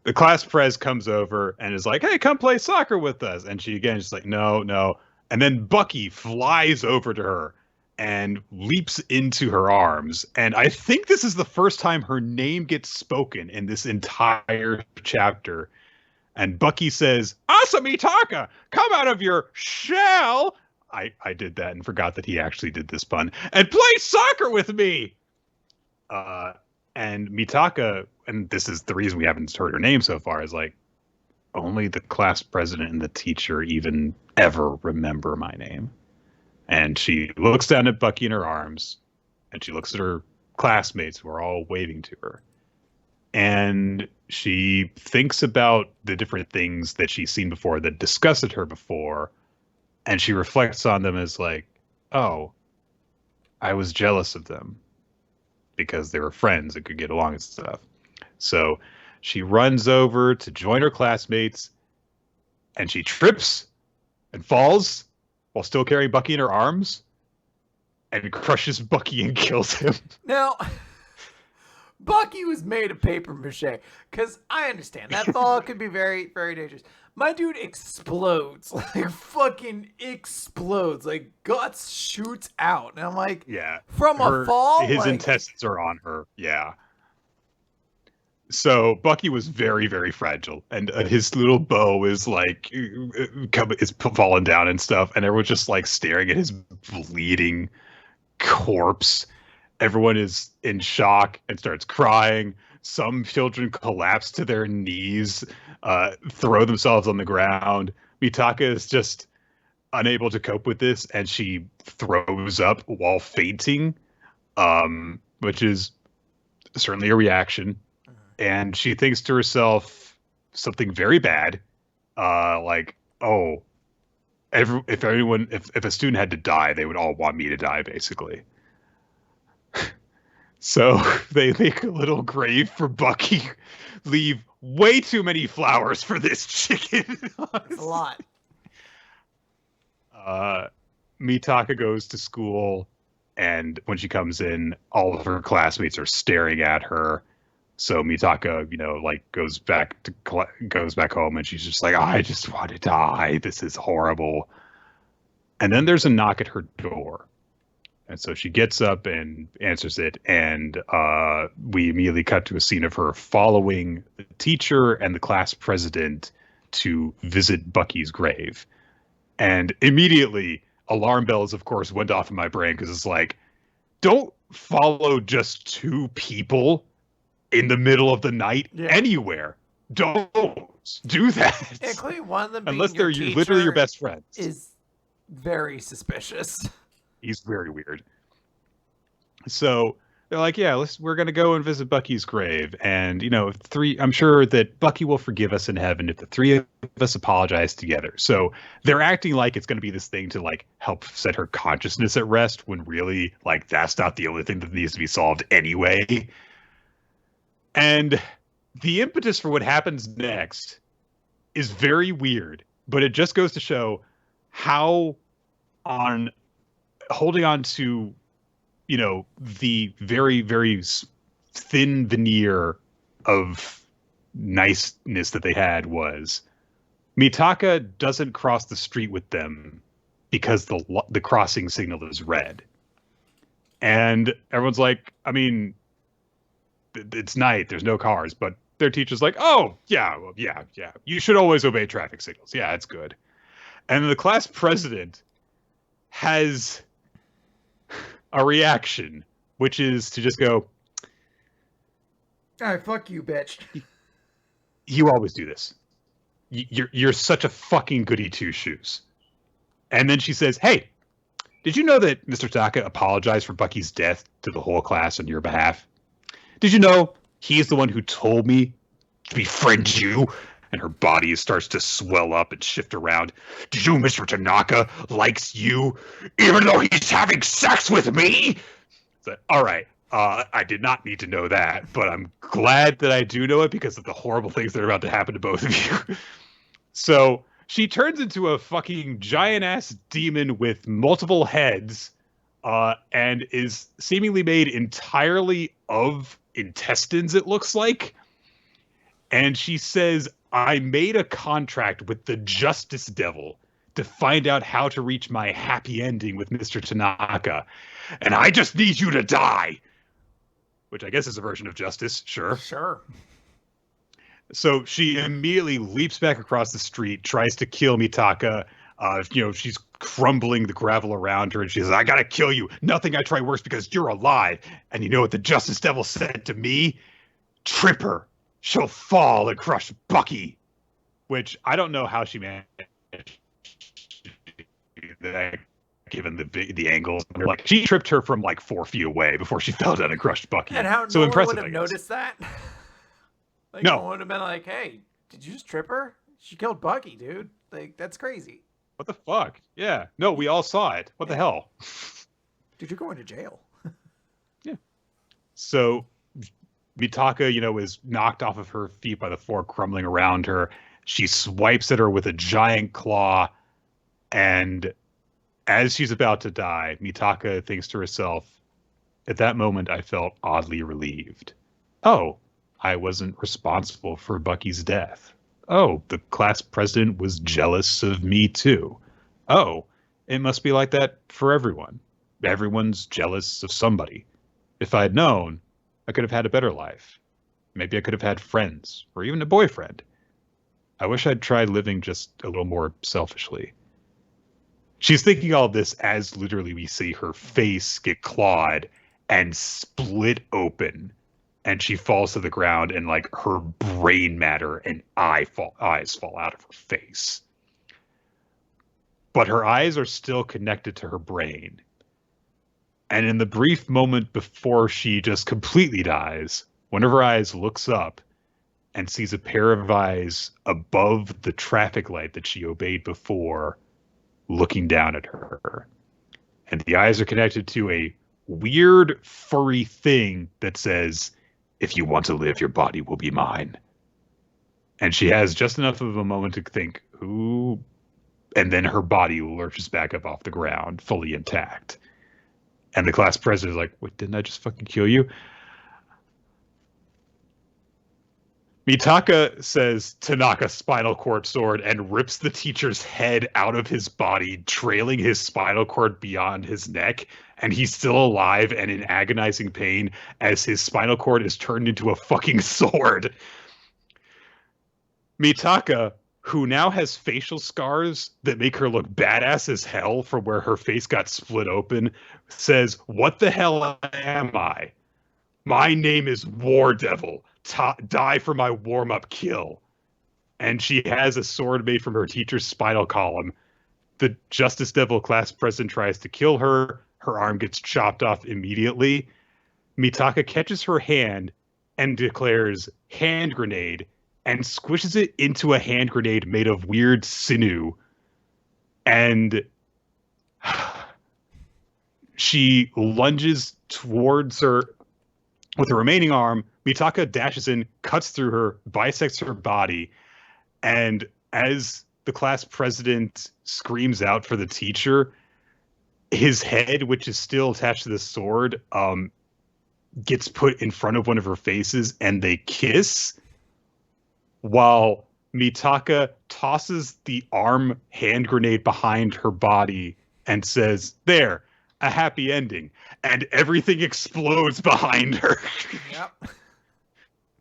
S1: The class pres comes over and is like, "Hey, come play soccer with us." And she again is like, "No, no." And then Bucky flies over to her and leaps into her arms. And I think this is the first time her name gets spoken in this entire chapter. And Bucky says, "Asamitaka, come out of your shell." I did that and forgot that he actually did this pun. "And play soccer with me." And Mitaka, and this is the reason we haven't heard her name so far, is like, only the class president and the teacher even ever remember my name. And she looks down at Bucky in her arms, and she looks at her classmates who are all waving to her. And she thinks about the different things that she's seen before that disgusted her before, and she reflects on them as like, oh, I was jealous of them because they were friends and could get along and stuff. So she runs over to join her classmates, and she trips and falls while still carrying Bucky in her arms and crushes Bucky and kills him.
S2: Now, Bucky was made of paper mache, because I understand that fall could be very, very dangerous. My dude explodes, like fucking explodes, like guts shoots out, and I'm like,
S1: Yeah,
S2: from a fall,
S1: his
S2: like...
S1: intestines are on her. Yeah. So Bucky was very, very fragile, and his little bow is like is falling down and stuff, and everyone's just like staring at his bleeding corpse. Everyone is in shock and starts crying. Some children collapse to their knees, throw themselves on the ground. Mitaka is just unable to cope with this, and she throws up while fainting, which is certainly a reaction. And she thinks to herself something very bad, like, "Oh, if a student had to die, they would all want me to die, basically." So they make a little grave for Bucky, leave way too many flowers for this chicken.
S2: It's a lot.
S1: Mitaka goes to school, and when she comes in, all of her classmates are staring at her. So Mitaka, goes back home, and she's just like, "I just want to die. This is horrible." And then there's a knock at her door. And so she gets up and answers it, and we immediately cut to a scene of her following the teacher and the class president to visit Bucky's grave. And immediately, alarm bells, of course, went off in my brain, because it's like, don't follow just two people in the middle of the night anywhere. Don't do that.
S2: Including one of them being
S1: unless they're literally your best friends.
S2: Is very suspicious.
S1: He's very weird. So they're like, "Yeah, we're gonna go and visit Bucky's grave, and I'm sure that Bucky will forgive us in heaven if the three of us apologize together." So they're acting like it's gonna be this thing to like help set her consciousness at rest, when really, like, that's not the only thing that needs to be solved anyway. And the impetus for what happens next is very weird, but it just goes to show how holding on to, the very, very thin veneer of niceness that they had was Mitaka doesn't cross the street with them because the crossing signal is red. And everyone's like, I mean, it's night, there's no cars, but their teacher's like, "Oh, yeah, well, yeah. You should always obey traffic signals. Yeah, it's good." And the class president has a reaction, which is to just go,
S2: "All right, fuck you, bitch.
S1: You always do this. You're such a fucking goody two shoes." And then she says, "Hey, Did you know that Mr. Taka apologized for Bucky's death to the whole class on your behalf? Did you know he's the one who told me to befriend you? And her body starts to swell up and shift around. Did you, Mr. Tanaka, likes you, even though he's having sex with me? So, all right, I did not need to know that, but I'm glad that I do know it because of the horrible things that are about to happen to both of you. So she turns into a fucking giant-ass demon with multiple heads, and is seemingly made entirely of intestines, it looks like. And she says, I made a contract with the Justice Devil to find out how to reach my happy ending with Mr. Tanaka. And I just need you to die. Which I guess is a version of justice, sure.
S2: Sure.
S1: So she immediately leaps back across the street, tries to kill Mitaka. She's crumbling the gravel around her, and she says, I gotta kill you. Nothing I try works because you're alive. And you know what the Justice Devil said to me? Trip her. She'll fall and crush Bucky. Which I don't know how she managed that, given the angles. Like, she tripped her from like 4 feet away before she fell down and crushed Bucky.
S2: And how
S1: so
S2: no
S1: impressive,
S2: one would have noticed that? Like,
S1: no
S2: one would have been like, hey, did you just trip her? She killed Bucky, dude. Like, that's crazy.
S1: What the fuck? Yeah. No, we all saw it. What the hell?
S2: Dude, you're going to jail.
S1: Yeah. So Mitaka, is knocked off of her feet by the floor crumbling around her. She swipes at her with a giant claw, and as she's about to die, Mitaka thinks to herself, at that moment I felt oddly relieved. Oh, I wasn't responsible for Bucky's death. Oh, the class president was jealous of me too. Oh, it must be like that for everyone. Everyone's jealous of somebody. If I'd known, I could have had a better life. Maybe I could have had friends, or even a boyfriend. I wish I'd tried living just a little more selfishly. She's thinking all this as literally we see her face get clawed and split open, and she falls to the ground, and like her brain matter and eyes fall out of her face. But her eyes are still connected to her brain. And in the brief moment before she just completely dies, one of her eyes looks up and sees a pair of eyes above the traffic light that she obeyed before, looking down at her. And the eyes are connected to a weird furry thing that says, if you want to live, your body will be mine. And she has just enough of a moment to think, ooh, and then her body lurches back up off the ground, fully intact. And the class president is like, wait, didn't I just fucking kill you? Mitaka says Tanaka spinal cord sword and rips the teacher's head out of his body, trailing his spinal cord beyond his neck. And he's still alive and in agonizing pain as his spinal cord is turned into a fucking sword. Mitaka, who now has facial scars that make her look badass as hell from where her face got split open, says, what the hell am I? My name is War Devil. Die for my warm-up kill. And she has a sword made from her teacher's spinal column. The Justice Devil class president tries to kill her. Her arm gets chopped off immediately. Mitaka catches her hand and declares, hand grenade, and squishes it into a hand grenade made of weird sinew. And she lunges towards her with the remaining arm. Mitaka dashes in, cuts through her, bisects her body, and as the class president screams out for the teacher, his head, which is still attached to the sword, gets put in front of one of her faces, and they kiss, while Mitaka tosses the arm hand grenade behind her body and says, there, a happy ending. And everything explodes behind her.
S2: Yep.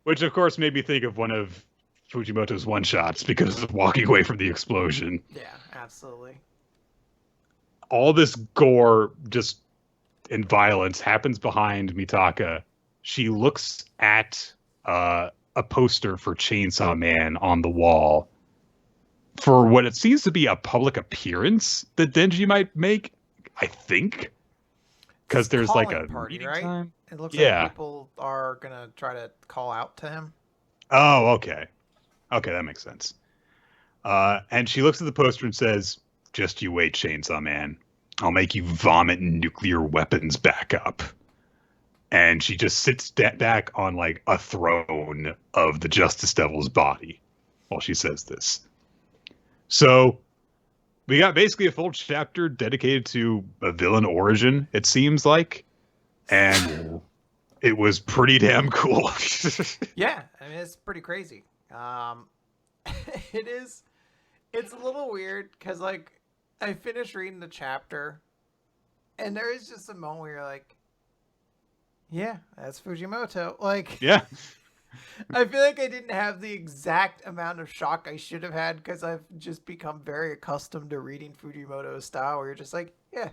S1: Which, of course, made me think of one of Fujimoto's one-shots because of walking away from the explosion.
S2: Yeah, absolutely.
S1: All this gore and violence happens behind Mitaka. She looks at a poster for Chainsaw Man on the wall for what it seems to be a public appearance that Denji might make. I think, because there's like a
S2: party,
S1: meeting
S2: right?
S1: time.
S2: It looks
S1: Yeah.
S2: like people are gonna try to call out to him.
S1: Oh, okay. Okay, that makes sense. And she looks at the poster and says, "Just you wait, Chainsaw Man. I'll make you vomit nuclear weapons back up." And she just sits back on like a throne of the Justice Devil's body while she says this. So we got basically a full chapter dedicated to a villain origin, it seems like. And it was pretty damn cool.
S2: Yeah, I mean it's pretty crazy. It is. It's a little weird because like I finished reading the chapter, and there is just a moment where you're like, "Yeah, that's Fujimoto." Like,
S1: Yeah.
S2: I feel like I didn't have the exact amount of shock I should have had because I've just become very accustomed to reading Fujimoto's style, where you're just like, "Yeah,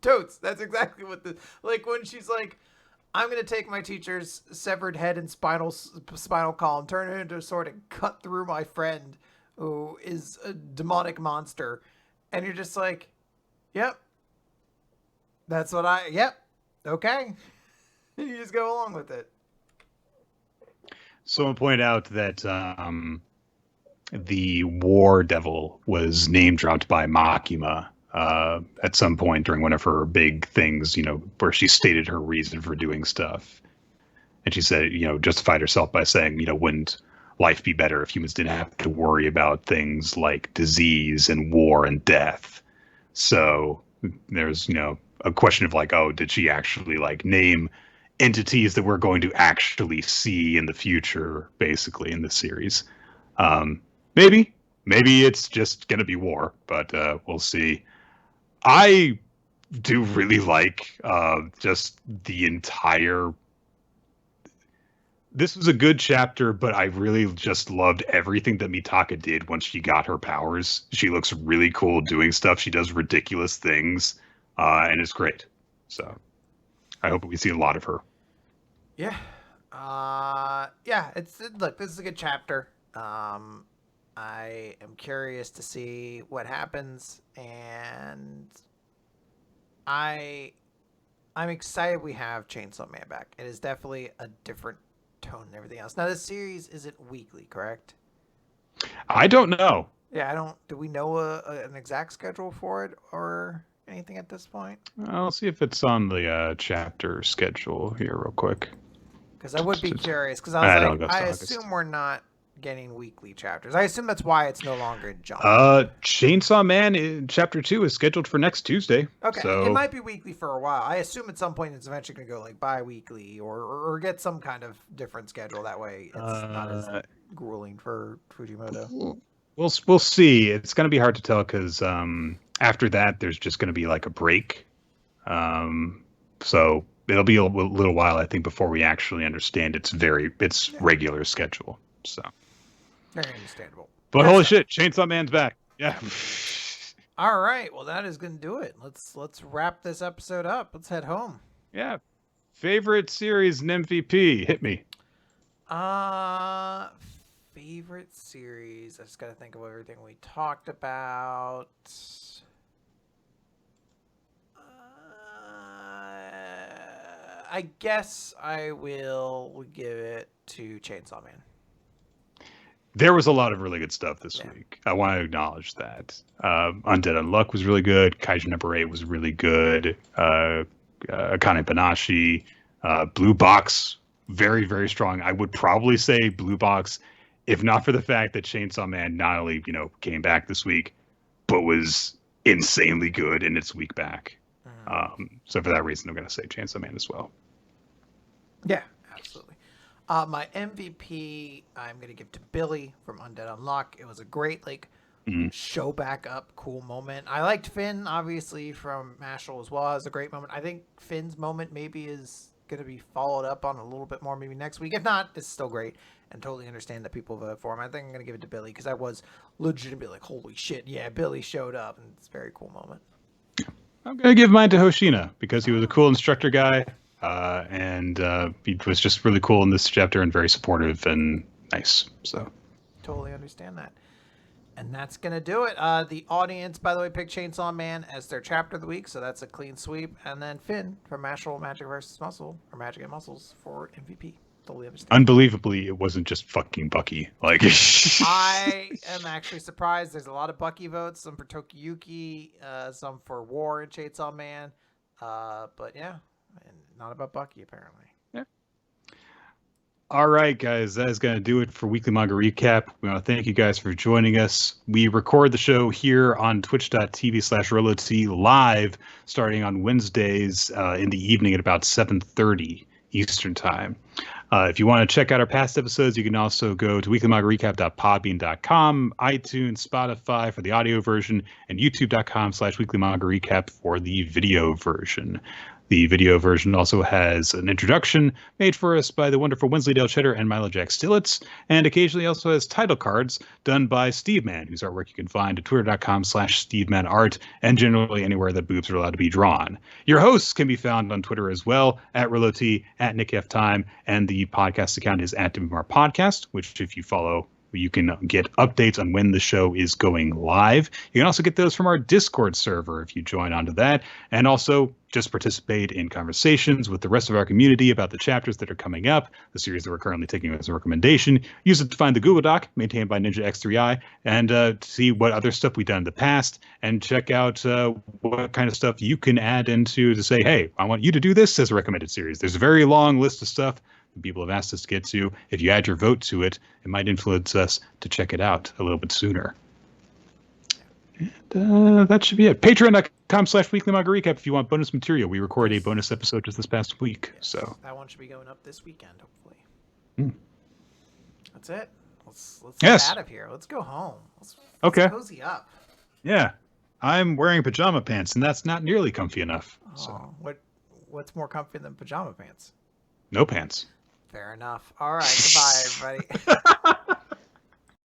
S2: totes." That's exactly what the like when she's like, I'm gonna take my teacher's severed head and spinal column, turn it into a sword, and cut through my friend, who is a demonic monster, and you're just like, "Yep, that's what I. Yep, okay." You just go along with it.
S1: Someone pointed out that the War Devil was name dropped by Makima at some point during one of her big things, where she stated her reason for doing stuff. And she said, justified herself by saying, wouldn't life be better if humans didn't have to worry about things like disease and war and death? So there's, a question of like, oh, did she actually like name entities that we're going to actually see in the future, basically, in this series? Maybe it's just going to be war, but we'll see. I do really like just the entire. This was a good chapter, but I really just loved everything that Mitaka did once she got her powers. She looks really cool doing stuff. She does ridiculous things, and it's great. So I hope we see a lot of her.
S2: Yeah. Yeah, look, this is a good chapter. I am curious to see what happens, and I'm excited we have Chainsaw Man back. It is definitely a different tone and everything else. Now, this series isn't weekly, correct?
S1: I don't know.
S2: Yeah, I don't. Do we know an exact schedule for it or anything at this point?
S1: I'll see if it's on the chapter schedule here real quick.
S2: Because I would be curious. Because I was like, I
S1: August.
S2: assume we're not getting weekly chapters. I assume that's why it's no longer Jump.
S1: Chainsaw Man in chapter 2 is scheduled for next Tuesday.
S2: Okay,
S1: so...
S2: it might be weekly for a while. I assume at some point it's eventually going to go like bi-weekly or get some kind of different schedule. That way it's not as grueling for Fujimoto.
S1: We'll see. It's going to be hard to tell because after that there's just going to be like a break. So it'll be a little while, I think, before we actually understand its regular schedule. So
S2: very understandable.
S1: But holy shit, Chainsaw Man's back. Yeah.
S2: All right. Well, that is going to do it. Let's wrap this episode up. Let's head home.
S1: Yeah. Favorite series and MVP. Hit me.
S2: Favorite series. I just got to think of everything we talked about. I guess I will give it to Chainsaw Man.
S1: There was a lot of really good stuff this week. I want to acknowledge that. Undead Unluck was really good. Kaiju No. 8 was really good. Akane-banashi. Blue Box, very, very strong. I would probably say Blue Box, if not for the fact that Chainsaw Man not only, came back this week, but was insanely good in its week back. So for that reason, I'm going to say Chainsaw Man as well.
S2: Yeah, absolutely. My MVP, I'm going to give to Billy from Undead Unluck. It was a great, show back up, cool moment. I liked Finn, obviously, from Mashle as well. It was a great moment. I think Finn's moment maybe is going to be followed up on a little bit more maybe next week. If not, it's still great. And totally understand that people vote for him. I think I'm going to give it to Billy because I was legitimately like, holy shit, yeah, Billy showed up. And it's a very cool moment.
S1: I'm going to give mine to Hoshina because he was a cool instructor guy. And he was just really cool in this chapter and very supportive and nice. So
S2: totally understand that. And that's going to do it. The audience, by the way, picked Chainsaw Man as their chapter of the week, so that's a clean sweep. And then Finn from Mashle Magic vs. Muscle, or Magic and Muscles for MVP. Totally understand.
S1: Unbelievably, it wasn't just fucking Bucky. Like,
S2: I am actually surprised. There's a lot of Bucky votes, some for Tokiyuki, some for War and Chainsaw Man. But yeah, not about Bucky, apparently.
S1: All right, guys, that is going to do it for Weekly Manga Recap. We want to thank you guys for joining us. We record the show here on twitch.tv/RoloT live starting on Wednesdays in the evening at about 7:30 Eastern Time. If you want to check out our past episodes, you can also go to weeklymangarecap.podbean.com, iTunes, Spotify for the audio version, and youtube.com/weeklymangarecap for the video version. The video version also has an introduction made for us by the wonderful Wensleydale Cheddar and Milo Jack Stillitz, and occasionally also has title cards done by Steve Man, whose artwork you can find at twitter.com/SteveManArt, and generally anywhere that boobs are allowed to be drawn. Your hosts can be found on Twitter as well, at RoloT, at NickFTime, and the podcast account is at WMR Podcast, which if you follow, you can get updates on when the show is going live. You can also get those from our Discord server if you join onto that, and also just participate in conversations with the rest of our community about the chapters that are coming up, the series that we're currently taking as a recommendation. Use it to find the Google Doc maintained by Ninja X3i and see what other stuff we've done in the past, and check out what kind of stuff you can add into to say, hey, I want you to do this as a recommended series. There's a very long list of stuff people have asked us to get to. If you add your vote to it, it might influence us to check it out a little bit sooner. And that should be it. Patreon.com/Weekly Manga Recap if you want bonus material. We recorded a bonus episode just this past week.
S2: Yes,
S1: so
S2: that one should be going up this weekend, hopefully. That's it. Let's get out of here. Let's go home. Let's cozy up.
S1: Yeah. I'm wearing pajama pants, and that's not nearly comfy enough.
S2: Oh,
S1: so
S2: what's more comfy than pajama pants?
S1: No pants.
S2: Fair enough. All right. Goodbye, everybody.